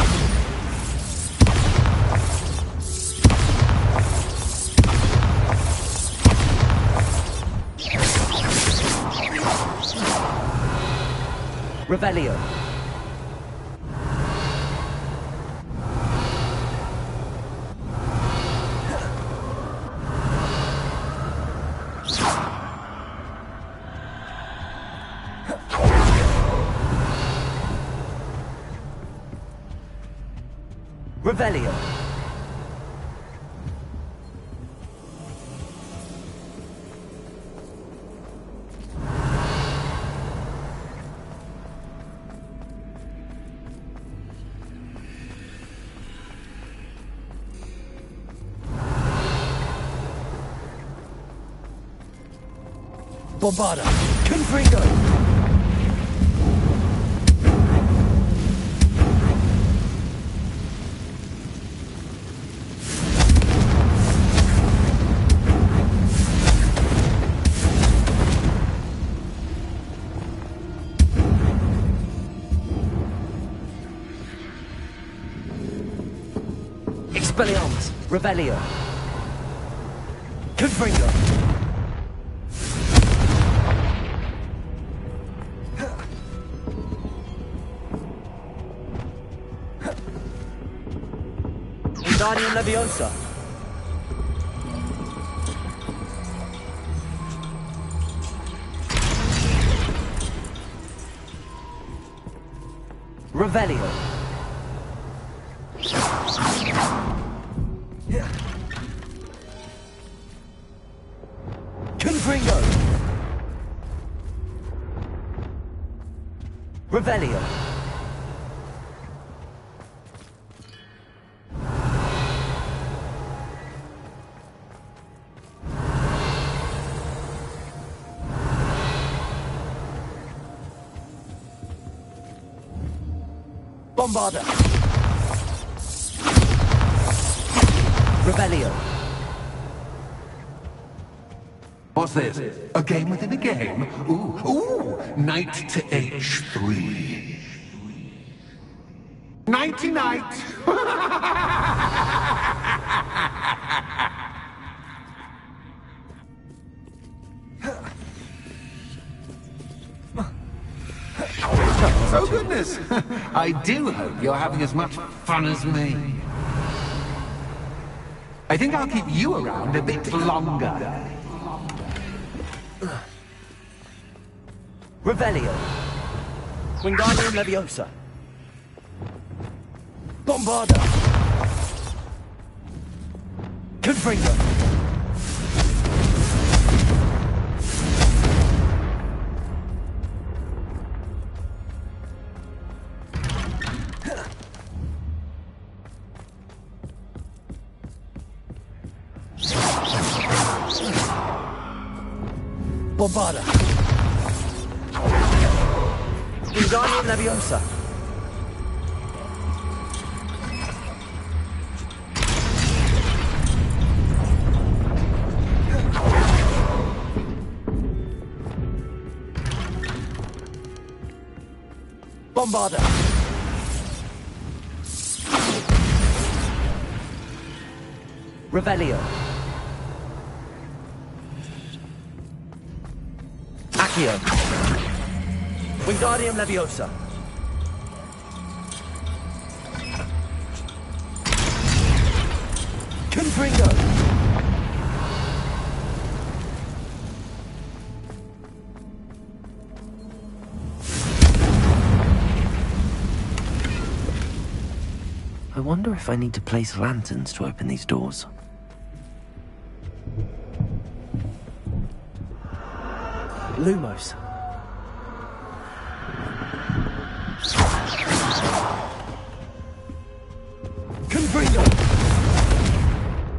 [SPEAKER 20] Revelio. Revelio. Bombarda. Confringo. Expelliarmus. Revelio. Confringo. Wingardium Leviosa. Revelio. Confringo. Revelio. Bombarda. Revelio.
[SPEAKER 2] What's this? A game within a game? Ooh, knight to h3. Nighty-night! Oh goodness! I do hope you're having as much fun as me. I think I'll keep you around a bit longer.
[SPEAKER 20] Revelio. Wingardium Leviosa. Bombarda. Confringo. Bombarda. Wingardium Leviosa. Bombarda. Revelio. Accio. Wingardium Leviosa. Confringo.
[SPEAKER 1] I wonder if I need to place lanterns to open these doors.
[SPEAKER 20] Lumos. Confringo.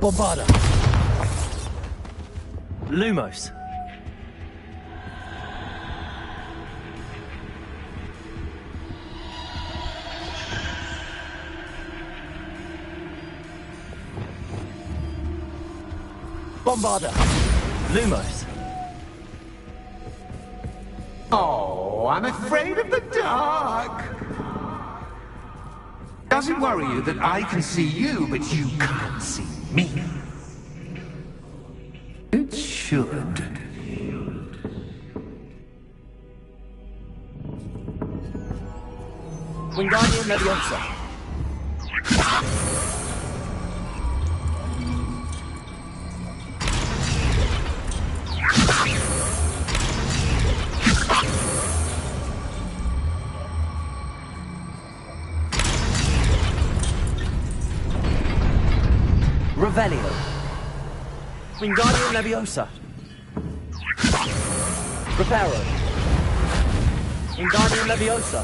[SPEAKER 20] Bombarda. Lumos. Bombarda. Lumos.
[SPEAKER 2] Oh, I'm afraid of the dark. Does it worry you that I can see you, but you can't see me? It should.
[SPEAKER 20] Wingardium Leviosa. Revelio. Wingardium Leviosa. Reparo. Wingardium Leviosa.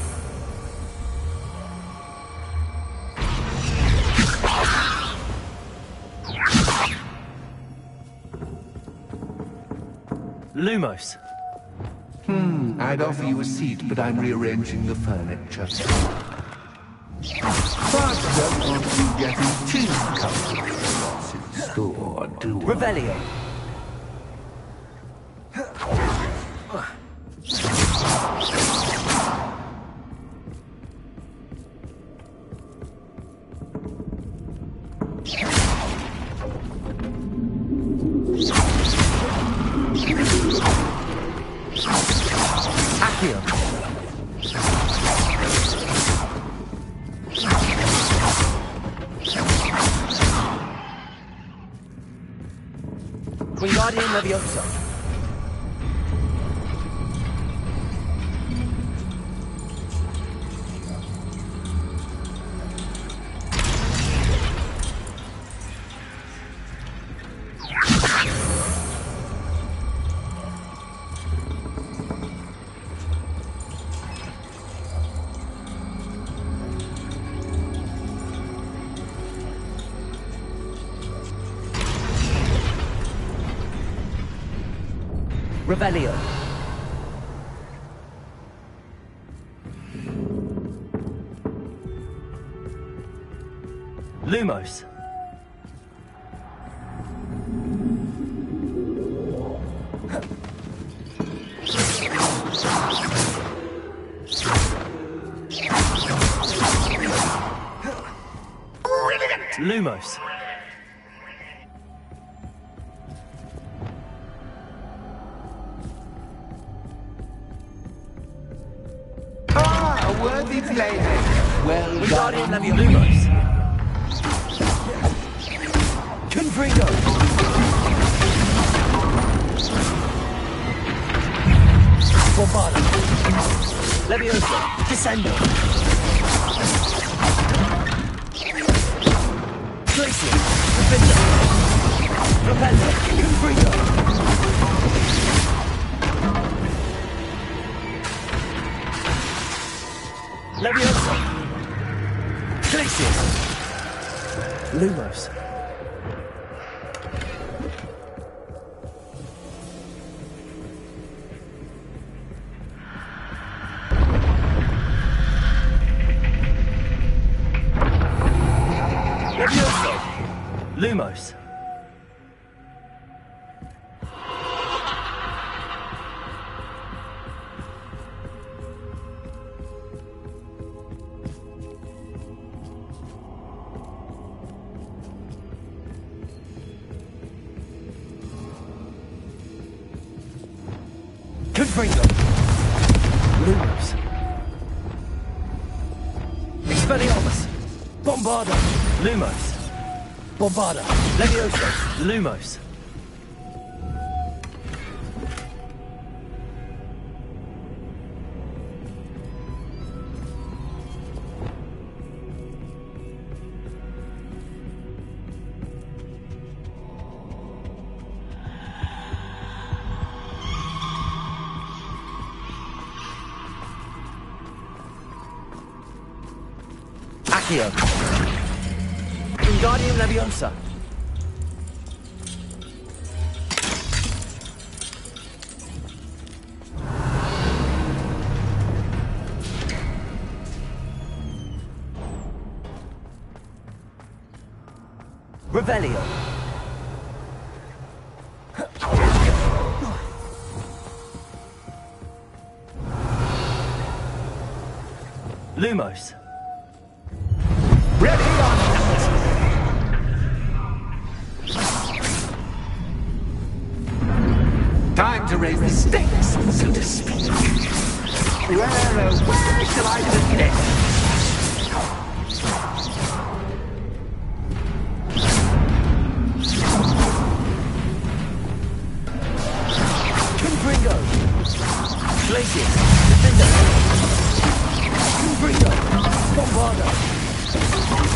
[SPEAKER 20] Lumos.
[SPEAKER 2] I'd offer you a seat, but I'm rearranging the furniture. But don't want you getting too comfortable. What's in store, do I?
[SPEAKER 20] Revelio. Accio. Wingardium Leviosa. Revelio. Lumos. Lumos.
[SPEAKER 2] Ah, a worthy playmate. Well
[SPEAKER 20] Wingardium
[SPEAKER 2] done.
[SPEAKER 20] Lumos. Confringo. Bombarda. Levioso. Descendo. Glacier. Defender. Propeller. Confringo. Levioso. Glacier. Lumos. Levioso. Lumos. Confringo. Lumos. Expelliarmus. Bombarda. Lumos. Bombarda. Levioso. Lumos. Accio. Wingardium Leviosa. Revelio. Lumos.
[SPEAKER 2] Time to raise the stakes, so to speak. Where shall I begin?
[SPEAKER 20] Confringo. Glacier. Defender. Confringo. Bombarda.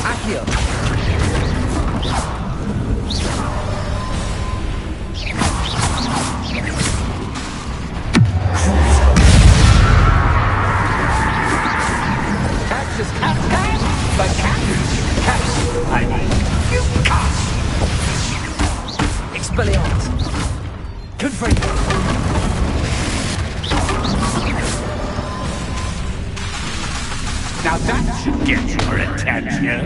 [SPEAKER 20] Accio.
[SPEAKER 2] Catches cat, but catch. I mean, you can't.
[SPEAKER 20] Expelliarmus. Confringo.
[SPEAKER 2] Now that should get your attention.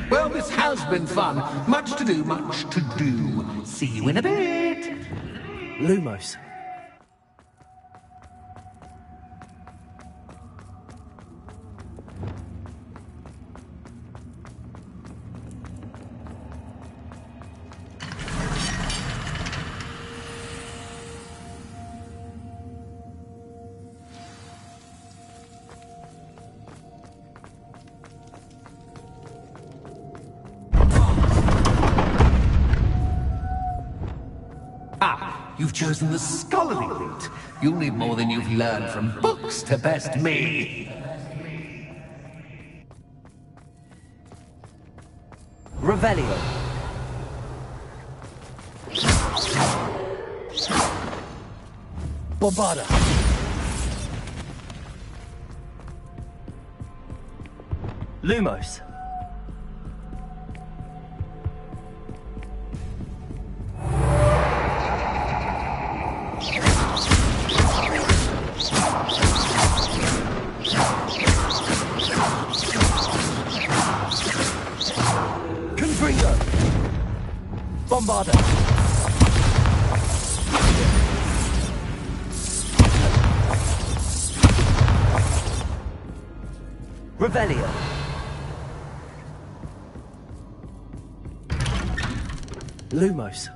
[SPEAKER 2] Well, this has been fun. Much to do, much to do. See you in a bit.
[SPEAKER 20] Lumos.
[SPEAKER 2] Ah, you've chosen the scholarly route. You'll need more than you've learned from books to best me.
[SPEAKER 20] Revelio. Bombarda. Lumos. Revelio. Lumos.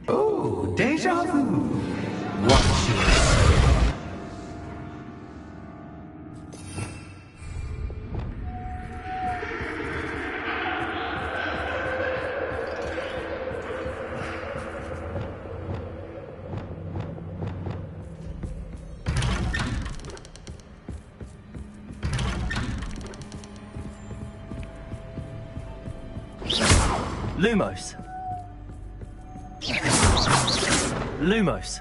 [SPEAKER 2] Oh, deja vu. Watch it.
[SPEAKER 20] Lumos. Lumos.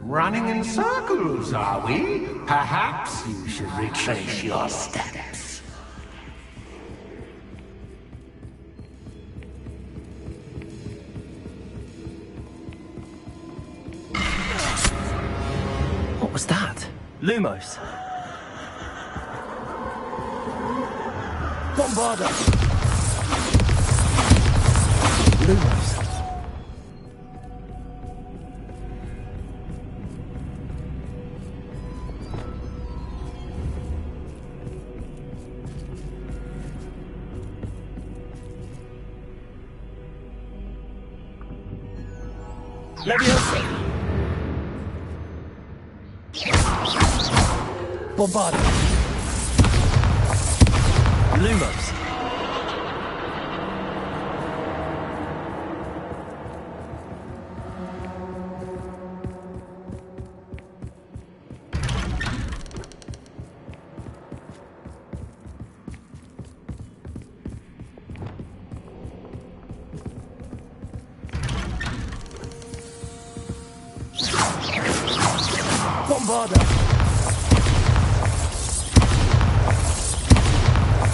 [SPEAKER 2] Running in circles, are we? Perhaps you should retrace your steps.
[SPEAKER 20] What was that? Lumos. Bombarda. Lumos. Leviosa. Bombarda. Lumos. Bombarda.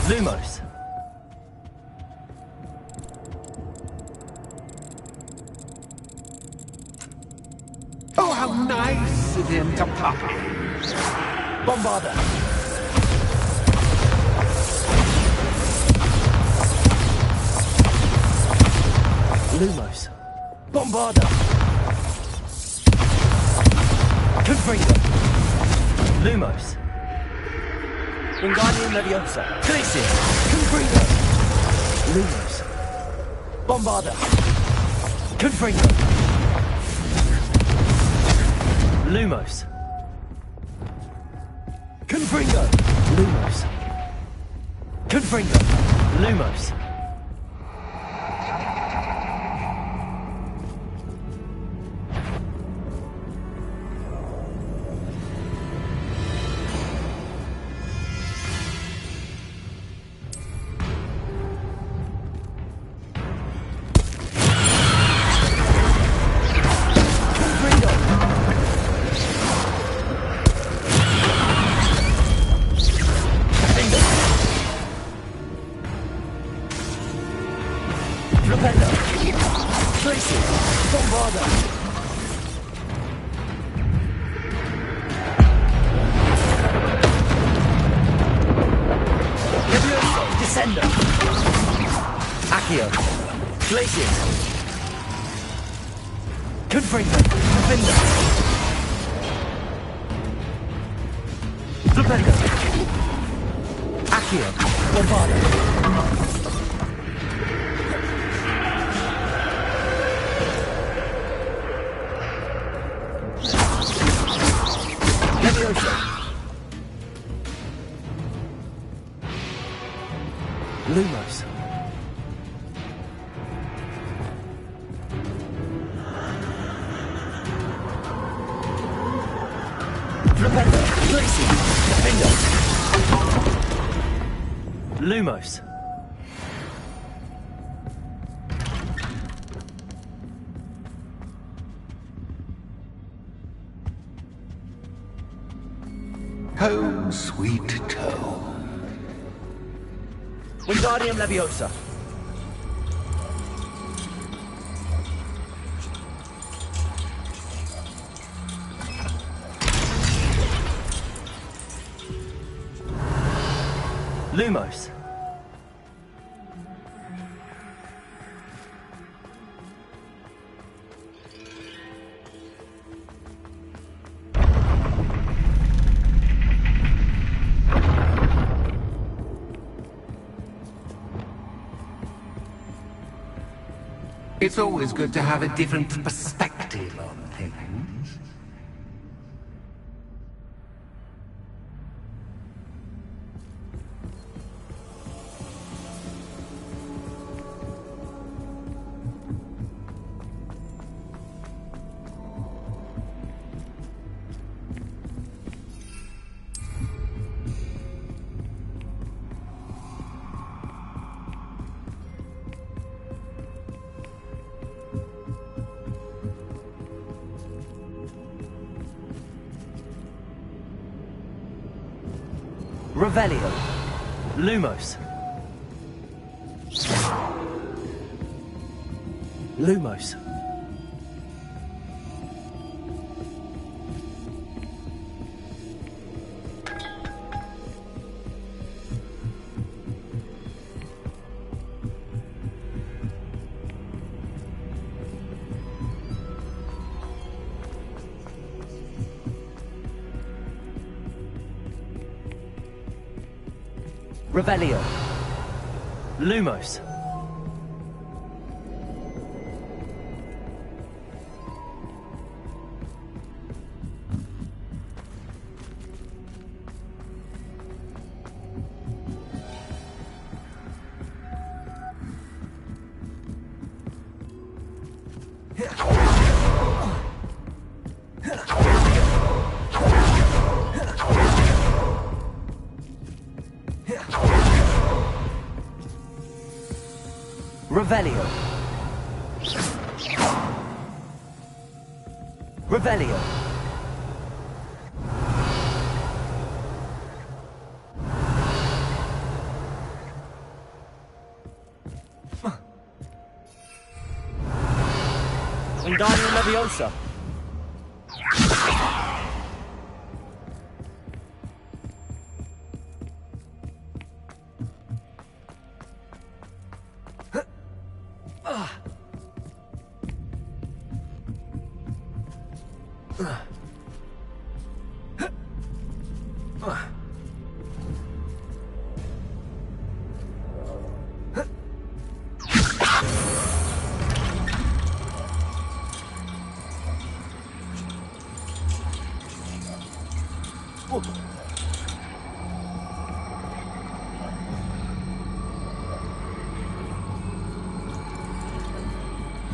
[SPEAKER 20] Lumos.
[SPEAKER 2] Oh, how nice of him to pop in.
[SPEAKER 20] Bombarda. Lumos. Bombarda. Confringo. Lumos. Wingardium Leviosa. Glacier. Confringo. Lumos. Bombarda. Confringo. Lumos. Confringo. Lumos. Confringo. Lumos. Lumos. Flipendo. Glacier. Defender. Lumos.
[SPEAKER 18] own sweet tone.
[SPEAKER 20] Wingardium Leviosa. Lumos.
[SPEAKER 2] It's always good to have a different perspective on things.
[SPEAKER 20] Revelio. Lumos. Lumos. Revelio. Lumos. Revelio. Revelio. Wingardium Leviosa.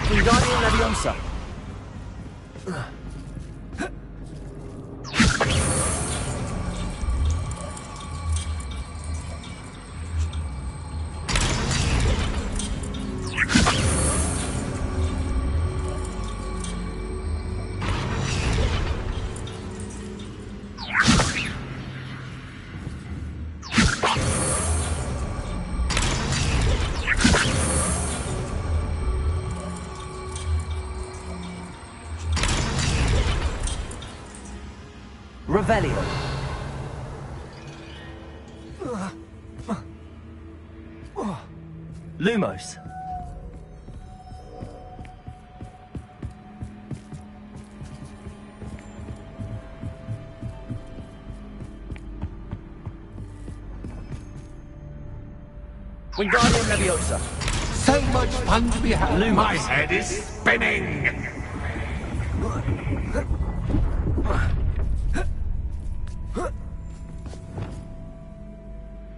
[SPEAKER 20] Wingardium Leviosa. Revelio. Lumos. Wingardium Leviosa.
[SPEAKER 2] So much fun to be had.
[SPEAKER 20] Lumos.
[SPEAKER 2] My head is spinning.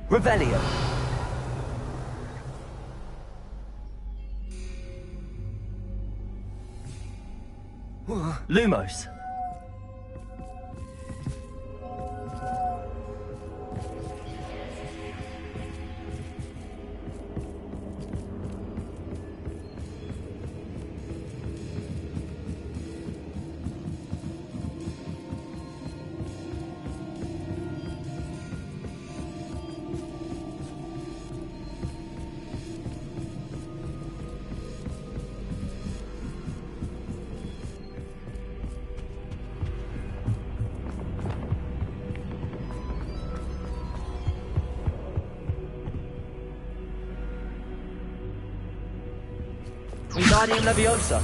[SPEAKER 20] Revelio. Lumos. Wingardium Leviosa.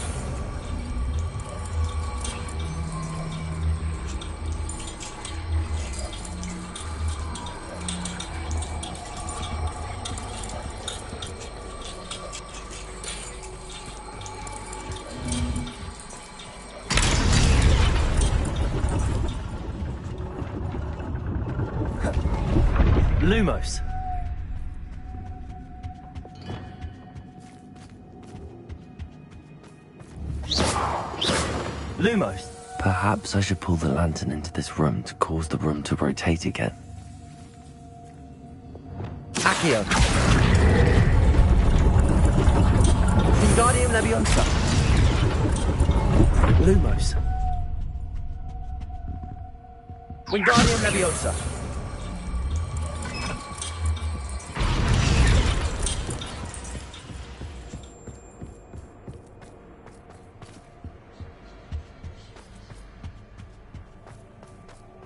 [SPEAKER 20] Lumos. Lumos.
[SPEAKER 1] Perhaps I should pull the lantern into this room to cause the room to rotate again.
[SPEAKER 20] Accio. Wingardium Leviosa. Lumos. Wingardium Leviosa.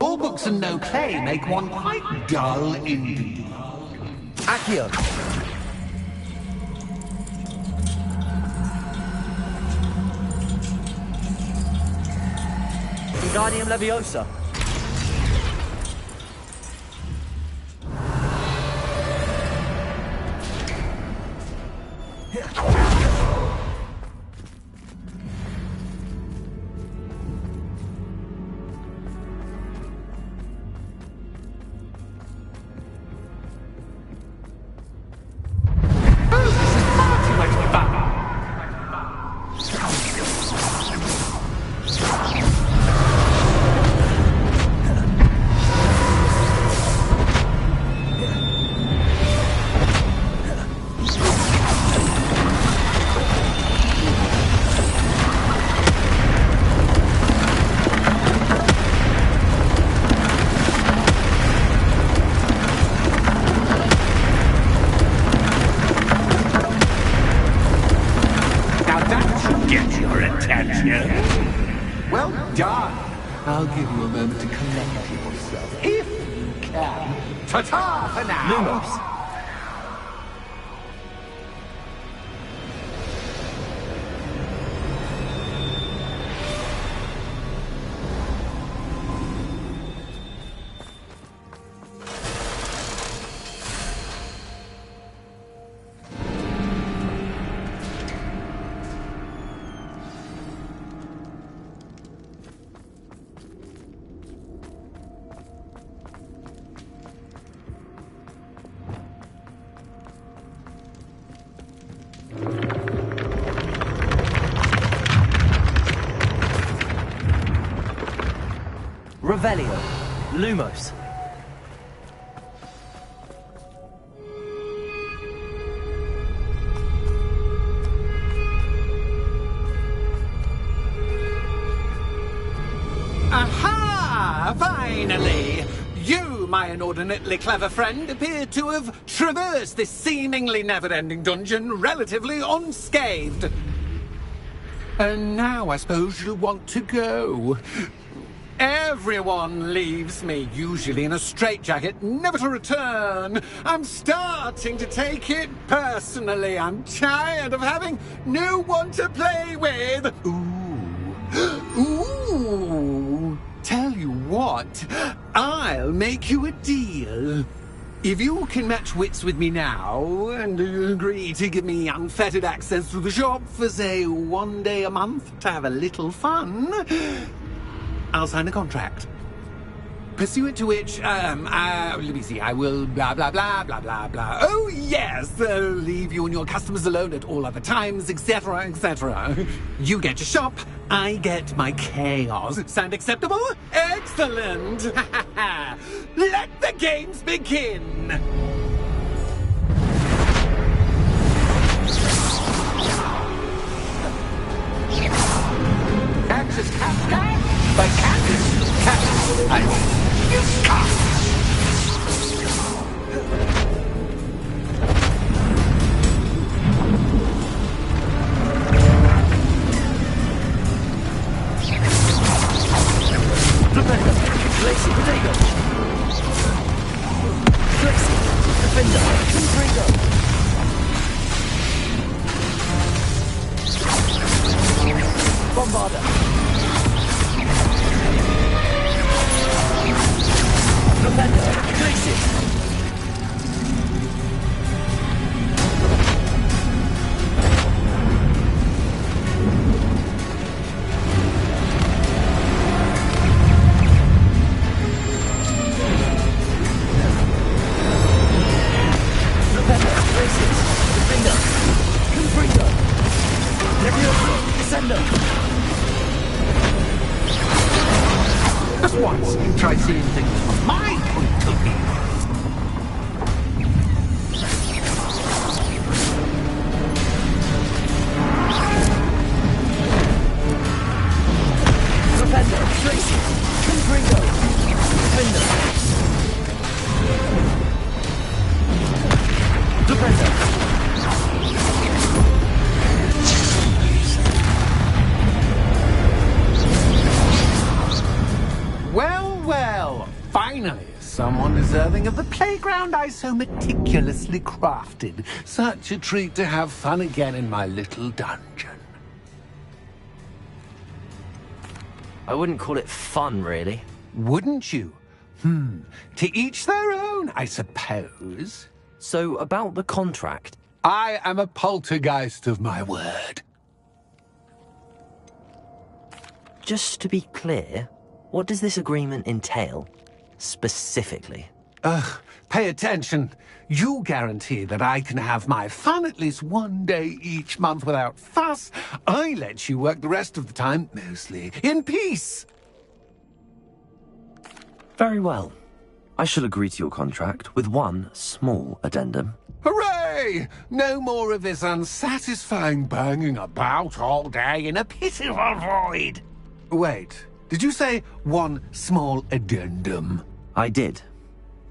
[SPEAKER 2] All books and no play make one quite dull indeed.
[SPEAKER 20] Accio. Wingardium Leviosa.
[SPEAKER 2] Well done. I'll give you a moment to collect yourself, if you can. Ta-ta for now.
[SPEAKER 20] Lumos. Revelio. Lumos.
[SPEAKER 2] Aha! Finally! You, my inordinately clever friend, appear to have traversed this seemingly never-ending dungeon relatively unscathed. And now I suppose you'll want to go. Everyone leaves me, usually in a straitjacket, never to return. I'm starting to take it personally. I'm tired of having no one to play with. Ooh. Tell you what, I'll make you a deal. If you can match wits with me now, and agree to give me unfettered access to the shop for, say, 1 day a month to have a little fun, I'll sign a contract. Pursuant to which, let me see, I will blah, blah, blah, blah, blah, blah. Oh, yes, leave you and your customers alone at all other times, etc., etc. You get your shop, I get my chaos. Sound acceptable? Excellent! Let the games begin! Access Kafka? By Candace Kafka. I mean, you
[SPEAKER 20] Lacy Potato. Flexi. Defender. Confringo. Bombarder. Defender. Glacier.
[SPEAKER 2] Just once, try seeing things from my point of view.
[SPEAKER 20] Defender. Tracy. Confringo. Defender. Defender.
[SPEAKER 2] Well, well, finally, someone deserving of the playground I so meticulously crafted. Such a treat to have fun again in my little dungeon.
[SPEAKER 1] I wouldn't call it fun, really.
[SPEAKER 2] Wouldn't you? To each their own, I suppose.
[SPEAKER 1] So, about the contract.
[SPEAKER 2] I am a poltergeist of my word.
[SPEAKER 1] Just to be clear, what does this agreement entail, specifically?
[SPEAKER 2] Pay attention. You guarantee that I can have my fun at least one day each month without fuss. I let you work the rest of the time, mostly in peace.
[SPEAKER 1] Very well. I shall agree to your contract with one small addendum.
[SPEAKER 2] Hooray! No more of this unsatisfying banging about all day in a pitiful void. Wait, did you say one small addendum?
[SPEAKER 1] I did.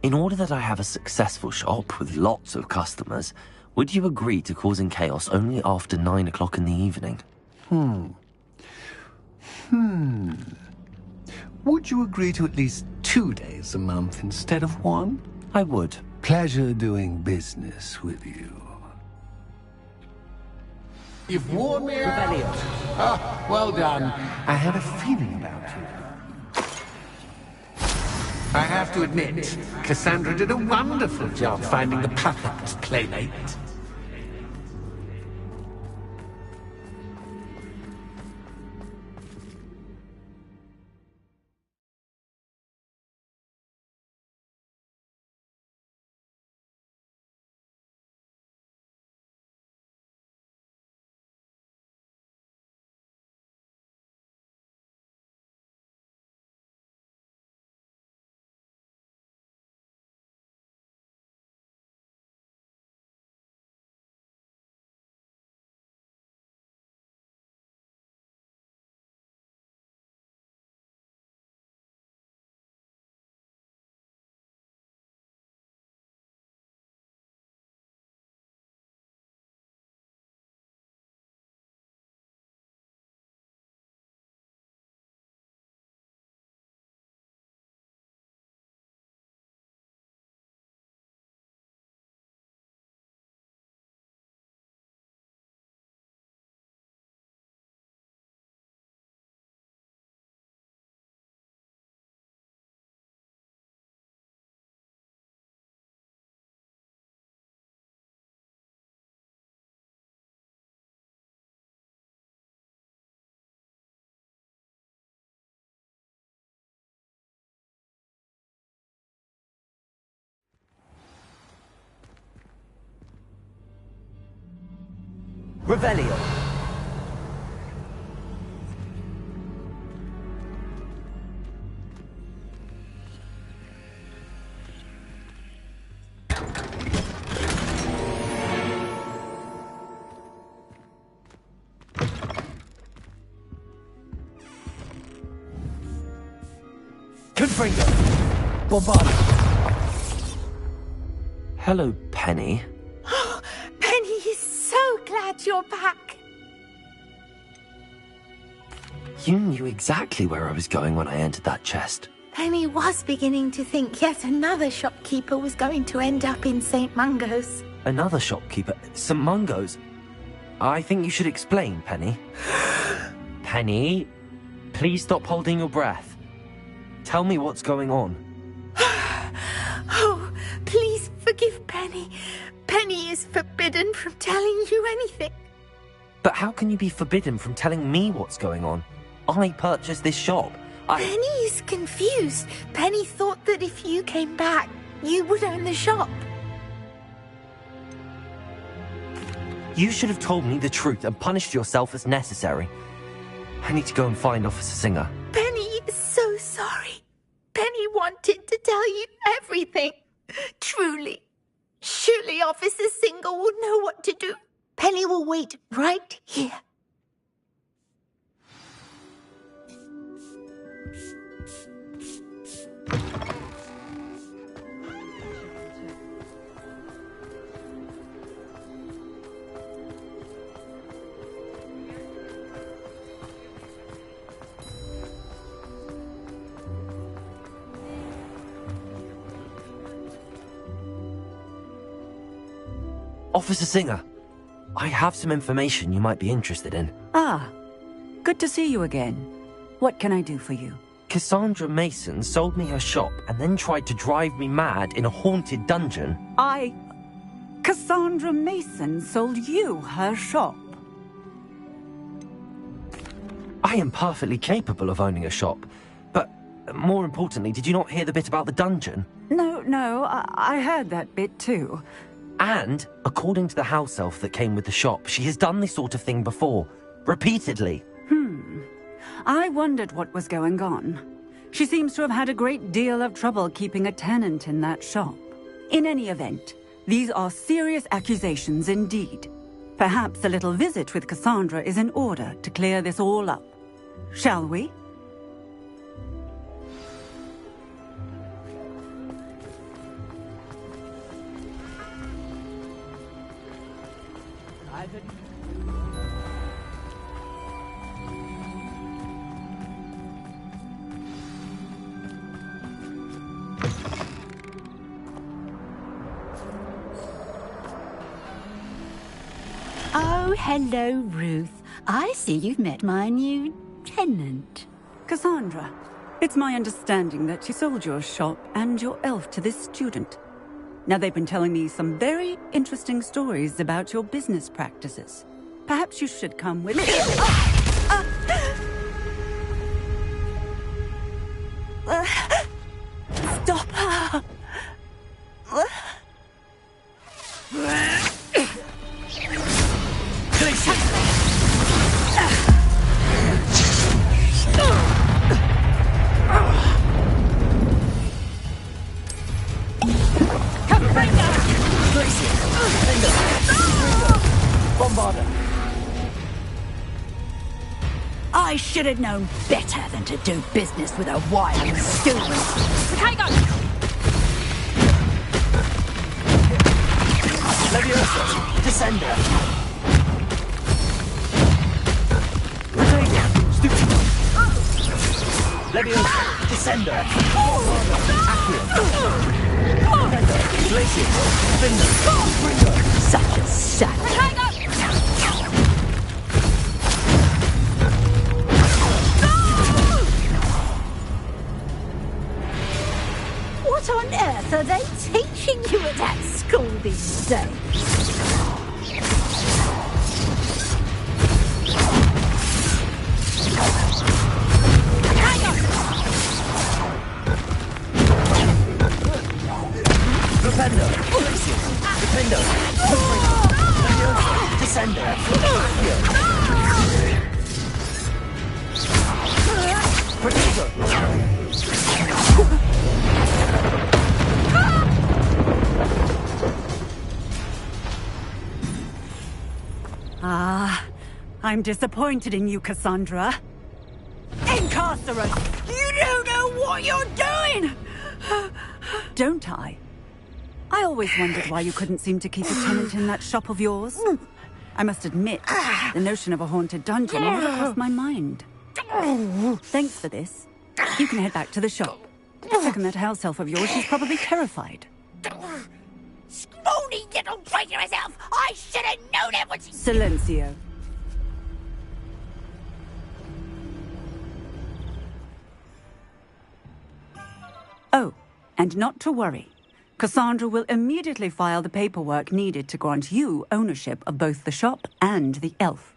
[SPEAKER 1] In order that I have a successful shop with lots of customers, would you agree to causing chaos only after 9 o'clock in the evening?
[SPEAKER 2] Would you agree to at least 2 days a month instead of one?
[SPEAKER 1] I would.
[SPEAKER 2] Pleasure doing business with you. You've worn me out. Ah, well done. I had a feeling about you. I have to admit, Cassandra did a wonderful job finding the perfect playmate.
[SPEAKER 20] Revelio. Confringo. Bombarder.
[SPEAKER 1] Hello, Penny.
[SPEAKER 3] Penny is so glad you're back.
[SPEAKER 1] You knew exactly where I was going when I entered that chest.
[SPEAKER 3] Penny was beginning to think yet another shopkeeper was going to end up in St. Mungo's.
[SPEAKER 1] Another shopkeeper? St. Mungo's? I think you should explain, Penny. Penny, please stop holding your breath. Tell me what's going on.
[SPEAKER 3] Oh, please forgive Penny. Penny is forbidden from telling you anything.
[SPEAKER 1] But how can you be forbidden from telling me what's going on? I purchased this shop.
[SPEAKER 3] Penny is confused. Penny thought that if you came back, you would own the shop.
[SPEAKER 1] You should have told me the truth and punished yourself as necessary. I need to go and find Officer Singer.
[SPEAKER 3] Penny is so sorry. Penny wanted to tell you everything. Truly. Surely Officer Singer will know what to do. Penny will wait right here.
[SPEAKER 1] Officer Singer, I have some information you might be interested in.
[SPEAKER 7] Ah, good to see you again. What can I do for you?
[SPEAKER 1] Cassandra Mason sold me her shop and then tried to drive me mad in a haunted dungeon.
[SPEAKER 7] Cassandra Mason sold you her shop?
[SPEAKER 1] I am perfectly capable of owning a shop, but more importantly, did you not hear the bit about the dungeon?
[SPEAKER 7] No, I heard that bit too.
[SPEAKER 1] And, according to the house elf that came with the shop, she has done this sort of thing before. Repeatedly.
[SPEAKER 7] I wondered what was going on. She seems to have had a great deal of trouble keeping a tenant in that shop. In any event, these are serious accusations indeed. Perhaps a little visit with Cassandra is in order to clear this all up. Shall we?
[SPEAKER 21] Oh, hello, Ruth. I see you've met my new tenant.
[SPEAKER 7] Cassandra, it's my understanding that you sold your shop and your elf to this student. Now, they've been telling me some very interesting stories about your business practices. Perhaps you should come with me.
[SPEAKER 19] Stop her!
[SPEAKER 21] Bombarder. I should have known better than to do business with a wild student.
[SPEAKER 12] Potato!
[SPEAKER 20] Leviosa. Descender. Leviosa. Descender. Accio. Glacier. Finder. Springer.
[SPEAKER 21] Such a savage. What on earth are they teaching you at that school these days?
[SPEAKER 20] Defender. Defender. Descender. Protector.
[SPEAKER 7] I'm disappointed in you, Cassandra. Incarcerate! You don't know what you're doing! Don't I? I always wondered why you couldn't seem to keep a tenant in that shop of yours. I must admit, the notion of a haunted dungeon never crossed my mind. Thanks for this. You can head back to the shop. Check on that house elf of yours, she's probably terrified.
[SPEAKER 21] Scrawny little traitor herself! I should have known it was...
[SPEAKER 7] Silencio. And not to worry. Cassandra will immediately file the paperwork needed to grant you ownership of both the shop and the elf.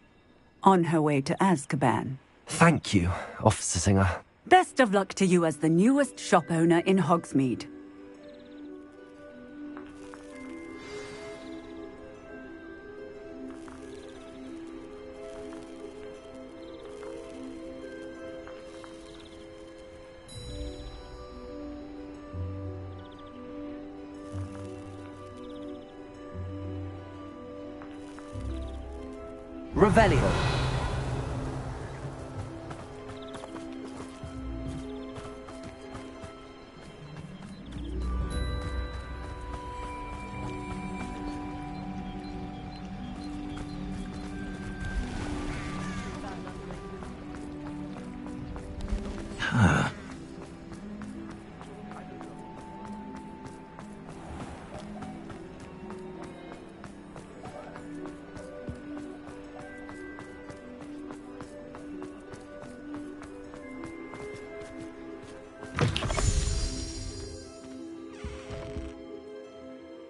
[SPEAKER 7] On her way to Azkaban.
[SPEAKER 1] Thank you, Officer Singer.
[SPEAKER 7] Best of luck to you as the newest shop owner in Hogsmeade.
[SPEAKER 1] Revelio.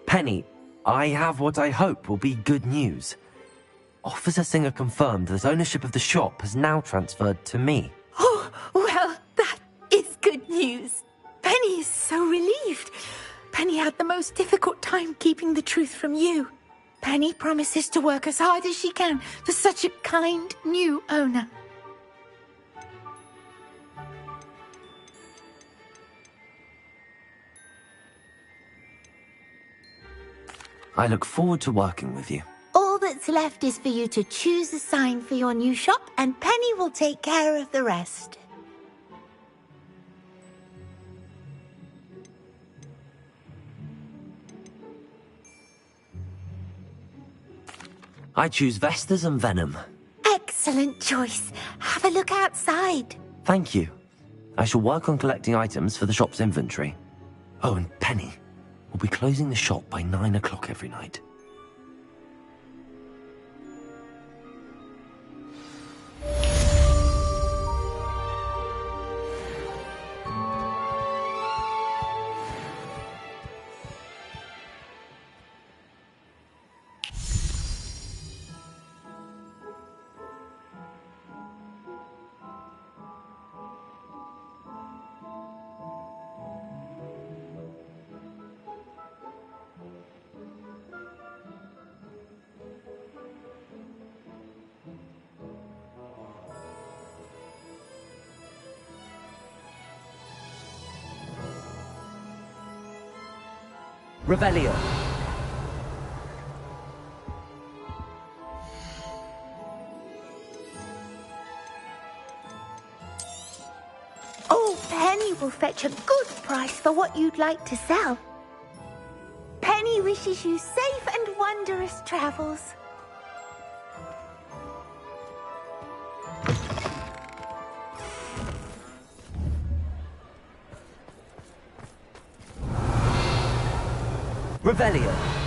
[SPEAKER 1] Penny, I have what I hope will be good news. Officer Singer confirmed that ownership of the shop has now transferred to me.
[SPEAKER 3] Oh, well, that is good news. Penny is so relieved. Penny had the most difficult time keeping the truth from you. Penny promises to work as hard as she can for such a kind new owner.
[SPEAKER 1] I look forward to working with you.
[SPEAKER 3] All that's left is for you to choose a sign for your new shop, and Penny will take care of the rest.
[SPEAKER 1] I choose Vestas and Venom.
[SPEAKER 3] Excellent choice. Have a look outside.
[SPEAKER 1] Thank you. I shall work on collecting items for the shop's inventory. Oh, and Penny, we'll be closing the shop by 9 o'clock every night. Revelio.
[SPEAKER 3] Oh, Penny will fetch a good price for what you'd like to sell. Penny wishes you safe and wondrous travels.
[SPEAKER 1] Revelio.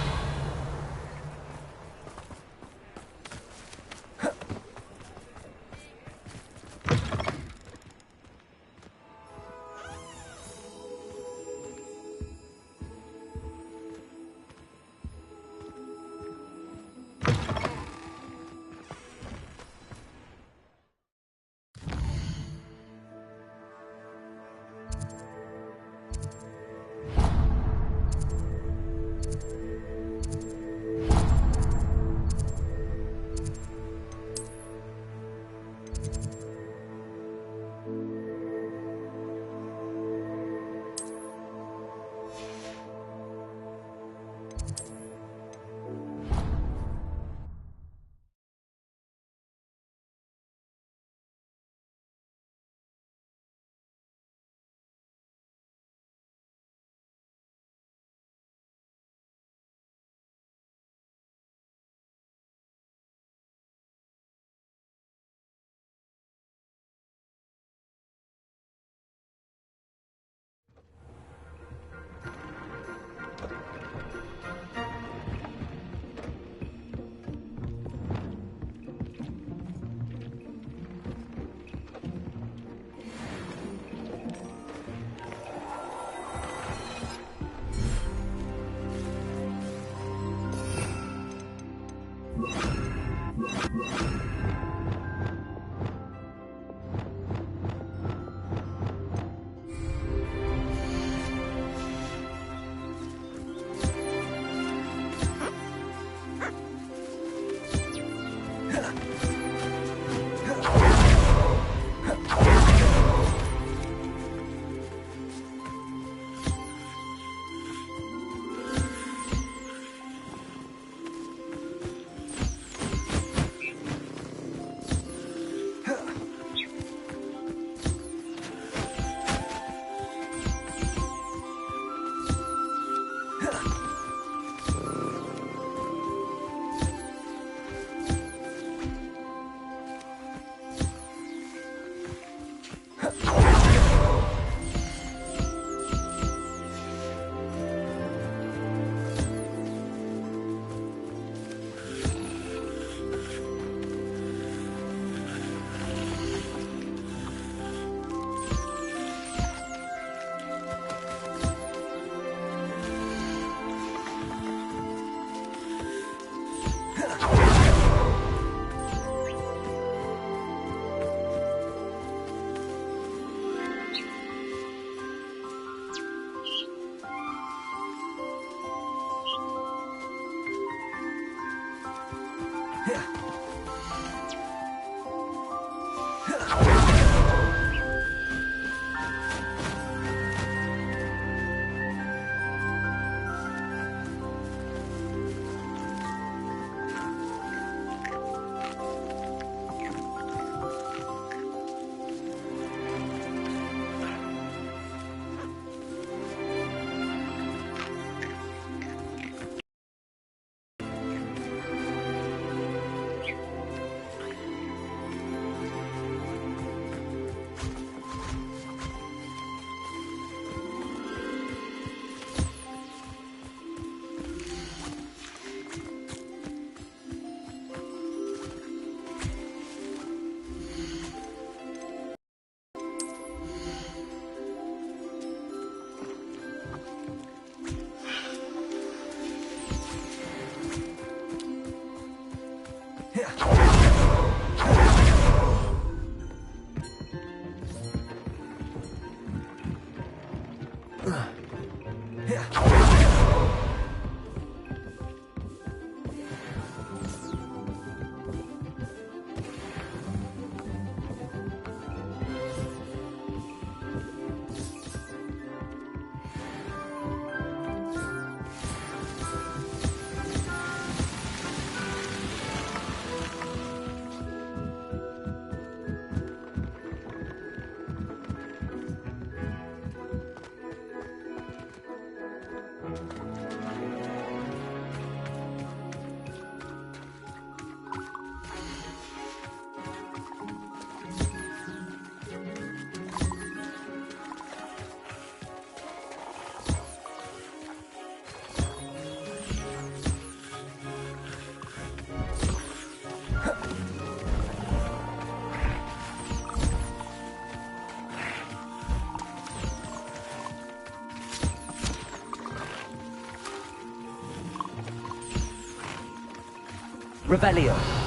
[SPEAKER 20] Revelio.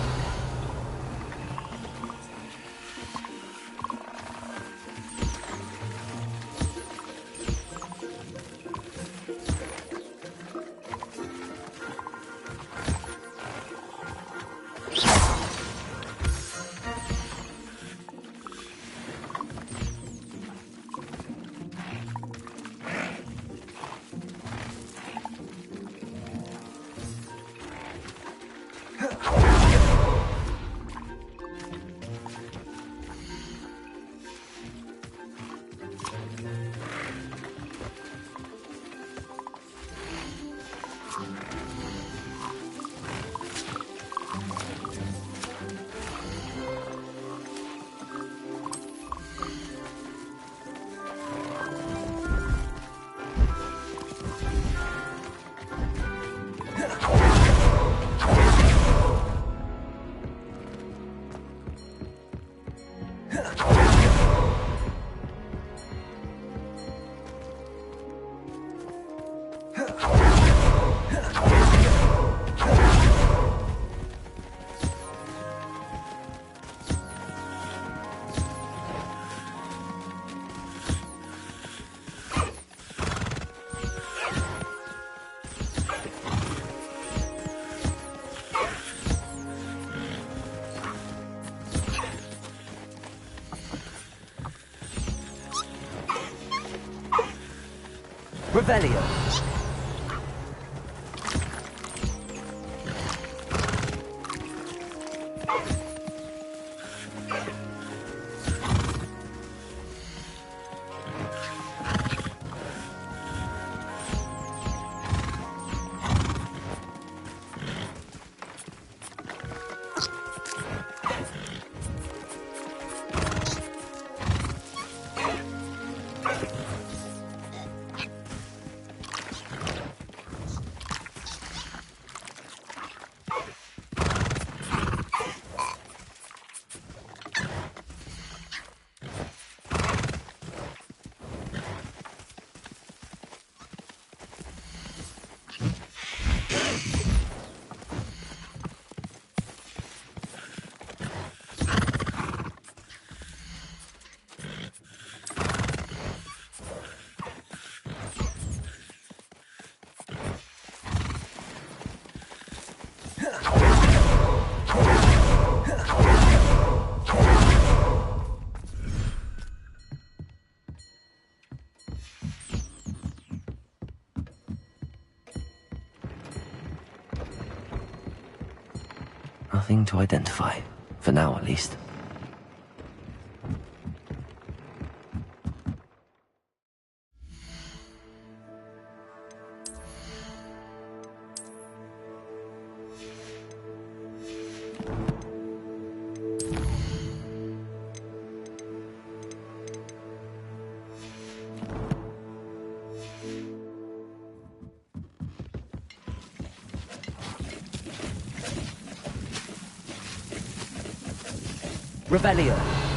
[SPEAKER 20] Revelio.
[SPEAKER 1] Nothing to identify, for now at least.
[SPEAKER 20] Revelio.